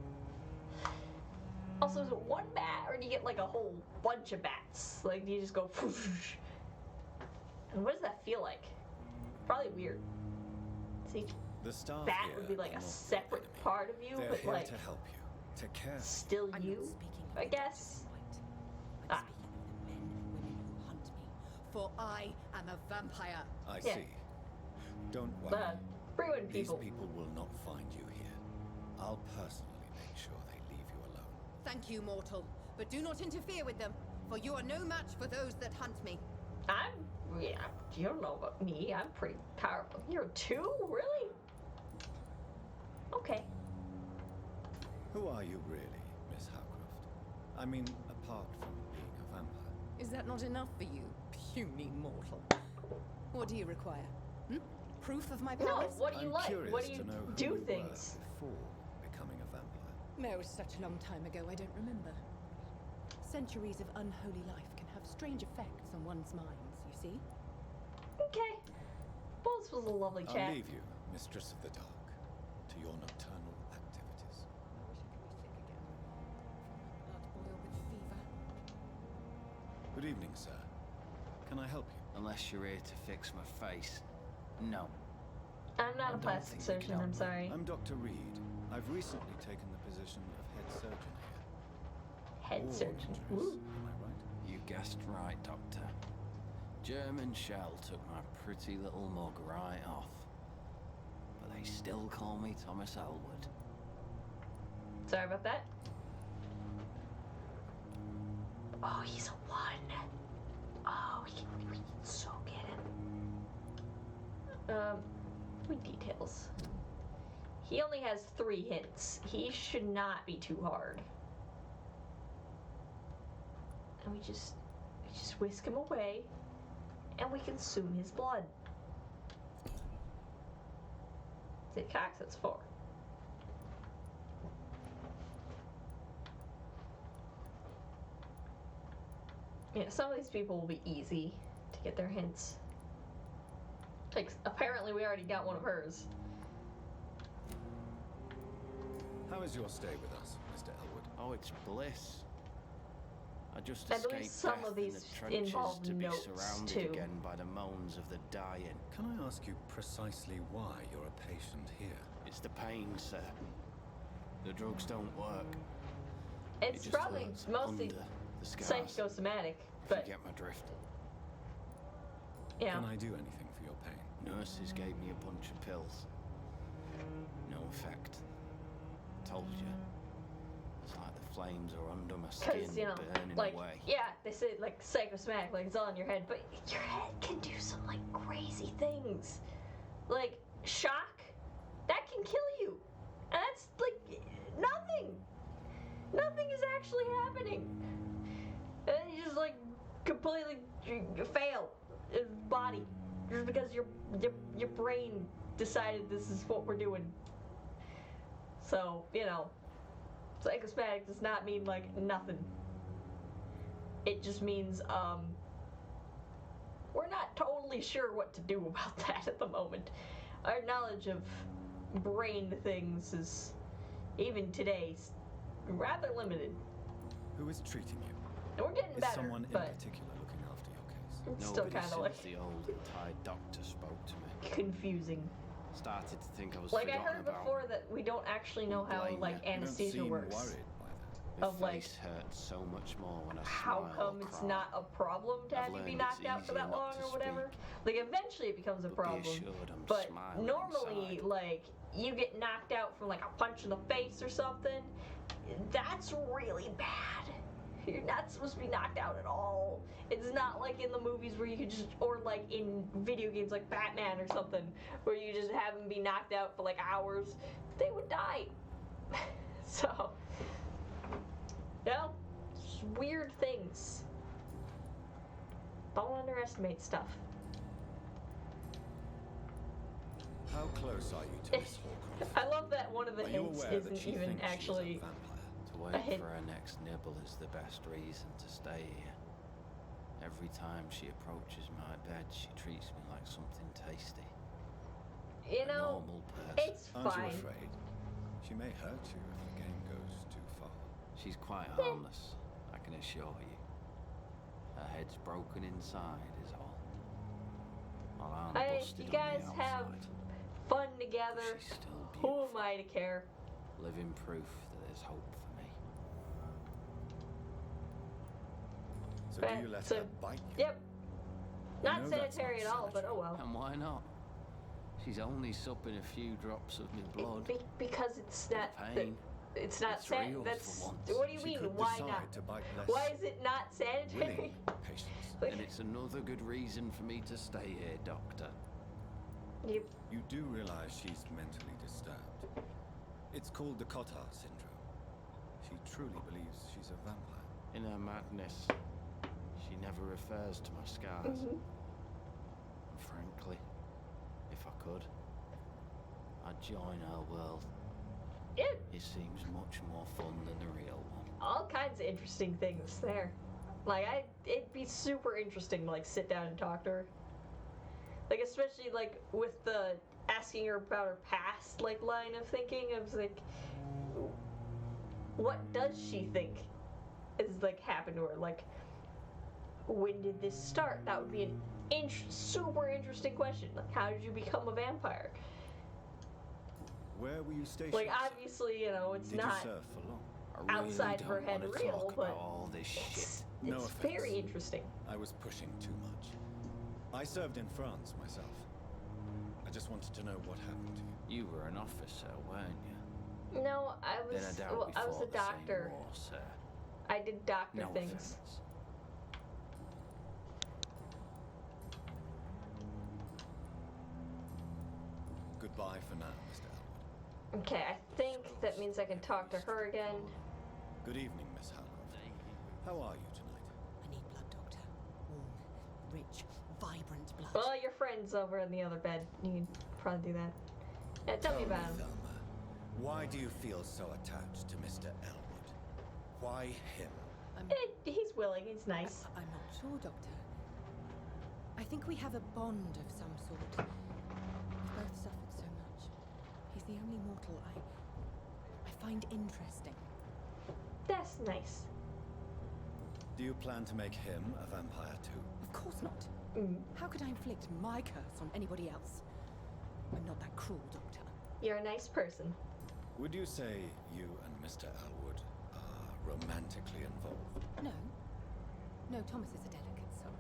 Also, is it one bat, or do you get like a whole bunch of bats? Like, do you just go whoosh? And what does that feel like? Probably weird. See, the staff bat would be like a separate part of you, They're but here like to help you, to care. Still you, I guess. I'm speaking of the men and women who hunt me, for I am a vampire. I see. Don't worry. Ruin people. These people will not find you here. I'll personally make sure they leave you alone. Thank you, mortal, but do not interfere with them, for you are no match for those that hunt me. You don't know about me. I'm pretty powerful. You're two? Really? Okay. Who are you really, Miss Howcroft? I mean, apart from being a vampire. Is that not enough for you, puny mortal? What do you require? Proof of my powers? No, what do you like? What do you to know who do you things? were before becoming a vampire. That was such a long time ago, I don't remember. Centuries of unholy life can have strange effects on one's minds, you see? Okay. Well, this was a lovely chat. I'll leave you, Mistress of the Dark, to your nocturnal activities. Good evening, sir. Can I help you? Unless you're here to fix my face. No. I'm not a plastic surgeon, I'm sorry. I'm Dr. Reed. I've recently taken the position of head surgeon here. Head surgeon. Ooh. Am I right? You guessed right, Doctor. German shell took my pretty little mug right off. But they still call me Thomas Elwood. Sorry about that. Oh, he's a one. Oh, we can so get him. With details. He only has 3 hits. He should not be too hard. And we just whisk him away, and we consume his blood. Is it Cox? That's 4. Yeah, some of these people will be easy to get their hints. Like, apparently we already got one of hers. How is your stay with us, Mr. Elwood? Oh, it's bliss. I just I believe escaped some death of these in the trenches involve to be notes, surrounded too. again by the moans of the dying. Can I ask you precisely why you're a patient here? It's the pain, sir. The drugs don't work. It's It just probably hurts mostly under the scars, psychosomatic, if but you get my drift. yeah. Can I do anything for your pain? Nurses gave me a bunch of pills. No effect. Told you. It's like the flames are under my skin, Because, you know, burning like, away. yeah, they say, like, psychosomatic, like, it's all in your head, but your head can do some, like, crazy things. Like, shock, that can kill you. And that's, like, nothing. Nothing is actually happening. And then you just, like, completely you fail in body. Just because your brain decided this is what we're doing. So, you know, psychosomatic does not mean, like, nothing. It just means, we're not totally sure what to do about that at the moment. Our knowledge of brain things is, even today, rather limited. Who is treating you? And we're getting Is better, someone in but particular looking after your case? it's still Nobody kind of since like the old Thai doctor spoke to me. confusing. Started to think I was Like, I forgotten heard about. before that we don't actually know how, Blame like, you. You don't anesthesia seem works. worried by that. My Of, like, face hurts so much more when I How smile come or it's cry. not a problem to I've have you be learned knocked it's out for easier that not long to or whatever? speak. Like, eventually it becomes a But be problem. assured I'm But smiling normally, inside. like, you get knocked out from, like, a punch in the face or something. That's really bad. You're not supposed to be knocked out at all. It's not like in the movies where you could just, or like in video games like Batman or something, where you just have them be knocked out for like hours. They would die. So, just weird things. Don't underestimate stuff. How close are you to Miss Horcroft? I love that one of the hints isn't even actually To wait for her next nibble is the best reason to stay here. Every time she approaches my bed, she treats me like something tasty. You know, normal person. it's fine. Aren't you afraid? She may hurt you if the game goes too far. She's quite harmless, I can assure you. Her head's broken inside is all. While I'm busted you guys on the have outside, fun together. Who am I to care? living proof that there's hope for me. So But- do you let so- her bite you? Yep. Not know that's sanitary not at all, but oh well. And why not? She's only supping a few drops of my blood. Because it's not. Pain. It's not It's sanitary. real That's. for once. What do you She mean? could Why decide not? to bite less Why is it not sanitary? willing patients. And it's another good reason for me to stay here, Doctor. Yep. You do realize she's mentally disturbed. It's called the Cotard syndrome. She truly believes she's a vampire. In her madness, she never refers to my scars. Mm-hmm. And frankly, if I could, I'd join her world. Yeah. It seems much more fun than the real one. All kinds of interesting things there. Like it'd be super interesting to like sit down and talk to her. Like especially like with the asking her about her past like line of thinking. I was like, what does she think is like happened to her? Like, when did this start? That would be an super interesting question. Like, how did you become a vampire? Where were you stationed? Like, obviously, you know, it's Did not you serve for long? I really outside of her don't head wanna real, talk but about all this shit. No it's offense. very interesting. I was pushing too much. I served in France myself. I just wanted to know what happened to you. You were an officer, weren't you? No, I was. Then I doubt Well, we I was fought a the same doctor. war, sir. I did doctor No things. offense. Goodbye for now, Mr. Elwood. Okay, I think that means I can talk to her again. Good evening, Miss Howcroft. How are you tonight? I need blood, Doctor. Warm, rich, vibrant blood. Well, your friend's over in the other bed. You can probably do that. Yeah, tell me about him. Thelma, why do you feel so attached to Mr. Elwood? Why him? He's willing. He's nice. I'm not sure, Doctor. I think we have a bond of some sort. We've both suffered so much. He's the only mortal I find interesting. That's nice. Do you plan to make him a vampire too? Of course not. Mm. How could I inflict my curse on anybody else? I'm not that cruel, Doctor. You're a nice person. Would you say you and Mr. Elwood are romantically involved? No. No, Thomas is a delicate soul.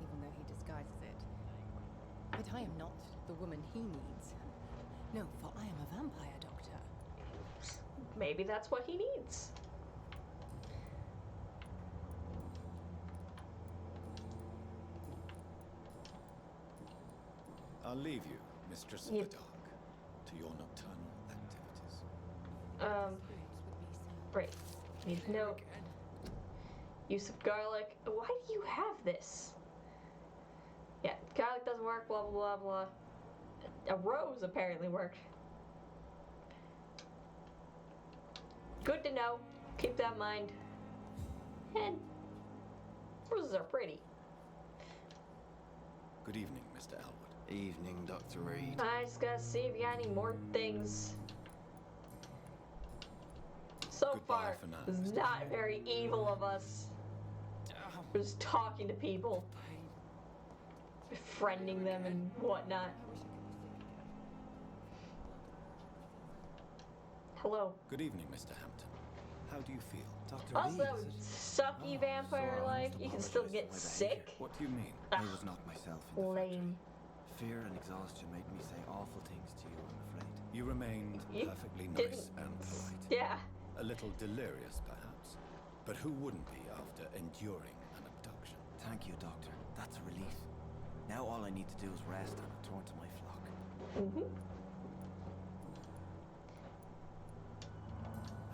Even though he disguises it. But I am not the woman he needs. No, for I am a vampire, Doctor. Maybe that's what he needs. I'll leave you, Mistress of Yep. the Dark, to your nocturnal activities. Right. Need no use of garlic. Why do you have this? Yeah, garlic doesn't work. Blah blah blah blah. A rose apparently worked. Good to know. Keep that in mind. And roses are pretty. Good evening, Mr. Elwood. Evening, Dr. Reed. I just gotta see if you got any more things. So Goodbye far, for now, this is Mr. not very evil of us. We're just talking to people, befriending them and whatnot. Hello. Good evening, Mr. Hampton. How do you feel? Dr. Also, Reed, is it? sucky vampire life, you can still get sick. What do you mean? I was not myself in the Lame. Fear and exhaustion made me say awful things to you, I'm afraid. You remained You perfectly nice didn't- and polite. Yeah. A little delirious, perhaps. But who wouldn't be after enduring an abduction? Thank you, Doctor. That's a relief. Now all I need to do is rest and return to my flock.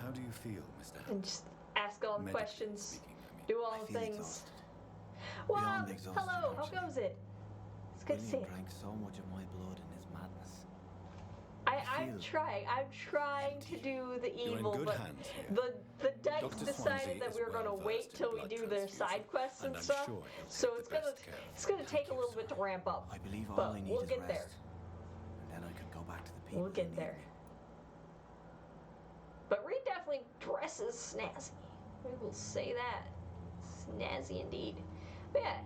How do you feel, Mr. Hampton? And just ask all the Medically questions, speaking, I mean. do all the things. Exhausted. Well, Beyond exhausted, hello, how actually. goes it? It's good to see William you. drank so much of my blood in his madness. I'm trying to do the You're in evil, good but hands here. the dice Dr. decided Swansea that is we were gonna well wait versed in till we blood do the transfusion, side quests and and I'm stuff. sure he'll So take it's the gonna best care of it's gonna take a little bit to ramp up. I believe all but I need we'll is get rest. there. And then I could go back to the people. We'll who get need there. me. But Reed definitely dresses snazzy. We will say that. Snazzy indeed. But yeah,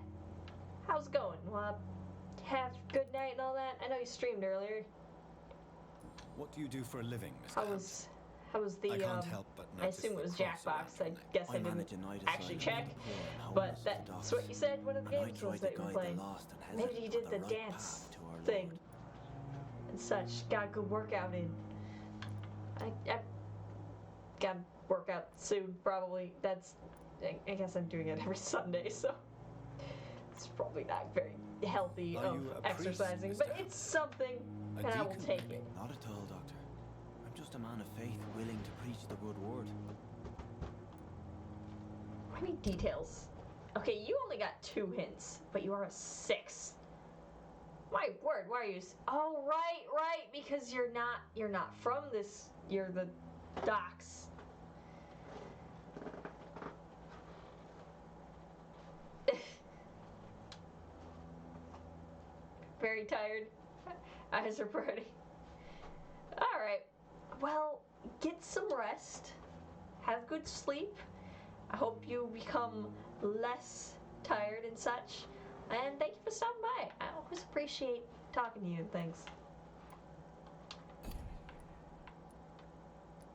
how's it going? Well, have a good night and all that. I know you streamed earlier. What do you do for a living, Mr. How was the I can't help but I notice assume it the was cross Jackbox. around I guess I manage didn't a night actually asylum check. for the poor and But homeless that's dogs. what you said one of the And I games tried was to that you were guide the playing. lost and Maybe hesitant you on did the the right dance path to our thing Lord. and such. Got a good workout in. I got to work out soon, probably. I guess I'm doing it every Sunday, so it's probably not very healthy Are of you a priest, exercising, Mr. but Hampton? it's something, A and I will deacon, take maybe? it. Not at all, Doctor. I'm just a man of faith, willing to preach the good word. I need details. Okay, you only got 2 hints, but you are a 6. My word, why are you? Oh, right, because you're not from this. You're the docks. Very tired. Eyes are burning. All right. Well, get some rest. Have good sleep. I hope you become less tired and such. And thank you for stopping by. I always appreciate talking to you and things.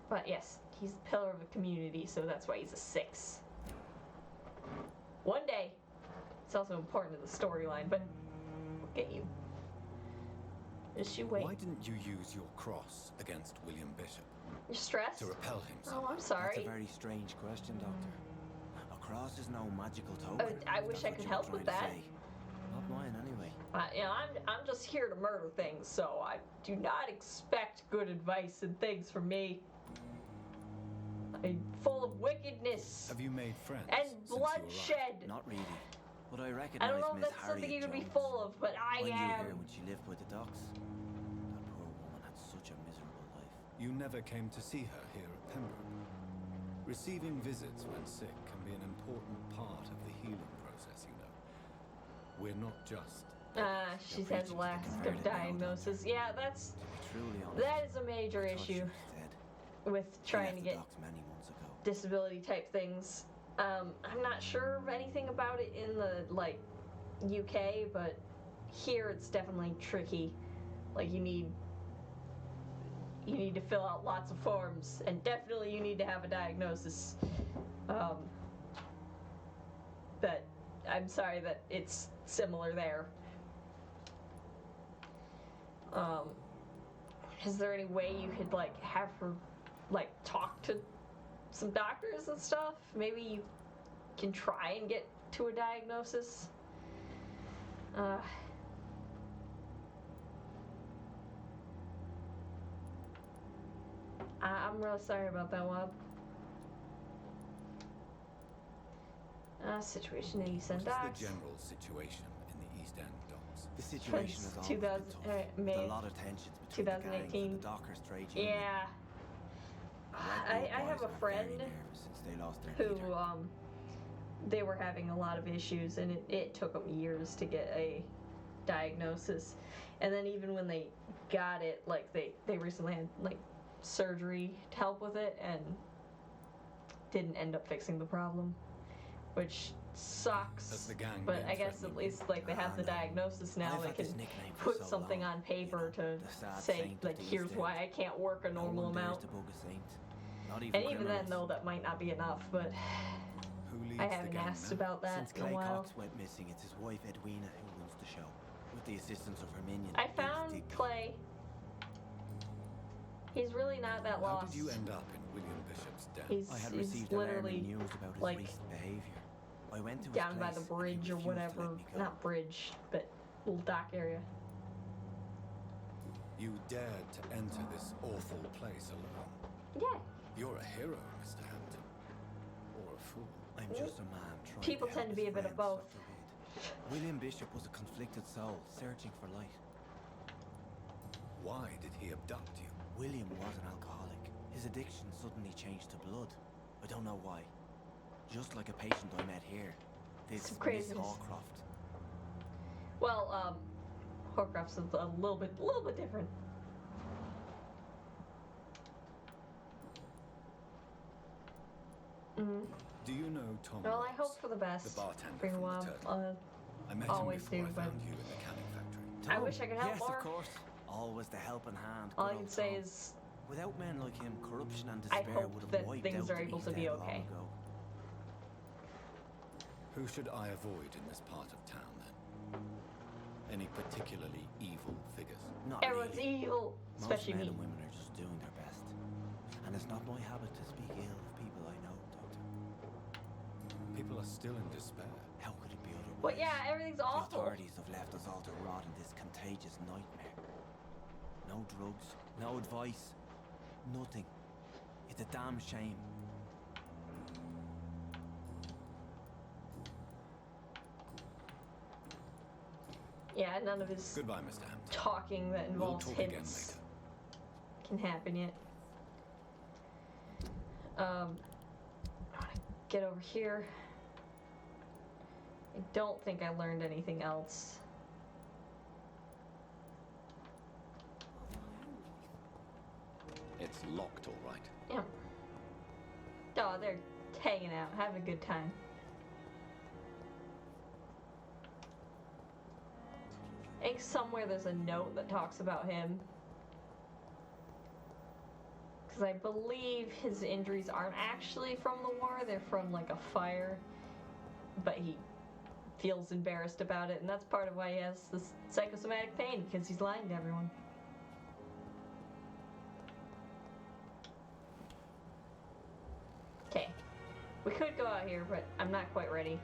But yes, he's the pillar of the community, so that's why he's a 6. One day, it's also important to the storyline, but we'll get you. Just you wait. Why didn't you use your cross against William Bishop? You're stressed? To repel him Oh, somehow? I'm sorry. That's a very strange question, Doctor. A cross is no magical token. I wish I could help with that. Not mine, anyway. I'm just here to murder things, so I do not expect good advice and things from me. I'm full of wickedness Have you made friends and since you bloodshed. Not really. But I I recognize don't know if Miss that's something you Harriet could be Jones. full of, but I knew her am. when she lived by the docks. That poor woman had such a miserable life. You never came to see her here at Pembroke. Receiving visits when sick can be an important part of the healing process, you know. We're not just... She has lack of diagnosis. Yeah, that's Truly honest. that is a major I thought she issue was dead. with She trying left to the get docks many months ago. disability type things. I'm not sure of anything about it in the UK, but here it's definitely tricky. Like you need to fill out lots of forms, and definitely you need to have a diagnosis. But I'm sorry that it's similar there. Is there any way you could have her talk to some doctors and stuff? Maybe you can try and get to a diagnosis. I'm really sorry about that, Wob. Situation in East End What Docks. is the general situation in the East End docks? The situation has always been tough. May With a lot of tensions between the gangs 2018. and the Dockers trade union. Yeah. The Red I Bull have boys a are friend very nervous since they lost their who leader. they were having a lot of issues, and it took them years to get a diagnosis. And then even when they got it, they recently had surgery to help with it, and didn't end up fixing the problem, which sucks. Has the gang But been I guess at least they have the diagnosis now. I've They had can this nickname for put so something long, on paper to the sad say saint of the here's East why End. I can't work a No normal one dares amount. to bug a saint. Not even And even then, criminals. though, that might not be enough. But Who leads I the haven't gang asked now? about that Since in a Clay while. Cox went missing, it's his wife Edwina who runs the show. With the assistance of her minion. I Vince found Dick. Clay. He's really not that lost. How did you end up in William Bishop's den? I had He's received literally alarming news about his like recent behavior. I went to his down by place the and he bridge or refused to let whatever. me go. Not bridge, but little dock area. You dared to enter this awful place alone. Yeah. You're a hero, Mr. Hampton. Or a fool. I'm just a man trying People to help tend to be a his bit of friends, both. Dr. Reed. William Bishop was a conflicted soul, searching for light. Why did he abduct you? William was an alcoholic. His addiction suddenly changed to blood. I don't know why. Just like a patient I met here. This Some Miss craziness. Hawcroft. Well, Horcrux's a little bit different. Do you know Tom? Well, I Ross, hope for the best. The bartender For a from while. the Turtle. I met him Always before do, I but found you in the canning factory. I wish I could help yes, more. of course. Always the helping hand. All I good can old say Tom. is Without men like him, corruption and I despair hope would have that wiped things out are able the to East be End long okay. ago. Who should I avoid in this part of town then? Any particularly evil figures? Not everyone's really. evil, Most especially men me. and women are just doing their best. And it's not my habit to speak ill of people I know, Doctor. People are still in despair. How could it be otherwise? But yeah, everything's The awful. authorities have left us all to rot in this contagious nightmare. No drugs, no advice, nothing. It's a damn shame. Yeah, none of his Goodbye, Mr. Hampton. talking that We'll involves talk again hints later. can happen yet. I wanna get over here. I don't think I learned anything else. It's locked, all right. Yeah. Oh, they're hanging out, having a good time. I think somewhere there's a note that talks about him. Because I believe his injuries aren't actually from the war, they're from like a fire. But he feels embarrassed about it, and that's part of why he has this psychosomatic pain, because he's lying to everyone. Okay. We could go out here, but I'm not quite ready.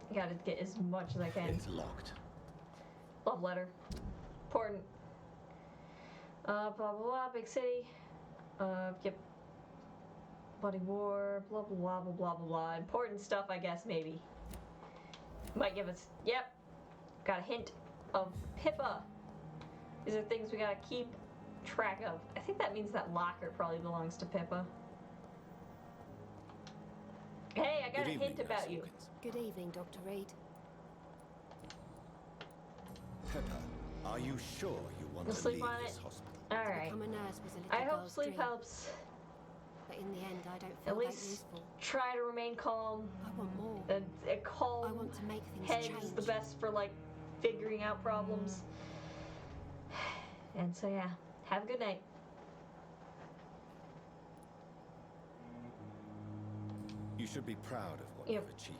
I gotta get as much as I can. It's locked. Love letter. Important. Blah blah blah, big city. Yep. Bloody war, blah blah blah blah blah blah blah. Important stuff, I guess, maybe. Might give us, yep. Got a hint of Pippa. These are things we gotta keep track of. I think that means that locker probably belongs to Pippa. Hey, I got a hint about you. Good evening, Dr. Reed. Pepper, are you sure you want You'll to sleep leave on this it? hospital? Alright. Become a nurse was a little I hope girl's sleep dream. helps. But in the end, I don't At feel that least useful. try to remain calm. I want more. A calm I want to make things head change. is the best for like figuring out problems. And so yeah, have a good night. You should be proud of what Yep. you've achieved.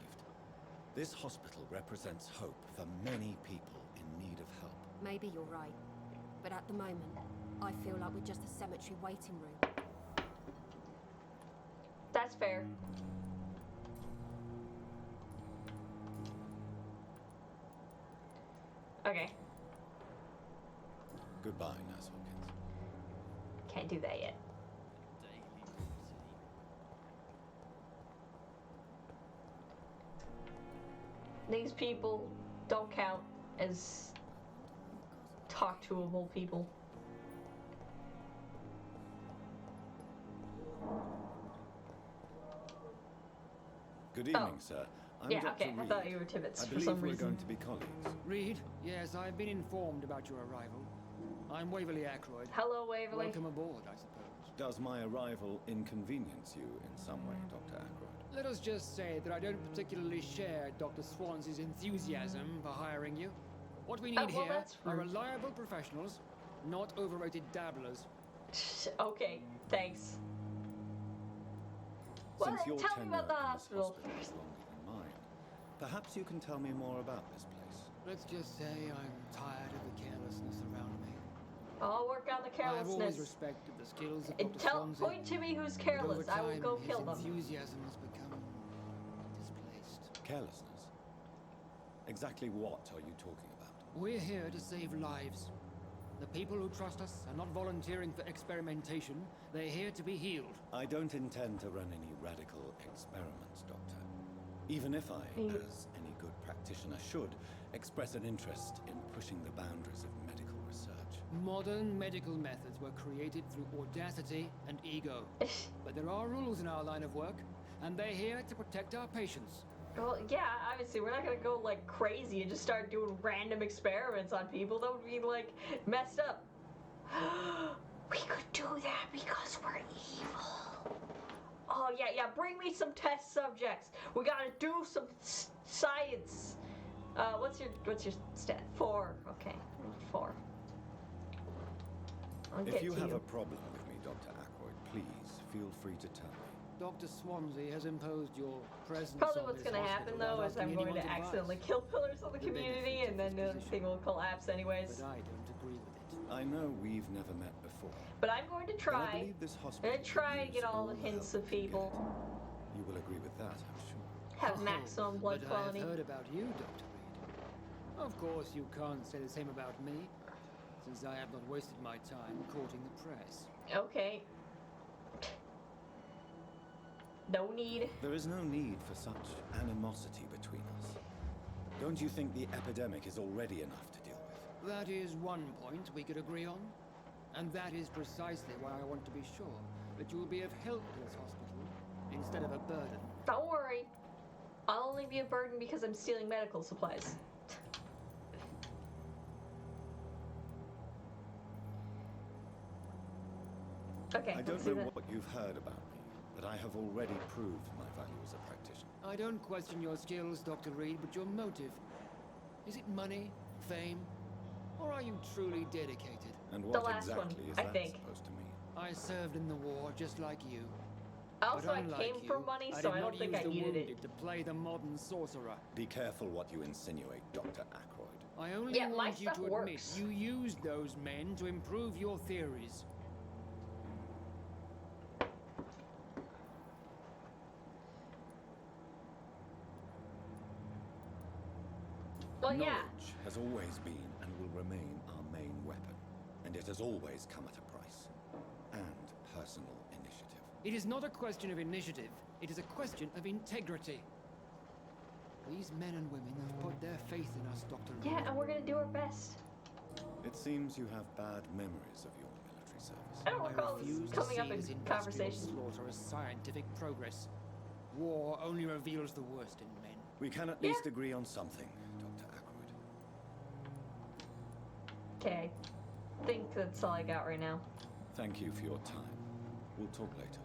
This hospital represents hope for many people in need of help. Maybe you're right. But at the moment, I feel like we're just a cemetery waiting room. That's fair. Okay, Goodbye, Nurse Hawkins. can't do that yet. These people don't count as talk-to-able people. Good evening, sir. I'm Yeah, Dr. okay, I Reed. thought you were Tibbets I for believe some we're reason. going to be colleagues. Reed, yes, I've been informed about your arrival. I'm Waverly Ackroyd. Hello, Waverly. Welcome aboard, I suppose. Does my arrival inconvenience you in some way, Dr. Ackroyd? Let us just say that I don't particularly share Dr. Swansea's enthusiasm for hiring you. What we need well, here that's are rude. reliable professionals, not overrated dabblers. Okay, thanks. Well, Since your tell me tenure about the in this hospital. hospital is longer than mine, perhaps you can tell me more about this place. Let's just say I'm tired of the carelessness around me. I'll work on the I have always carelessness. respected the skills of And Dr. Swansea. point to me who's but careless. over I will time, go his kill them. enthusiasm has become displaced. Carelessness? Exactly what are you talking about? We're here to save lives. The people who trust us are not volunteering for experimentation. They're here to be healed. I don't intend to run any radical experiments, Doctor. Even if I, as any good practitioner should, express an interest in pushing the boundaries of medical research. Modern medical methods were created through audacity and ego. But there are rules in our line of work, and they're here to protect our patients. Well, yeah, obviously, we're not gonna go like crazy and just start doing random experiments on people. That would be like messed up. We could do that because we're evil. Oh yeah, bring me some test subjects. We gotta do some science. What's your stat? 4. Okay, 4. If you have a problem with me, Dr. Ackroyd, please feel free to tell me. Dr. Swansea has imposed your presence Probably on what's this going to happen hospital though without is I'm asking going to anyone's advice. accidentally kill pillars of the community and then the thing will collapse anyways. But I don't agree with it. I know we've never met before. But I'm going to But I try. believe this I'm hospital going to try to could get use all the the hints help of it can people. get. You will agree with that, I'm sure. Have maximum blood but quality. I have heard about you, Dr. Reed. Of course, you can't say the same about me, since I have not wasted my time courting the press. Okay. No need. There is no need for such animosity between us. Don't you think the epidemic is already enough to deal with? That is one point we could agree on. And that is precisely why I want to be sure that you will be of help to this hospital instead of a burden. Don't worry. I'll only be a burden because I'm stealing medical supplies. Okay, I don't know what you've heard about me, but I have already proved my value as a practitioner. I don't question your skills, Dr. Reed, but your motive. Is it money, fame, or are you truly dedicated? And what exactly is that supposed to mean? I served in the war just like you. Also, but I unlike came from you, money, I so did I not don't think use I the needed wounded it. to play the modern sorcerer. Be careful what you insinuate, Dr. Ackroyd. I only Yeah, my want you stuff to admit works. you used those men to improve your theories. Well, yeah. Knowledge has always been and will remain our main weapon, and it has always come at a price. And personal initiative. It is not a question of initiative. It is a question of integrity. These men and women have put their faith in us, Dr. Reed. Yeah, and we're gonna do our best. It seems you have bad memories of your military service. I don't recall this refuse to coming see up in this industrial conversation. slaughter as scientific progress. War only reveals the worst in men. We can at least agree on something, Dr. Ackroyd. Okay. I think that's all I got right now. Thank you for your time. We'll talk later.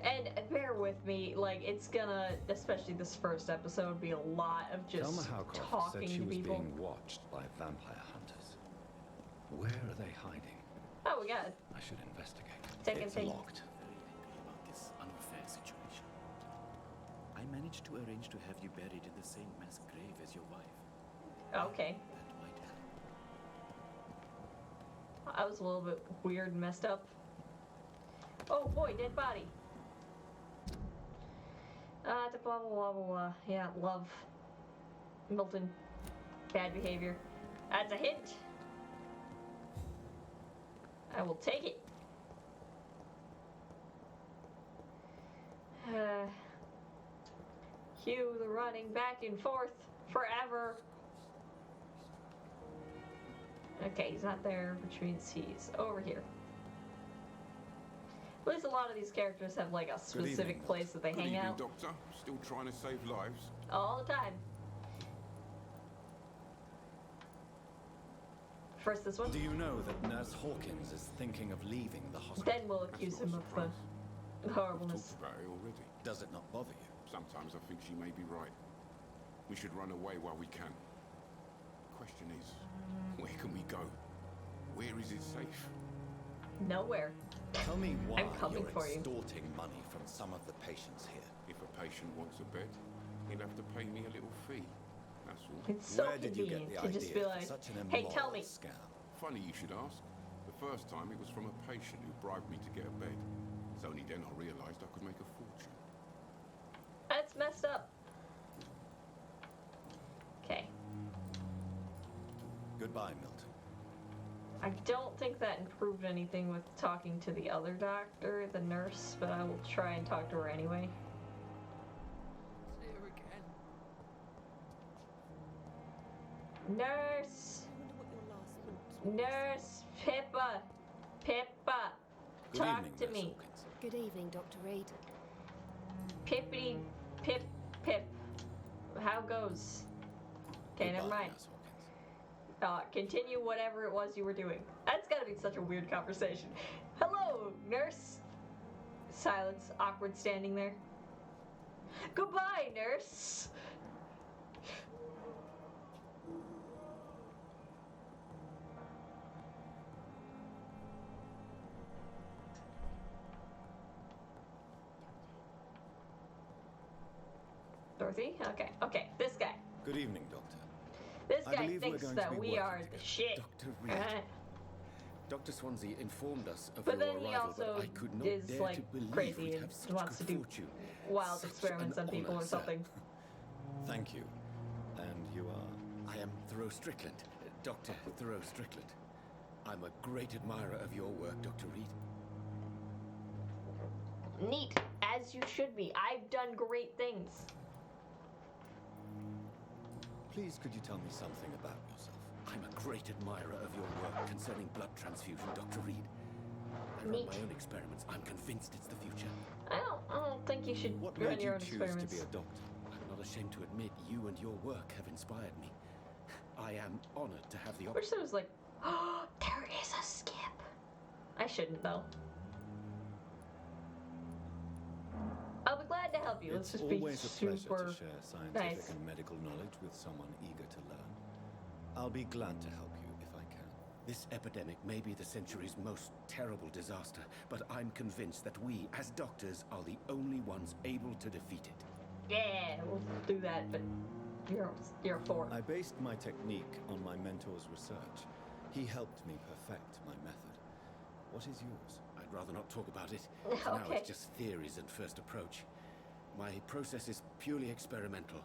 And bear with me, like, it's gonna, especially this first episode, be a lot of just Selma Halcroft talking said she to was people. being watched by vampire hunters. Where are they hiding? Oh, we got it. I should investigate. Second it's thing. locked. About this unfair situation. I managed to arrange to have you buried in the same mass grave as your wife. Okay. That might help. I was a little bit weird and messed up. Oh boy, dead body. Blah blah blah blah blah. Yeah, love. Milton. Bad behavior. That's a hint. I will take it. Cue the running back and forth forever. Okay, he's not there, which means he's over here. At least a lot of these characters have like a specific place that they Good hang evening, out Doctor. Still trying to save lives. all the time. First this one, Do you know that Nurse Hawkins is thinking of leaving the hospital? then we'll accuse him of the horribleness. Talked about it already. Does it not bother you? Sometimes I think she may be right. We should run away while we can. Question is, where can we go? Where is it safe? Nowhere. Tell me why I'm coming you're for you. extorting money from some of the patients here. If a patient wants a bed, he'll have to pay me a little fee. That's all. It's so Where did you get convenient the to just idea be for like, such an hey, tell immoral me. scam? Funny you should ask. The first time it was from a patient who bribed me to get a bed. It's only then I realised I could make a fortune. That's messed up. Okay. Goodbye, Milton. I don't think that improved anything with talking to the other doctor, the nurse, but I will try and talk to her anyway. It's here again. Nurse! Nurse! Pippa! Pippa! Good Talk evening, to Nurse me. Hawkins. Good evening, Dr. Reed. Pippity pip pip. How goes? Okay, never Goodbye, mind. Nurse Hawkins. Continue whatever it was you were doing. That's gotta be such a weird conversation. Hello, nurse. Silence, awkward standing there. Goodbye, nurse. Dorothy? Okay, this guy. Good evening, Doctor. This I guy believe we're thinks going to that be we working are the together. shit. Dr. Reed. Dr. Swansea informed us of But your then he arrival, also but I could not is dare like to believe crazy we'd and have such wants to good do fortune. wild Such experiments an on people honor, or sir. something. Thank you. And you are? I am Thoreau Strickland, Dr. Thoreau Strickland. I'm a great admirer of your work, Dr. Reed. Neat, as you should be. I've done great things. Please, could you tell me something about yourself? I'm a great admirer of your work concerning blood transfusion, Dr. Reed. I run Neat. my own experiments. I'm convinced it's the future. I don't think you should What run made your you own choose experiments. to be a doctor? I'm not ashamed to admit you and your work have inspired me. I am honored to have the I wish there was like, oh, there is a skip. I shouldn't though. I'll be glad to help you. Let's It's just be always a pleasure super to share scientific nice. and medical knowledge with someone eager to learn. I'll be glad to help you if I can. This epidemic may be the century's most terrible disaster, but I'm convinced that we, as doctors, are the only ones able to defeat it. Yeah, we'll do that, but you're for. I based my technique on my mentor's research. He helped me perfect my method. What is yours? I'd rather not talk about it. For now, Okay. it's just theories and first approach. My process is purely experimental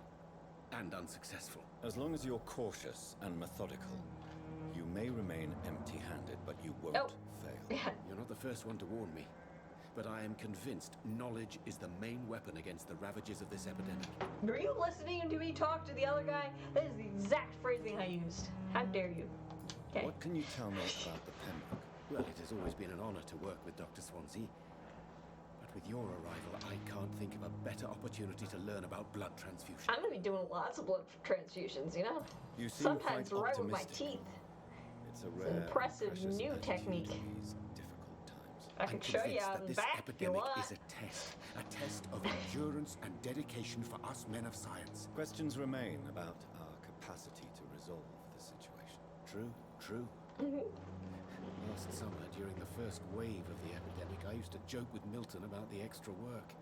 and unsuccessful. As long as you're cautious and methodical, you may remain empty-handed, but you won't Oh. fail. You're not the first one to warn me, but I am convinced knowledge is the main weapon against the ravages of this epidemic. Were you listening to me talk to the other guy? That is the exact phrasing I used. How dare you? Okay. What can you tell me about the Pembroke? Well, it has always been an honor to work with Dr. Swansea. But with your arrival, I can't think of a better opportunity to learn about blood transfusion. I'm gonna be doing lots of blood transfusions, you know? You seem Sometimes quite right with my optimistic. teeth. It's a It's rare an impressive and precious new attitude technique. in these difficult times. I I'm can show you convinced out that in this back if you epidemic want. is a test of endurance and dedication for us men of science. Questions remain about our capacity to resolve the situation. True. Last summer, during the first wave of the epidemic, I used to joke with Milton about the extra work.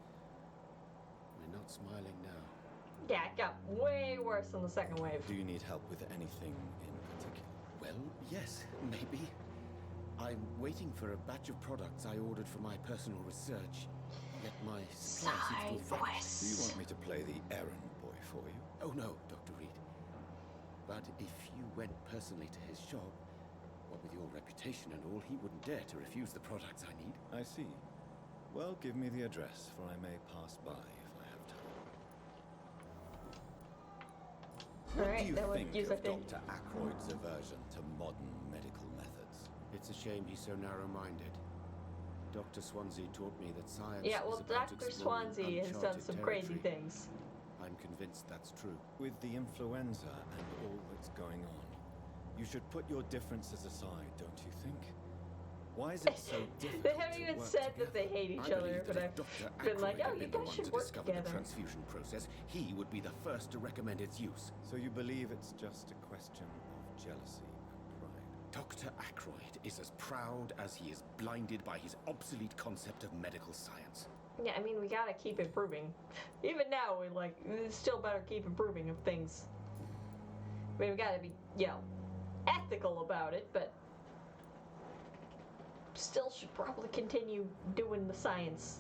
We're not smiling now. Yeah, it got way worse on the second wave. Do you need help with anything in particular? Well, yes, maybe. I'm waiting for a batch of products I ordered for my personal research. Yet my supply seems to have vanished. Do you want me to play the errand boy for you? Oh no, Dr. Reed. But if you went personally to his shop, what with your reputation and all, he wouldn't dare to refuse the products I need. I see. Well, give me the address, for I may pass by if I have time. What Alright, do you that would think use of a thing. Dr. Ackroyd's aversion to modern medical methods? It's a shame he's so narrow-minded. Dr. Swansea taught me that science Yeah, well, is about Dr. exploring Swansea has done uncharted some crazy territory. things. I'm convinced that's true. With the influenza and all that's going on, you should put your differences aside, don't you think? Why is it so difficult They haven't to even work said that together? they hate each I other, believe but that I've if Dr. been like, Ackroyd oh, had you been the guys one should to work discover together. the transfusion process, he would be the first to recommend its use. So you believe it's just a question of jealousy and pride? Dr. Ackroyd is as proud as he is blinded by his obsolete concept of medical science. Yeah, I mean, we gotta keep improving. Even now, we still better keep improving of things. I mean, we gotta be, ethical about it, but still should probably continue doing the science.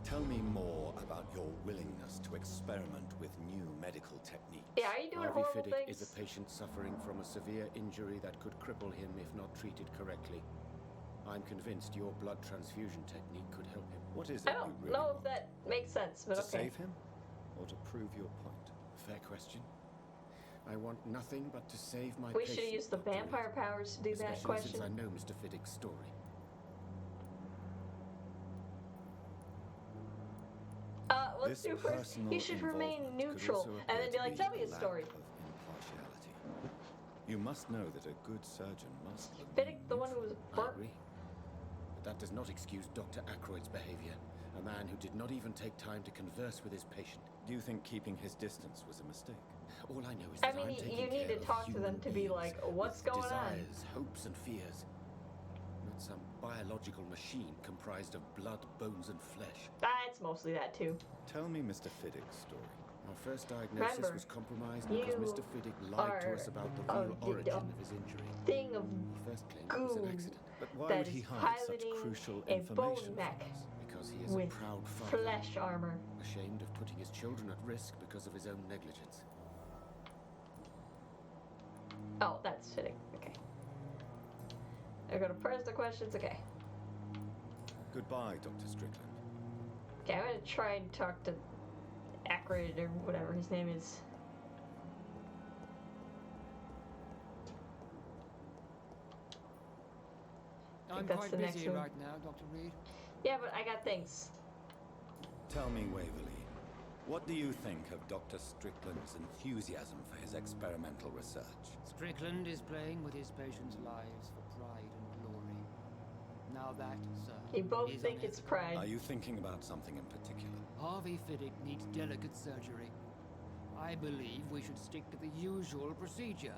Tell me more about your willingness to experiment with new medical techniques. Yeah, are you doing Harvey horrible Fiddick things? is a patient suffering from a severe injury that could cripple him if not treated correctly. I'm convinced your blood transfusion technique could help him. What is it I don't you really know want? if that makes sense, but To okay. save him? Or to prove your point? Fair question. I want nothing but to save my We patient. should use the vampire powers to do that Especially question. since I know Mr. Fiddick's story. Let's do first. You should remain neutral and then be like, tell me a story. You must know that a good surgeon must. Fiddick, the one who was I burnt. agree. But that does not excuse Dr. Ackroyd's behavior. A man who did not even take time to converse with his patient. Do you think keeping his distance was a mistake? All I know is I that mean, I'm taking you need care to of talk to them human to be beings like, what's with going on? desires, hopes, and fears. Not some biological machine comprised of blood, bones, and flesh. It's mostly that too. Tell me Mr. Fiddick's story. Our first diagnosis Remember, was compromised because you Mr. Fiddick lied to us about the real origin of his injury. Thing of He first claimed it was an goo accident. But why that would he is hide such piloting crucial a bone information mech from us? Because he is a with proud father. flesh armor. Ashamed of putting his children at risk because of his own negligence. Oh, that's fitting. Okay. I gotta press the questions. Okay. Goodbye, Dr. Strickland. Okay, I'm gonna try and talk to Ackroyd or whatever his name is. I'm that's quite the next busy one. right now, Dr. Reed. Yeah, but I got things. Tell me, Waverly, what do you think of Dr. Strickland's enthusiasm for his experimental research? Strickland is playing with his patients' lives for pride and glory. Now that, sir, You both is think it's unethical. pride. Are you thinking about something in particular? Harvey Fiddick needs delicate surgery. I believe we should stick to the usual procedure,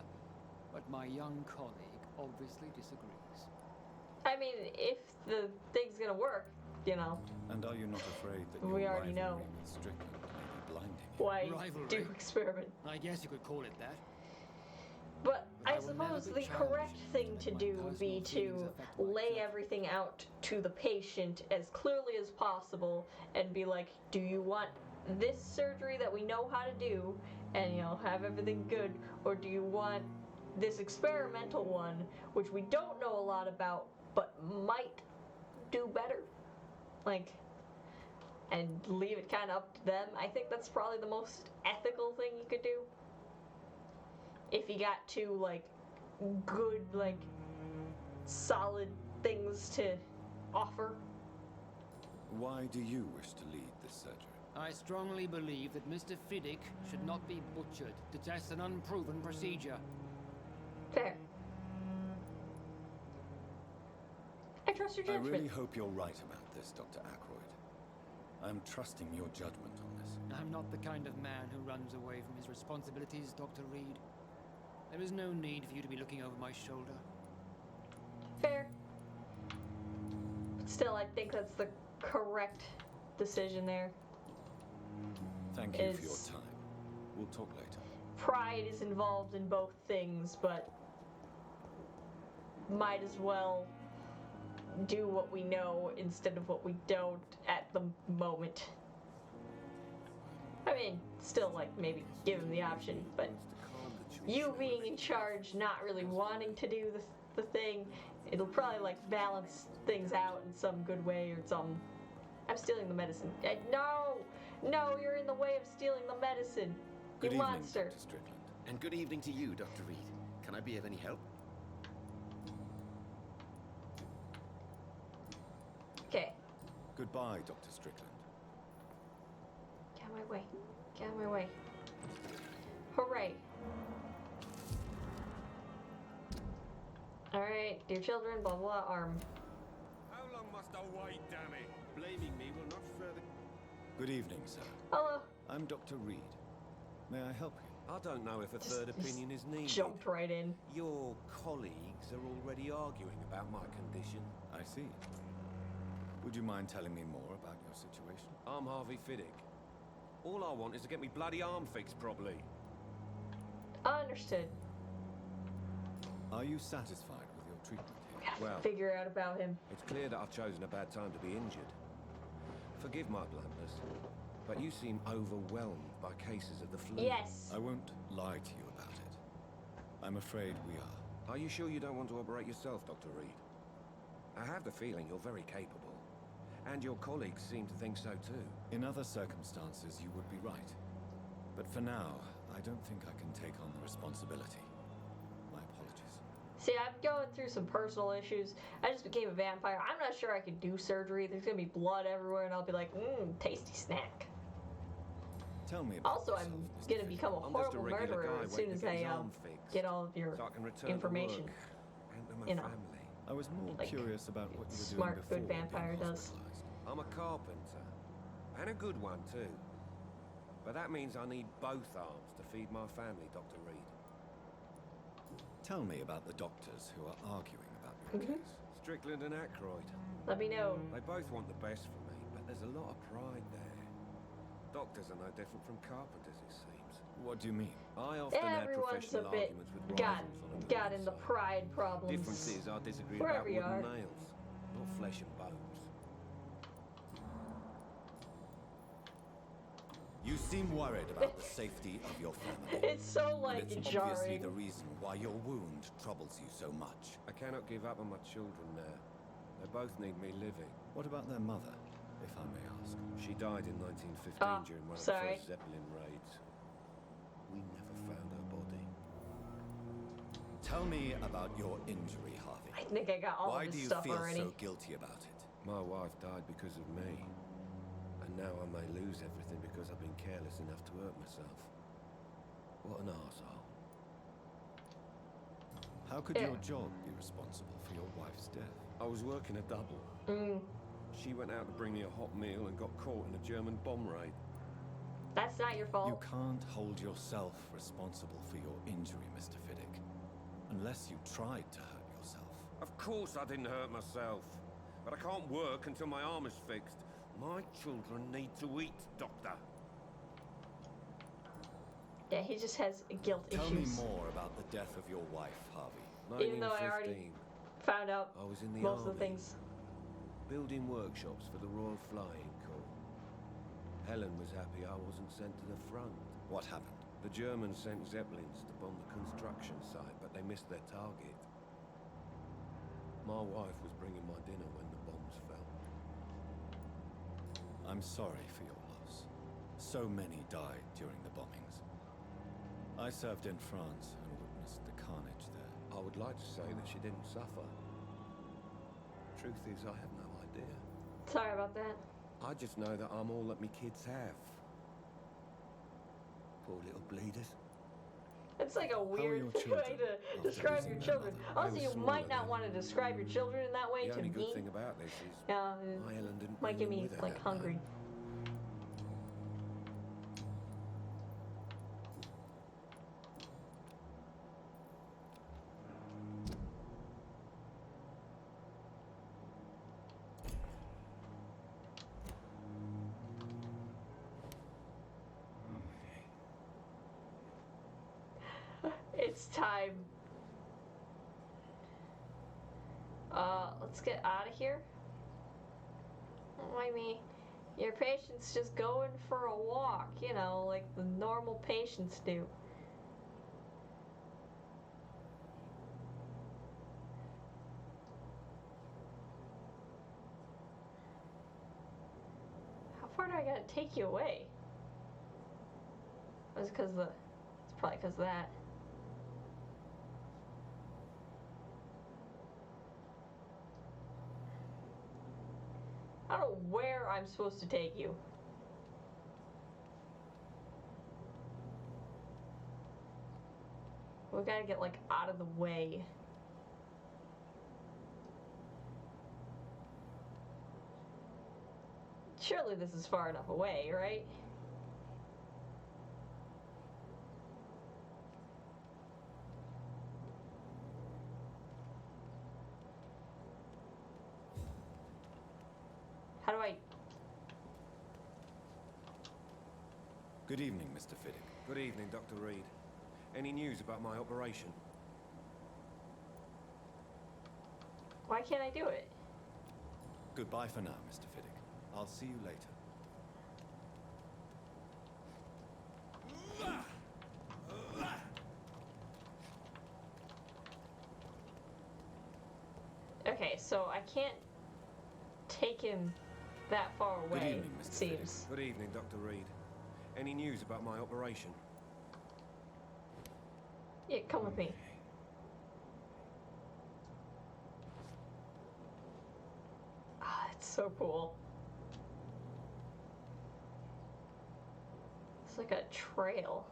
but my young colleague obviously disagrees. I mean, if the thing's gonna work, you know, And are you not afraid that We your already know. rivalry with Strickland may be blinding you? why Rivalry? do experiment. I guess you could call it that. But I I will never suppose be the challenged correct thing to my do would be personal feelings to affect my lay judgment. everything out to the patient as clearly as possible and be like, do you want this surgery that we know how to do and, you know, have everything good, or do you want this experimental one, which we don't know a lot about, but might do better? Like, and leave it kind of up to them. I think that's probably the most ethical thing you could do. If you got two, like, good, like, solid things to offer. Why do you wish to lead this surgery? I strongly believe that Mr. Fiddick should not be butchered to test an unproven procedure. Fair. I trust your I judgment. really hope you're right about this, Dr. Ackroyd. I'm trusting your judgment on this. I'm not the kind of man who runs away from his responsibilities, Dr. Reed. There is no need for you to be looking over my shoulder. Fair. But still, I think that's the correct decision there. Thank you for your Is- time. We'll talk later. Pride is involved in both things, but might as well do what we know instead of what we don't at the moment. I mean, still, like, maybe give him the option, but you being in charge, not really wanting to do the thing, it'll probably, like, balance things out in some good way or some... I'm stealing the medicine. No! No, you're in the way of stealing the medicine. Good You evening, monster. Dr. Strickland. And good evening to you, Dr. Reed. Can I be of any help? Okay. Goodbye, Dr. Strickland. Get out of my way. Get out of my way. Hooray. Alright, dear children, blah blah, arm. How long must I wait, damn it? Blaming me will not further... Good evening, sir. Hello. I'm Dr. Reed. May I help you? I don't know if a third opinion is needed. Jumped right in. Your colleagues are already arguing about my condition. I see. Would you mind telling me more about your situation? I'm Harvey Fiddick. All I want is to get me bloody arm fixed properly. Understood. Are you satisfied with your treatment here? Well, figure out about him. It's clear that I've chosen a bad time to be injured. Forgive my bluntness, but you seem overwhelmed by cases of the flu. Yes. I won't lie to you about it. I'm afraid we are. Are you sure you don't want to operate yourself, Dr. Reed? I have the feeling you're very capable. And your colleagues seem to think so too. In other circumstances, you would be right. But for now, I don't think I can take on the responsibility. My apologies. See, I'm going through some personal issues. I just became a vampire. I'm not sure I could do surgery. There's gonna be blood everywhere, and I'll be like, tasty snack. Tell me about Also, I'm gonna become a horrible murderer as soon as I get all of your information. You know, I was more like curious about what you were smart, doing good before vampire does. I'm a carpenter, and a good one too. But that means I need both arms to feed my family, Dr. Reed. Tell me about the doctors who are arguing about your case. Strickland and Aykroyd. Let me know. They both want the best for me, but there's a lot of pride there. Doctors are no different from carpenters, it seems. What do you mean? I often had Everyone's a professional bit arguments with rivals on a got in the pride problems. Difference is I disagree wherever about you wood and are. nails, not flesh and bones. You seem worried about the safety of your family. It's so like and it's jarring. obviously the reason why your wound troubles you so much. I cannot give up on my children now. They both need me living. What about their mother, if I may ask? She died in 1915 during one of the first Zeppelin raids. We never found her body. Tell me about your injury, Harvey. I think I got all Why of do this you stuff feel already. so guilty about it? My wife died because of me. And now I may lose everything because I've been careless enough to hurt myself. What an arsehole. How could your job be responsible for your wife's death? I was working a double. She went out to bring me a hot meal and got caught in a German bomb raid. That's not your fault. You can't hold yourself responsible for your injury, Mr. Fiddick. Unless you tried to hurt yourself. Of course I didn't hurt myself. But I can't work until my arm is fixed. My children need to eat, Doctor. Yeah, he just has guilt Tell issues. me more about the death of your wife, Harvey. Even though I already found out I was in the most army, of the things. building workshops for the Royal Flying Corps. Helen was happy I wasn't sent to the front. What happened? The Germans sent Zeppelins to bomb the construction site, but they missed their target. My wife was bringing my dinner when the bombs fell. I'm sorry for your loss. So many died during the bombings. I served in France and witnessed the carnage there. I would like to say that she didn't suffer. Truth is, I have no idea. Sorry about that. I just know that I'm all that me kids have. Poor little bleeders. It's like a weird way to describe your children. Also, you might not want to describe your children in that way The to only me. good thing about this is Ireland didn't Might bring get them me with her like that hungry. night. It's time. Let's get out of here. I mean, your patient's just going for a walk, you know, like the normal patients do. How far do I gotta take you away? It's because the. It's probably because of that. I don't know where I'm supposed to take you. We gotta get like out of the way. Surely this is far enough away, right? Good evening, Mr. Fiddick. Good evening, Dr. Reed. Any news about my operation? Why can't I do it? Goodbye for now, Mr. Fiddick. I'll see you later. Okay, so I can't take him that far away, Good evening, Mr. it seems. Good evening, Dr. Reed. Any news about my operation? Yeah, come with me. Ah, it's so cool. It's like a trail.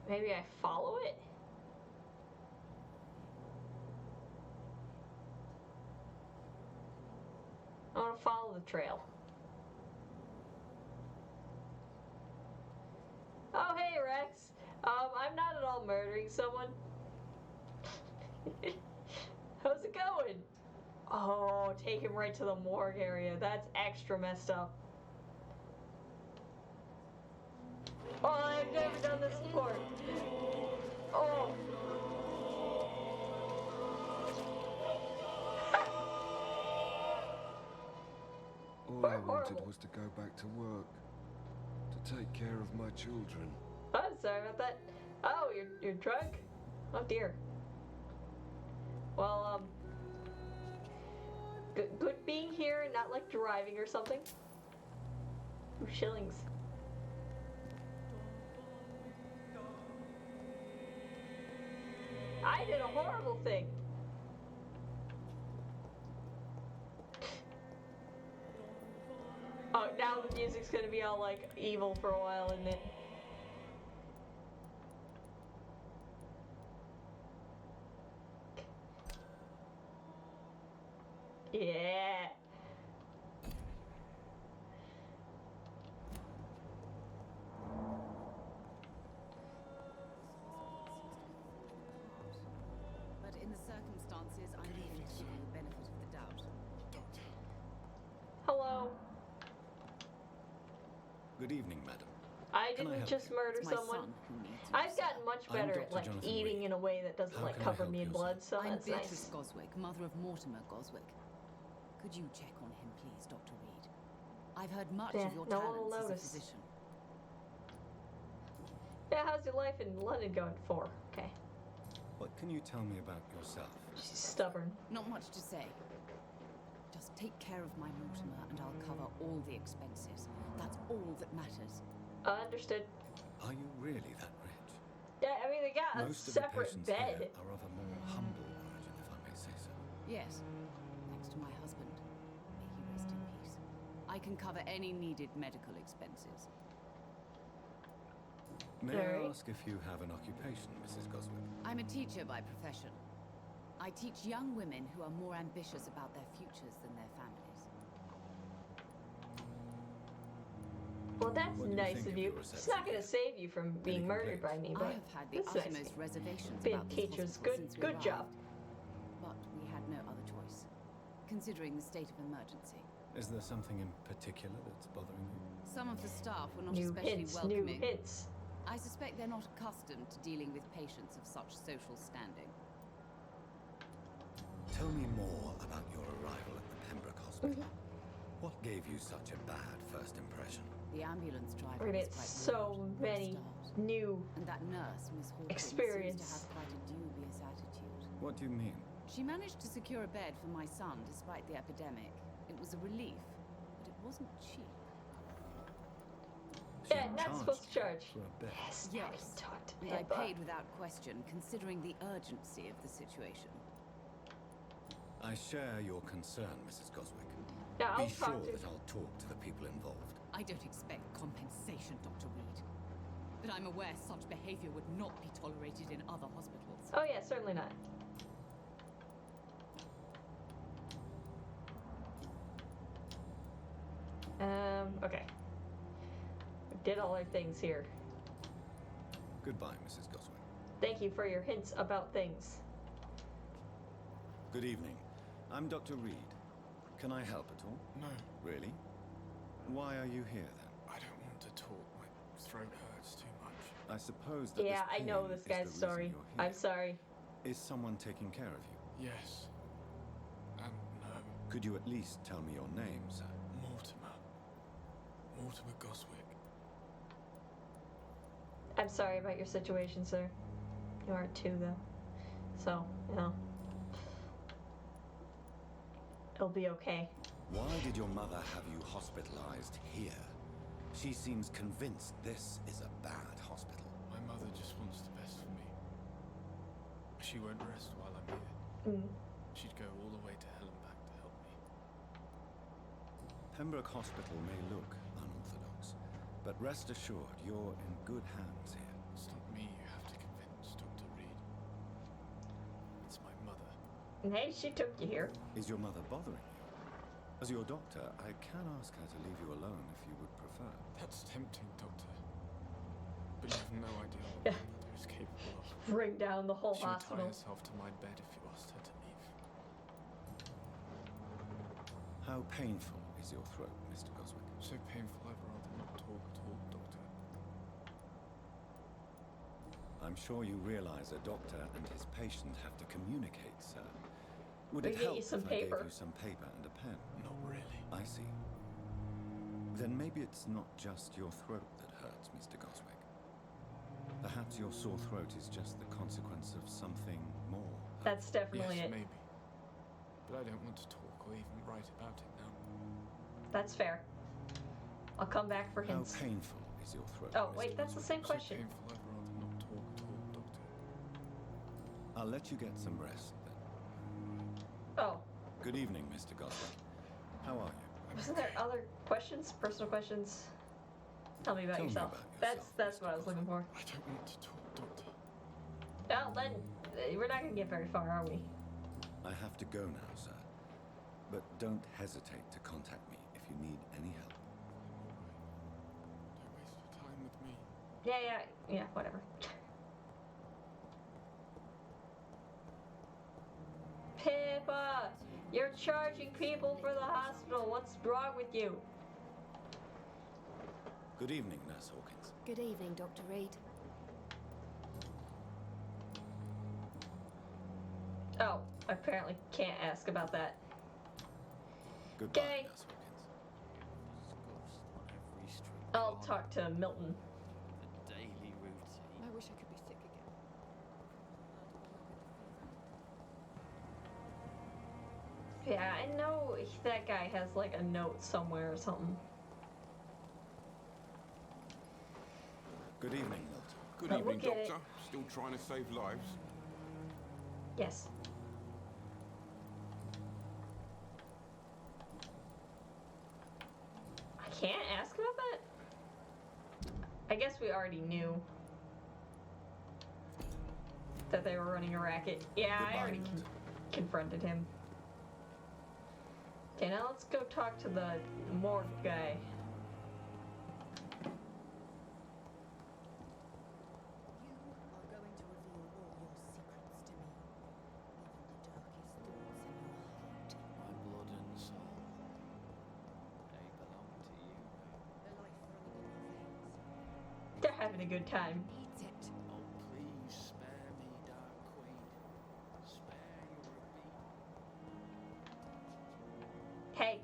Maybe I follow it? I want to follow the trail. Oh, hey, Rex. I'm not at all murdering someone. How's it going? Oh, take him right to the morgue area. That's extra messed up. Oh, I've never done this before. Oh. All I wanted was to go back to work. To take care of my children. I'm sorry about that. Oh, you're drunk? Oh dear. Well, good being here and not like driving or something. Ooh, shillings. I did a horrible thing. Oh, now the music's gonna be all like evil for a while, isn't it? Yeah. But in the circumstances, I'm leaving to give you the benefit of the doubt. Hello. Good evening, madam. I Can didn't help just you? murder It's my someone. son who needs you, I've sir. gotten much I'm better at Dr. like Jonathan eating Reed. in a way that doesn't How like can I cover help me in you, blood, so I'm that's Beatrice nice. Goswick, mother of Mortimer Goswick. Could you check on him, please, Dr. Reed? I've heard much Yeah, of your no one will talents as a notice. physician. Yeah, how's your life in London going for? Okay. What can you tell me about yourself? She's stubborn. Not much to say. Just take care of my Mortimer and I'll cover all the expenses. That's all that matters. Understood. Are you really that rich? Yeah, I mean, they got Most a of the separate patients bed. here are of a more humble origin, if I may say so. Yes, thanks to my husband. May he rest in peace. I can cover any needed medical expenses. May Alright. I ask if you have an occupation, Mrs. Goswick? I'm a teacher by profession. I teach young women who are more ambitious about their futures than their families. Well, that's What do you nice think of of you. your It's reception not gonna here? save you from being Any murdered by me, I but have had the that's nice. utmost reservations Being about this teachers, hospital good since we good job. arrived. But we had no other choice, considering the state of emergency. Is there something in particular that's bothering you? Some of the staff were not New especially hints, welcoming. new hints. I suspect they're not accustomed to dealing with patients of such social standing. Tell me more about your arrival at the Pembroke Hospital. What gave you such a bad first impression? The ambulance driver We're gonna was get quite so rude for a many start. new And that nurse, Miss Hawkins, experience. seems to have quite a dubious attitude. What do you mean? She managed to secure a bed for my son despite the epidemic. It was a relief, but it wasn't cheap. Yeah, not supposed to charge. For a bed. Yes, Yes, taught to and I headbutt. paid without question, considering the urgency of the situation. I share your concern, Mrs. Goswick. Yeah, I'll Be talk sure to- that I'll talk to the people involved. I don't expect compensation, Dr. Reed. But I'm aware such behavior would not be tolerated in other hospitals. Oh yeah, certainly not. Okay. We did all our things here. Goodbye, Mrs. Goswick. Thank you for your hints about things. Good evening. I'm Dr. Reed. Can I help at all? No. Really? Why are you here then? I don't want to talk. My throat hurts too much. I suppose that Yeah, this I know pain this is guy's the reason story. you're here. I'm sorry. Is someone taking care of you? Yes. And no. Could you at least tell me your name, sir? Mortimer. Mortimer Goswick. I'm sorry about your situation, sir. You are too, though. So, you know. It'll be okay. Why did your mother have you hospitalized here? She seems convinced this is a bad hospital. My mother just wants the best for me. She won't rest while I'm here. She'd go all the way to hell and back to help me. Pembroke Hospital may look unorthodox, but rest assured you're in good hands here. It's not me you have to convince, Dr. Reed. It's my mother. Hey, she took you here. Is your mother bothering you? As your doctor, I can ask her to leave you alone if you would prefer. That's tempting, Doctor. But you have no idea what my mother is capable of. Bring down the whole She would tie hospital. herself to my bed if you asked her to leave. How painful is your throat, Mr. Goswick? So painful I'd rather not talk at all, Doctor. I'm sure you realize a doctor and his patient have to communicate, sir. Would We it get help you some if paper. I gave you some paper and a pen? Not really. I see. Then maybe it's not just your throat that hurts, Mr. Goswick. Perhaps your sore throat is just the consequence of something more. That's definitely Yes, it. maybe. But I don't want to talk or even write about it now. That's fair. I'll come back for How hints. painful is your throat? Oh, Mr. wait, that's the Goswick? same question. So painful I'd rather not talk at all, Doctor. I'll let you get some rest then. Oh, Good evening, Mr. Goswick. How are you? wasn't there other questions? Personal questions? Tell me about Tell me yourself. about That's what I was looking for. I don't want to talk, Doctor. Well, then, we're not gonna get very far, are we? I have to go now, sir. But don't hesitate to contact me if you need any help. Don't waste your time with me. Yeah, whatever. Pippa! You're charging people for the hospital. What's wrong with you? Good evening, Nurse Hawkins. Good evening, Dr. Reed. Oh, I apparently can't ask about that. Goodbye, Okay. Nurse Hawkins. Every street I'll corner, talk to Milton. the daily routine. I wish I could be sick again. Yeah, I know that guy has like a note somewhere or something. Good evening, Milton. Good But evening, look at it. Doctor. Still trying to save lives? Yes. I can't ask about that? I guess we already knew that they were running a racket. Yeah, I already confronted him. Okay, now let's go talk to the morgue guy. You are going to reveal all your secrets to me, even the darkest thoughts in your heart. My blood and soul, they belong to you. The life running in your veins. They're having a good time. Eat it. Oh, please spare me, Dark Queen. Spare your beat. Hey,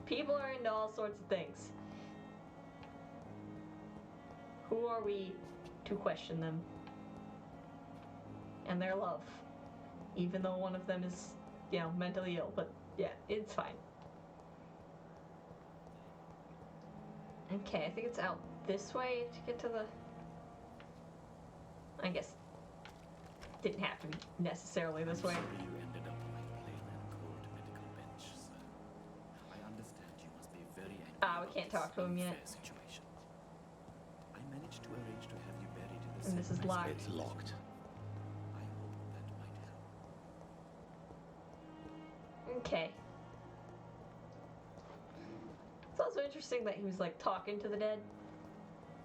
people are into all sorts of things. Who are we to question them? And their love. Even though one of them is, mentally ill, but yeah, it's fine. Okay, I think it's out this way to get to the... I guess didn't have to be necessarily this way. I'm sorry you ended up on a plain and cold medical bench, sir. I understand you must be very angry We about can't this talk to him yet. unfair situation. I managed to arrange to have you buried in the And same this is mass locked. grave. It's locked. I hope that might help. Okay. It's also interesting that he was like talking to the dead.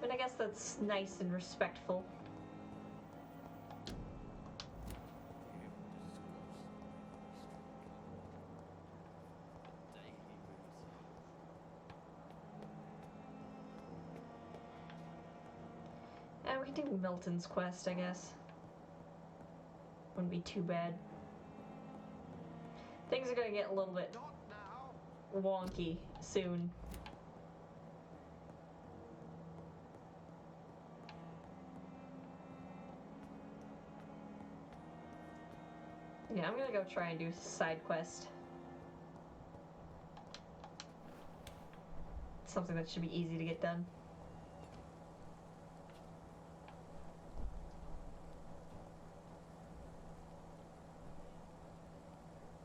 But I guess that's nice and respectful. We can do Milton's quest, I guess. Wouldn't be too bad. Things are gonna get a little bit wonky soon. Yeah, I'm gonna go try and do a side quest. Something that should be easy to get done.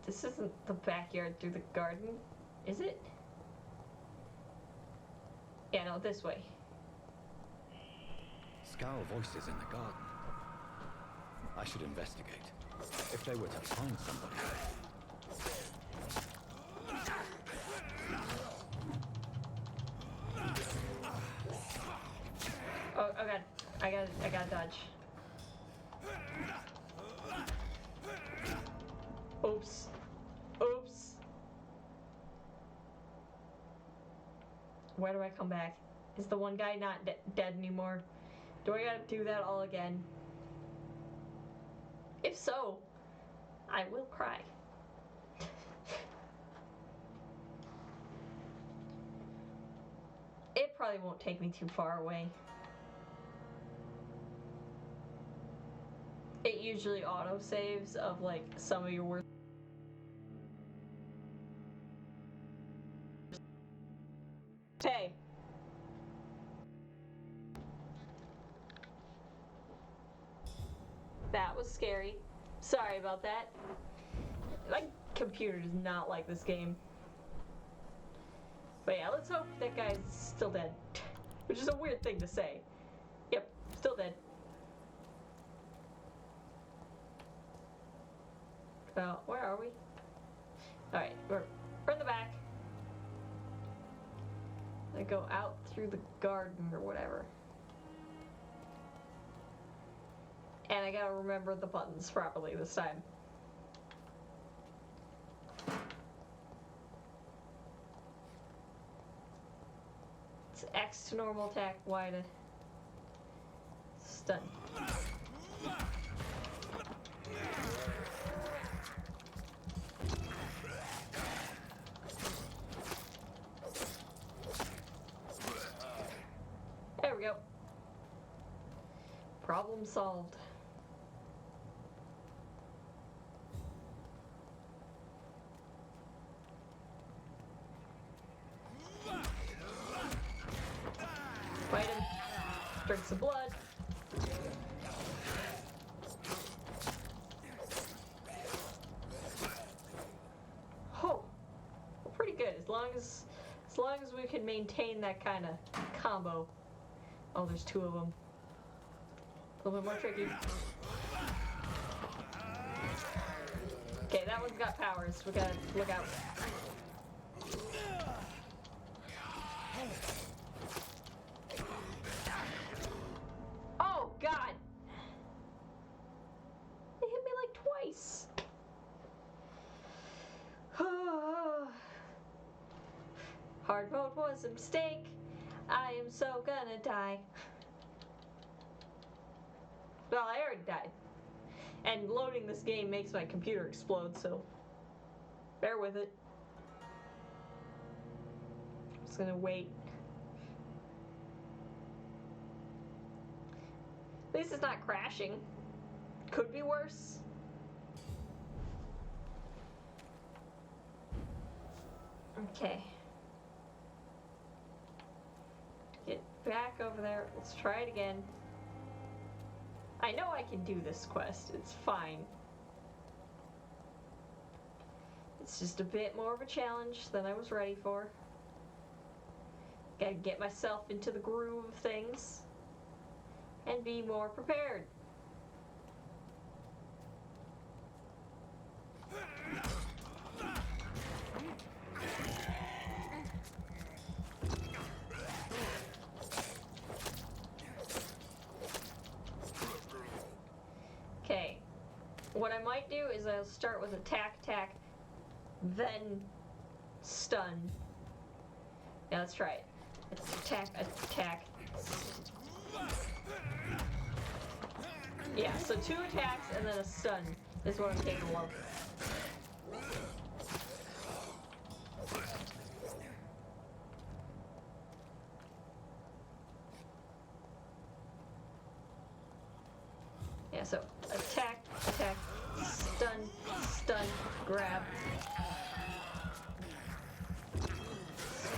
This isn't the backyard through the garden, is it? Yeah, no, this way. Scowl voices in the garden. I should investigate. If they were to find somebody. Oh god. I gotta dodge. Oops. Oops. Where do I come back? Is the one guy not dead anymore? Do I gotta do that all again? If so, I will cry. It probably won't take me too far away. It usually auto-saves of like some of your worst. Hey. That was scary. Sorry about that. My computer does not like this game. But yeah, let's hope that guy's still dead. Which is a weird thing to say. Yep, still dead. Where are we? Alright, we're in the back. I go out through the garden or whatever. And I gotta remember the buttons properly this time. It's X to normal attack, Y to stun. There we go. Problem solved. Fight him. Drink some blood. Oh, well, pretty good. As long as we can maintain that kind of combo. Oh, there's two of them. A little bit more tricky. Okay, that one's got powers. We gotta look out. Oh, God! They hit me like twice. Hard vote was a mistake. I am so gonna die. Well, I already died. And loading this game makes my computer explode, so bear with it. Just gonna wait. At least it's not crashing. Could be worse. Okay. Get back over there. Let's try it again. I know I can do this quest. It's fine. It's just a bit more of a challenge than I was ready for. Gotta get myself into the groove of things and be more prepared. Okay, what I might do is I'll start with attack, then stun. Yeah, let's try it. Attack. Yeah, so 2 attacks and then a stun is what I'm capable of. Yeah, so attack, attack, stun, stun, grab,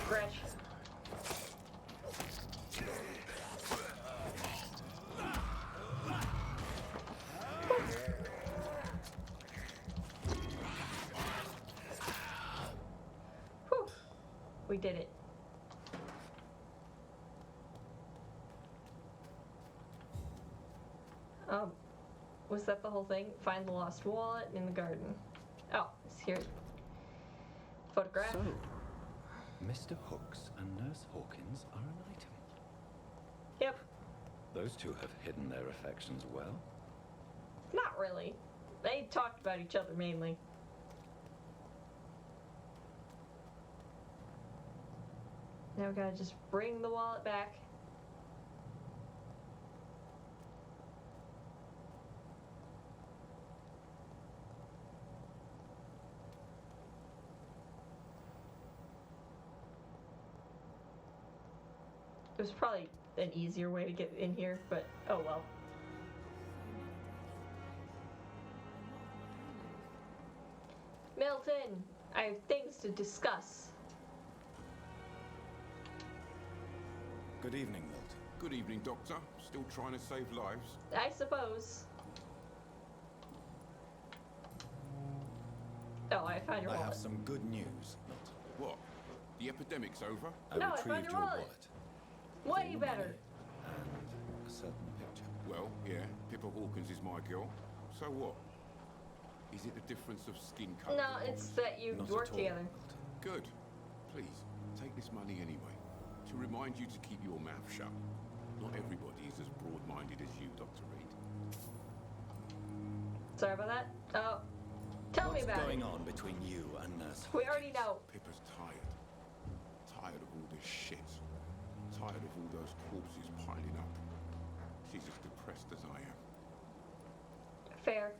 scratch. Whew. We did it. Was that the whole thing? Find the lost wallet in the garden. Oh, it's here. Photograph. So, Mr. Hooks and Nurse Hawkins are an item. Yep. Those two have hidden their affections well. Not really. They talked about each other mainly. Now we gotta just bring the wallet back. There's probably an easier way to get in here, but oh well. Milton, I have things to discuss. Good evening, Milton. Good evening, Doctor. Still trying to save lives? I suppose. Oh, I found your wallet. I have some good news, Milton. What? The epidemic's over? No, I found your wallet. Way better. And a certain picture. Well, yeah, Pippa Hawkins is my girl. So what? Is it the difference of skin color? No, it's that you work together. Good. Please, take this money anyway. To remind you to keep your mouth shut. Not everybody is as broad-minded as you, Dr. Reed. Sorry about that. Oh, tell me about it. What's going on between you and Nurse Hawkins? We already know. Pippa's tired. Tired of all this shit. Tired of all those corpses piling up. She's as depressed as I am. Fair.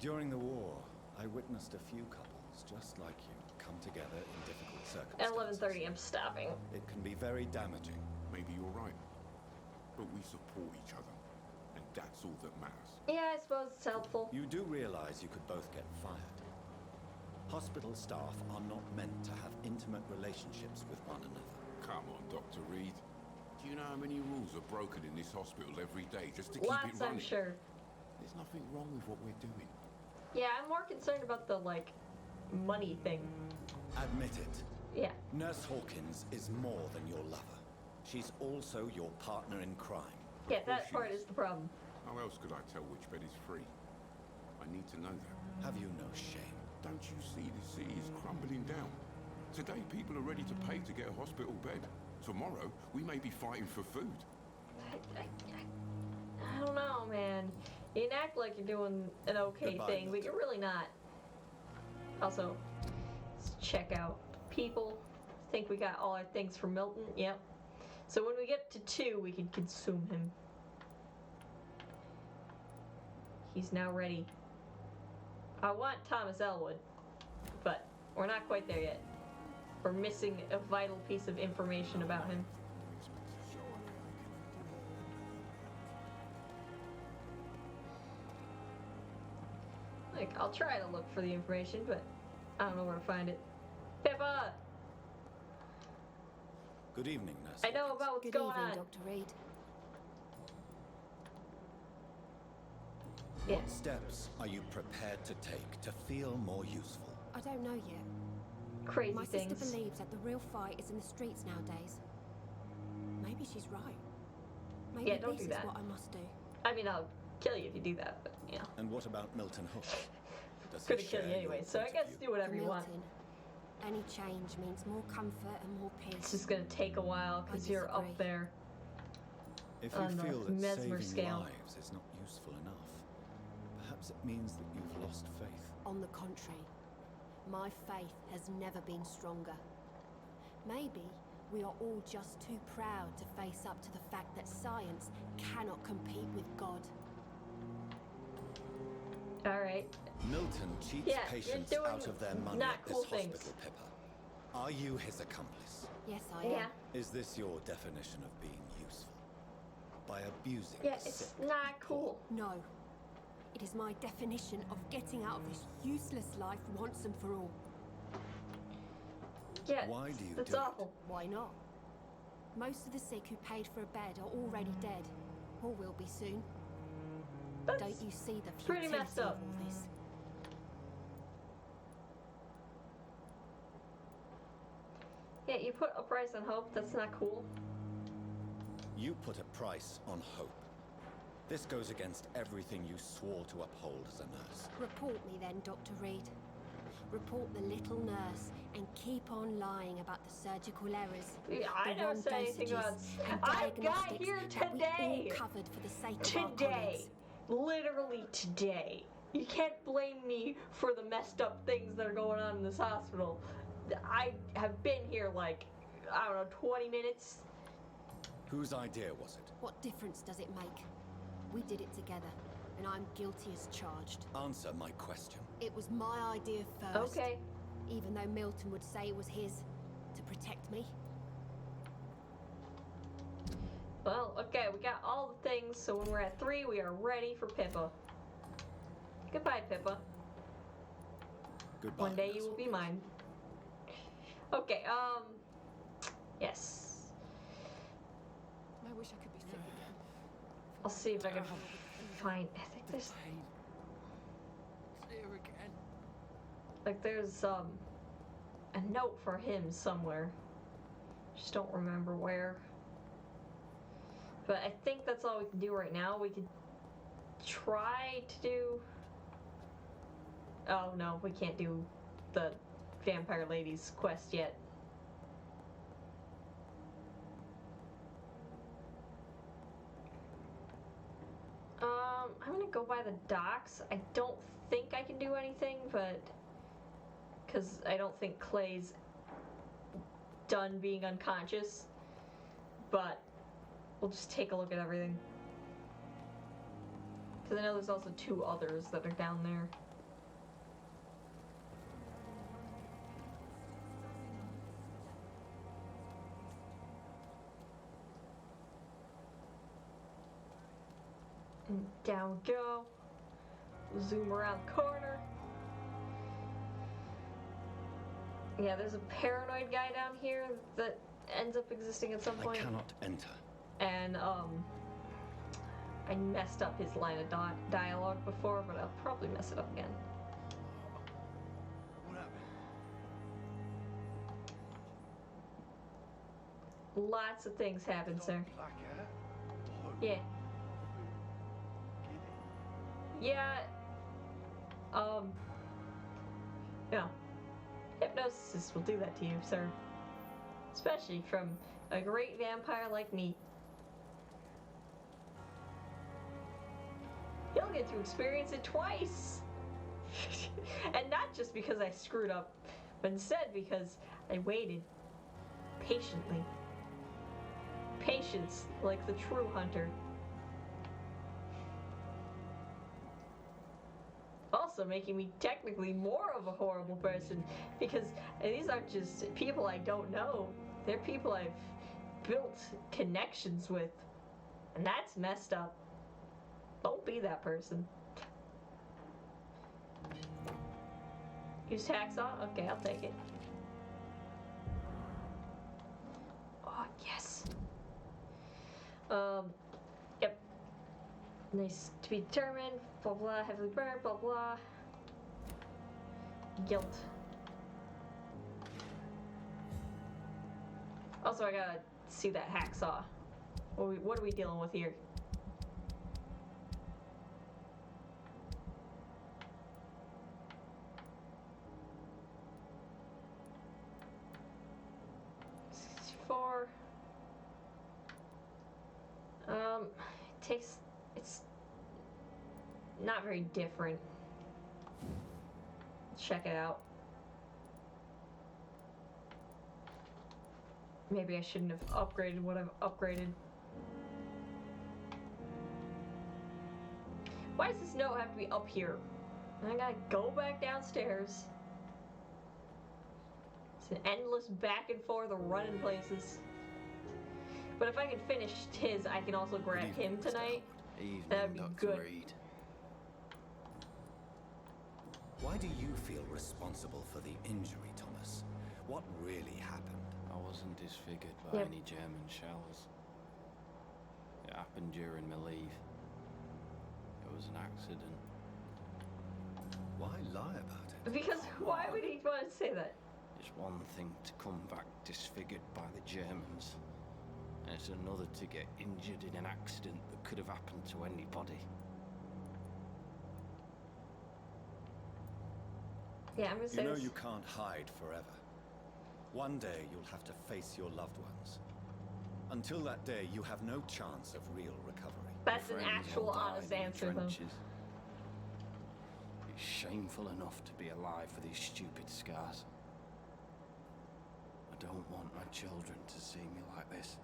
During the war, I witnessed a few couples just like you come together in difficult circumstances. At 11:30, I'm stopping. It can be very damaging. Maybe you're right. But we support each other. And that's all that matters. Yeah, I suppose it's helpful. You do realize you could both get fired. Hospital staff are not meant to have intimate relationships with one another. Come on, Dr. Reed. Do you know how many rules are broken in this hospital every day just to keep it Lots, running? I'm sure. There's nothing wrong with what we're doing. Yeah, I'm more concerned about the, like, money thing. Admit it. Yeah. Nurse Hawkins is more than your lover. She's also your partner in crime. Yeah, that part is the problem. How else could I tell which bed is free? I need to know that. Have you no shame? Don't you see the city is crumbling down? Today, people are ready to pay to get a hospital bed. Tomorrow, we may be fighting for food. I don't know, man. You can act like you're doing an okay Goodbye, thing, but you're really not. Also, let's check out people. I think we got all our things from Milton. Yep. So when we get to 2, we can consume him. He's now ready. I want Thomas Elwood, but we're not quite there yet. We're missing a vital piece of information about him. Like, I'll try to look for the information, but I don't know where to find it. Pippa! Good evening, Nurse. I know about what's going on. Dr. Reed. What steps are you prepared to take to feel more useful? I don't know yet. Crazy My things. sister believes that the real fight is in the streets nowadays. Maybe she's right. Maybe Yeah, don't this do that. is what I must do. I mean, I'll kill you if you do that, but yeah. And what about Milton Hook? Does he Gonna kill share you anyway, your so I point of guess view? do whatever For you want. Milton, any change means more comfort and more peace. It's just gonna take a while because you're up disagree. there. If you on the feel that Mesmer saving scale. lives is not useful enough, perhaps it means that you've lost faith. On the contrary, my faith has never been stronger. Maybe We are all just too proud to face up to the fact that science cannot compete with God. Alright. Milton cheats patients out of their money at this hospital, Pippa. Are you his accomplice? Yes, I am. Is this your definition of being useful? By abusing the sick? It's not cool. No. It is my definition of getting out of this useless life once and for all. Yeah, why do you that's do awful. it? Why not? Most of the sick who paid for a bed are already dead, or will be soon. That's Don't you see the pretty futility messed of up. all this? Yeah, you put a price on hope. That's not cool. You put a price on hope. This goes against everything you swore to uphold as a nurse. Report me then, Dr. Reed. Report the little nurse and keep on lying about the surgical errors. Yeah, I never said anything about. I got here today. We all covered for the sake of our Today, literally today. You can't blame me for the messed up things that are going on in this hospital. I have been here like, I don't know, 20 minutes. Whose idea was it? What difference does it make? We did it together, and I'm guilty as charged. Answer my question. It was my idea first. Okay. Even though Milton would say it was his, to protect me. Well, okay, we got all the things, so when we're at 3, we are ready for Pippa. Goodbye, Pippa. Goodbye. One day you will be mine. Okay, yes. I wish I could be sick again. I'll see if I can find, I think there's, Here again. like there's, a note for him somewhere. Just don't remember where. But I think that's all we can do right now. We could try to do, oh no, we can't do the Vampire Lady's quest yet. I'm gonna go by the docks. I don't think I can do anything, but because I don't think Clay's done being unconscious, but we'll just take a look at everything. Because I know there's also 2 others that are down there. And down we go. Zoom around the corner. Yeah, there's a paranoid guy down here that ends up existing at some point. I cannot enter. And I messed up his line of dialogue before, but I'll probably mess it up again. What happened? Lots of things happen, sir. Yeah. Yeah. Yeah. Hypnosis will do that to you, sir. Especially from a great vampire like me. He'll get to experience it twice. And not just because I screwed up, but instead because I waited patiently. Patience, like the true hunter. Also making me technically more of a horrible person, because these aren't just people I don't know. They're people I've built connections with. And that's messed up. Don't be that person. Use hacksaw? Okay, I'll take it. Oh, yes. Yep. Nice to be determined, blah blah, heavily burned, blah blah. Guilt. Also, I gotta see that hacksaw. What are we dealing with here? It's not very different. Let's check it out. Maybe I shouldn't have upgraded what I've upgraded. Why does this note have to be up here? I gotta go back downstairs. It's an endless back and forth of running places. But if I can finish his, I can also grab him tonight. That'd be good. Reed. Why do you feel responsible for the injury, Thomas? What really happened? I wasn't disfigured by any German shells. It happened during my leave. It was an accident. Why lie about it? Because why would he want to say that? It's one thing to come back disfigured by the Germans, and it's another to get injured in an accident that could have happened to anybody. Yeah, I'm gonna say You know this. you can't hide forever. One day you'll have to face your loved ones. Until that day, you have no chance of real recovery. That's an actual honest answer, though. It's shameful enough to be alive with these stupid scars. I don't want my children to see me like this.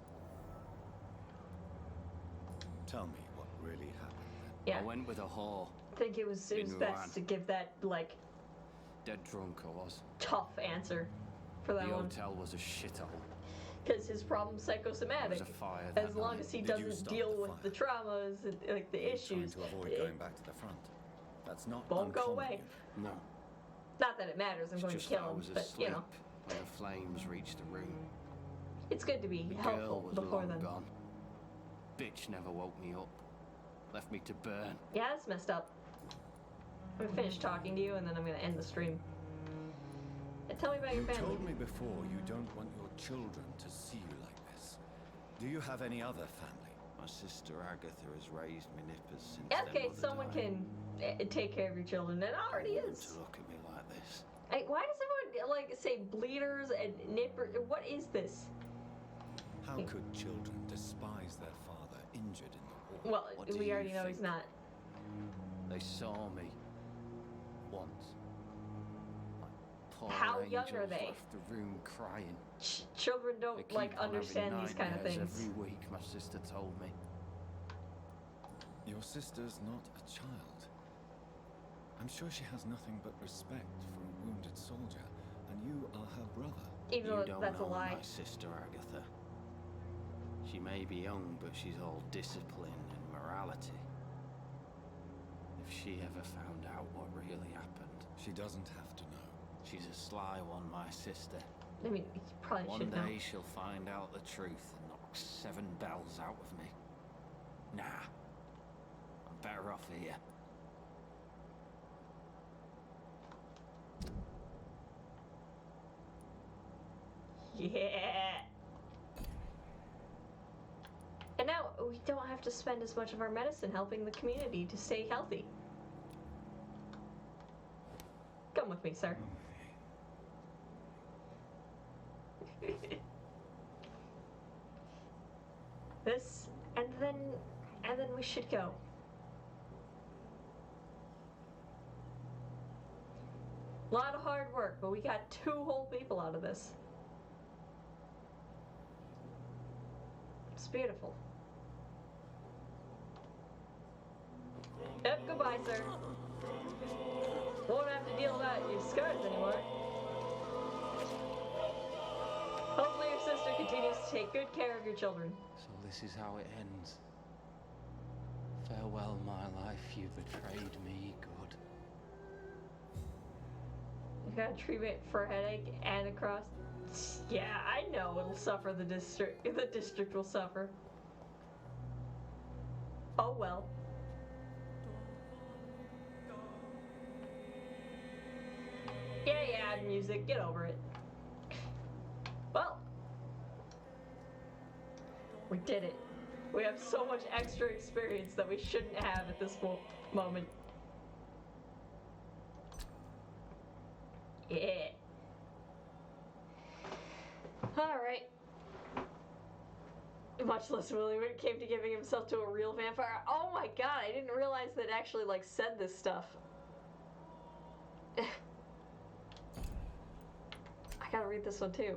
Tell me what really happened then. Yeah. I went with a whore. I think it was best to give that, like, Dead drunk I was. tough answer for that The one. hotel was a shithole. Because his problem's psychosomatic. There was a fire As that long night. as he Did you doesn't start deal the with fire? the traumas, like the issues, Trying to avoid it going back to the front. That's not won't go uncommon. away. No. Not that it matters, I'm It's going to just kill that I him, was but, asleep you know. when the flames reached the room. It's good to be The girl helpful was before long then. gone. Bitch never woke me up. Left me to burn. Yeah, that's messed up. I'm gonna finish talking to you and then I'm gonna end the stream. And tell me about your You family. told me before you don't want your children to see you like this. Do you have any other family? My sister Agatha has raised me nippers since their Okay, mother someone died. can take care of your children. It already I want is. to look at me like this. Hey, why does everyone like say bleeders and nippers? What is this? How could children despise their father injured in the war? Well, What do we you already know think? he's not. They saw me once. Like poor How young are angels they? left the room crying. Children They don't keep like on having understand these kind of nightmares things. Every week, my sister told me. Your sister's not a child. I'm sure she has nothing but respect for a wounded soldier, and you are her brother. Even You though don't that's a know lie. my sister Agatha. She may be young, but she's all discipline and morality. If she ever found out what really happened, She doesn't have to know. she's a sly one, my sister. I mean, you probably One should know. day she'll find out the truth and knock 7 bells out of me. Nah, I'm better off here. Yeah. And now we don't have to spend as much of our medicine helping the community to stay healthy. Come with me, sir. This, and then we should go. A lot of hard work, but we got 2 whole people out of this. It's beautiful. Yep, goodbye, sir. Won't have to deal about your scars anymore. Hopefully your sister continues to take good care of your children. So this is how it ends. Farewell, my life, you betrayed me, good. You got a treatment for a headache and across. Yeah, I know it'll suffer. The district will suffer. Oh well. Yeah, music. Get over it. Well, we did it. We have so much extra experience that we shouldn't have at this moment. Yeah. Alright. Much less willing when it came to giving himself to a real vampire. Oh my god, I didn't realize that it actually, like, said this stuff. I gotta read this one too.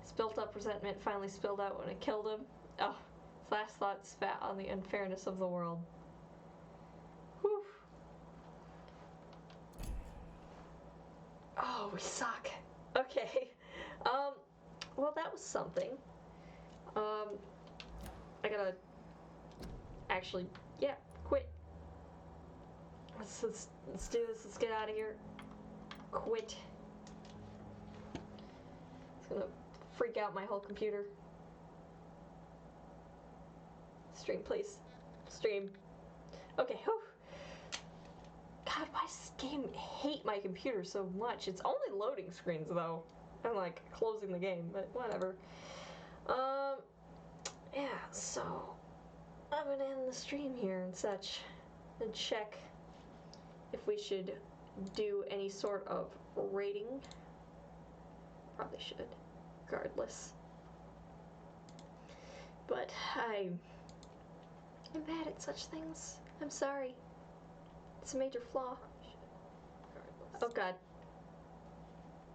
His built up resentment finally spilled out when I killed him. Oh, his last thought spat on the unfairness of the world. Whew. Oh, we suck. Okay. Well, that was something. I gotta actually, yeah, quit. Let's do this. Let's get out of here. Quit. It's gonna freak out my whole computer. Stream, please. Stream. Okay, whew. God, why does this game hate my computer so much? It's only loading screens, though. I'm like closing the game, but whatever. Yeah, so I'm gonna end the stream here and such, and check if we should do any sort of rating. Probably should, regardless. But I'm bad at such things. I'm sorry. It's a major flaw. Oh god.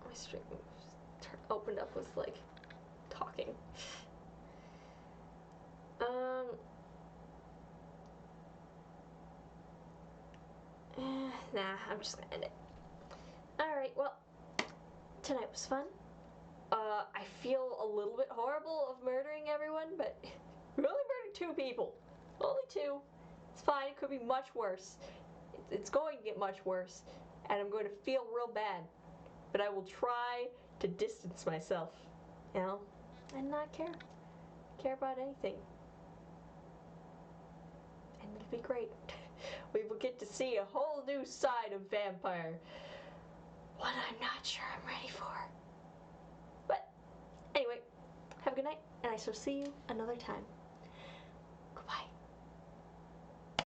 My stream opened up with like talking. Nah, I'm just gonna end it. Alright, well, tonight was fun. I feel a little bit horrible of murdering everyone, but we only murdered 2 people. Only 2. It's fine, it could be much worse. It's going to get much worse, and I'm going to feel real bad. But I will try to distance myself, you know, and not care about anything. And it'll be great. We will get to see a whole new side of Vampyr. One I'm not sure I'm ready for. But anyway, have a good night, and I shall see you another time.